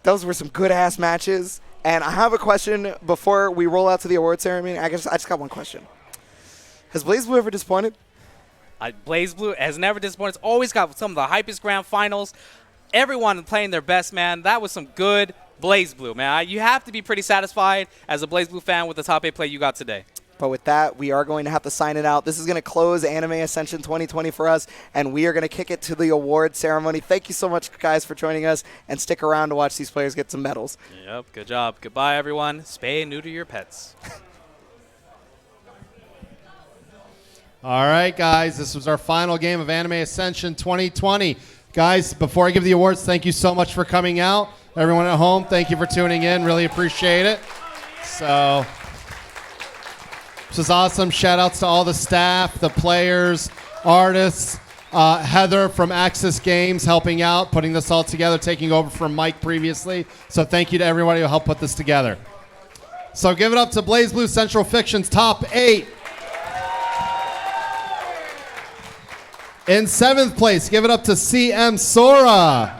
Those were some good-ass matches. And I have a question before we roll out to the award ceremony. I just got one question. Has BlazBlue ever disappointed? BlazBlue has never disappointed. It's always got some of the hypest grand finals. Everyone playing their best, man. That was some good BlazBlue, man. You have to be pretty satisfied as a BlazBlue fan with the top 8 play you got today. But with that, we are going to have to sign it out. This is going to close Anime Ascension 2020 for us, and we are going to kick it to the award ceremony. Thank you so much, guys, for joining us, and stick around to watch these players get some medals. Yep, good job. Goodbye, everyone. Spay and neuter your pets. All right, guys, this was our final game of Anime Ascension 2020. Guys, before I give the awards, thank you so much for coming out. Everyone at home, thank you for tuning in. Really appreciate it. So, this was awesome. Shout-outs to all the staff, the players, artists, Heather from Axis Games helping out, putting this all together, taking over from Mike previously. So thank you to everybody who helped put this together. So give it up to BlazBlue Central Fiction's top 8. In 7th place, give it up to CM Sora.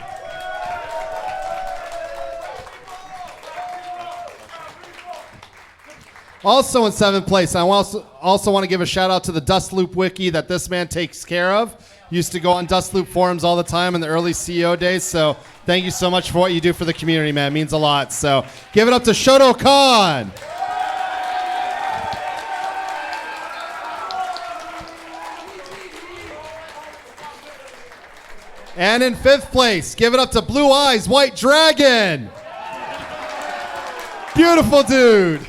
Also in 7th place, I also want to give a shout out to the Dustloop wiki that this man takes care of. Used to go on Dustloop forums all the time in the early CEO days, so thank you so much for what you do for the community, man. It means a lot. So give it up to Shoto Khan. And in 5th place, give it up to Blue Eyes White Dragon. Beautiful dude.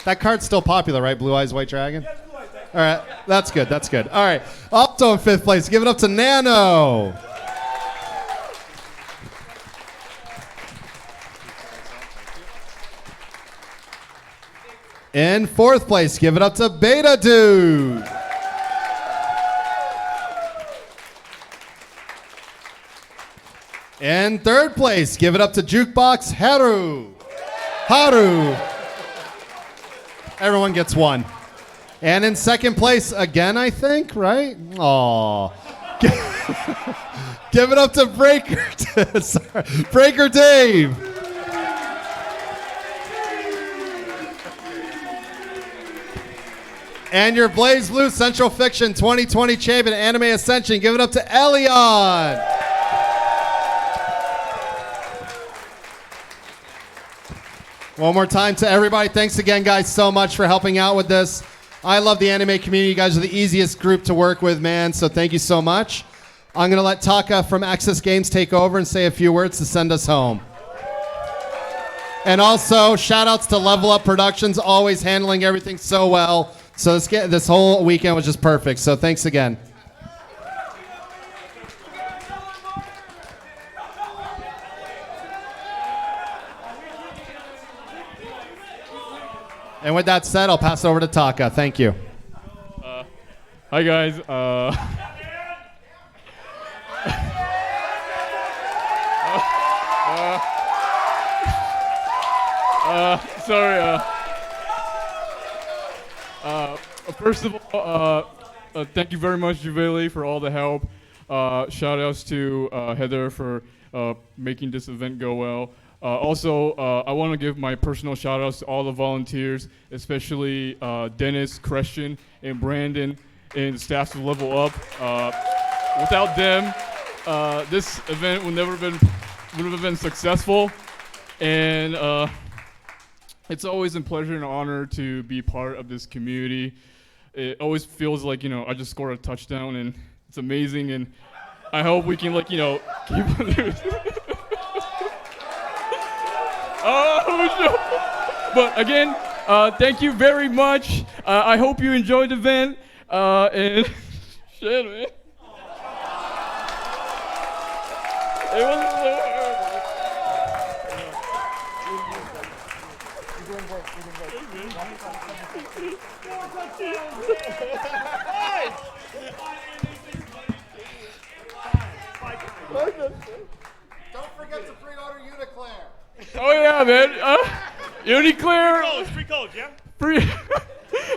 That card's still popular, right? Blue Eyes White Dragon? All right, that's good, that's good. All right, also in 5th place, give it up to Nano. In 4th place, give it up to Beta Dude. In 3rd place, give it up to Jukebox Haru. Everyone gets one. And in 2nd place, again, I think, right? Aw. Give it up to Breaker Dave. And your BlazBlue Central Fiction 2020 champion, Anime Ascension, give it up to Elion. One more time to everybody. Thanks again, guys, so much for helping out with this. I love the anime community. You guys are the easiest group to work with, man, so thank you so much. I'm going to let Taka from Axis Games take over and say a few words to send us home. And also, shout-outs to Level Up Productions, always handling everything so well. So this whole weekend was just perfect, so thanks again. And with that said, I'll pass it over to Taka. Thank you. Hi, guys. Sorry. First of all, thank you very much, Jubei, for all the help. Shout outs to Heather for making this event go well. Also, I want to give my personal shout outs to all the volunteers, especially Dennis, Christian, and Brandon, and the staff of Level Up. Without them, this event would have been successful. And it's always a pleasure and honor to be part of this community. It always feels like, I just scored a touchdown, and it's amazing. And I hope we can, keep But again, thank you very much. I hope you enjoyed the event. And shit, man. It wasn't so hard. Don't forget to pre-order Uniclair. Oh yeah, man. Uniclair. Free codes, yeah?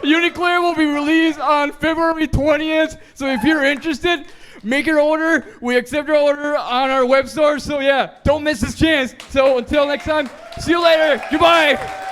Uniclair will be released on February 20th. So if you're interested, make your order. We accept your order on our web store. So yeah, don't miss this chance. So until next time, see you later. Goodbye.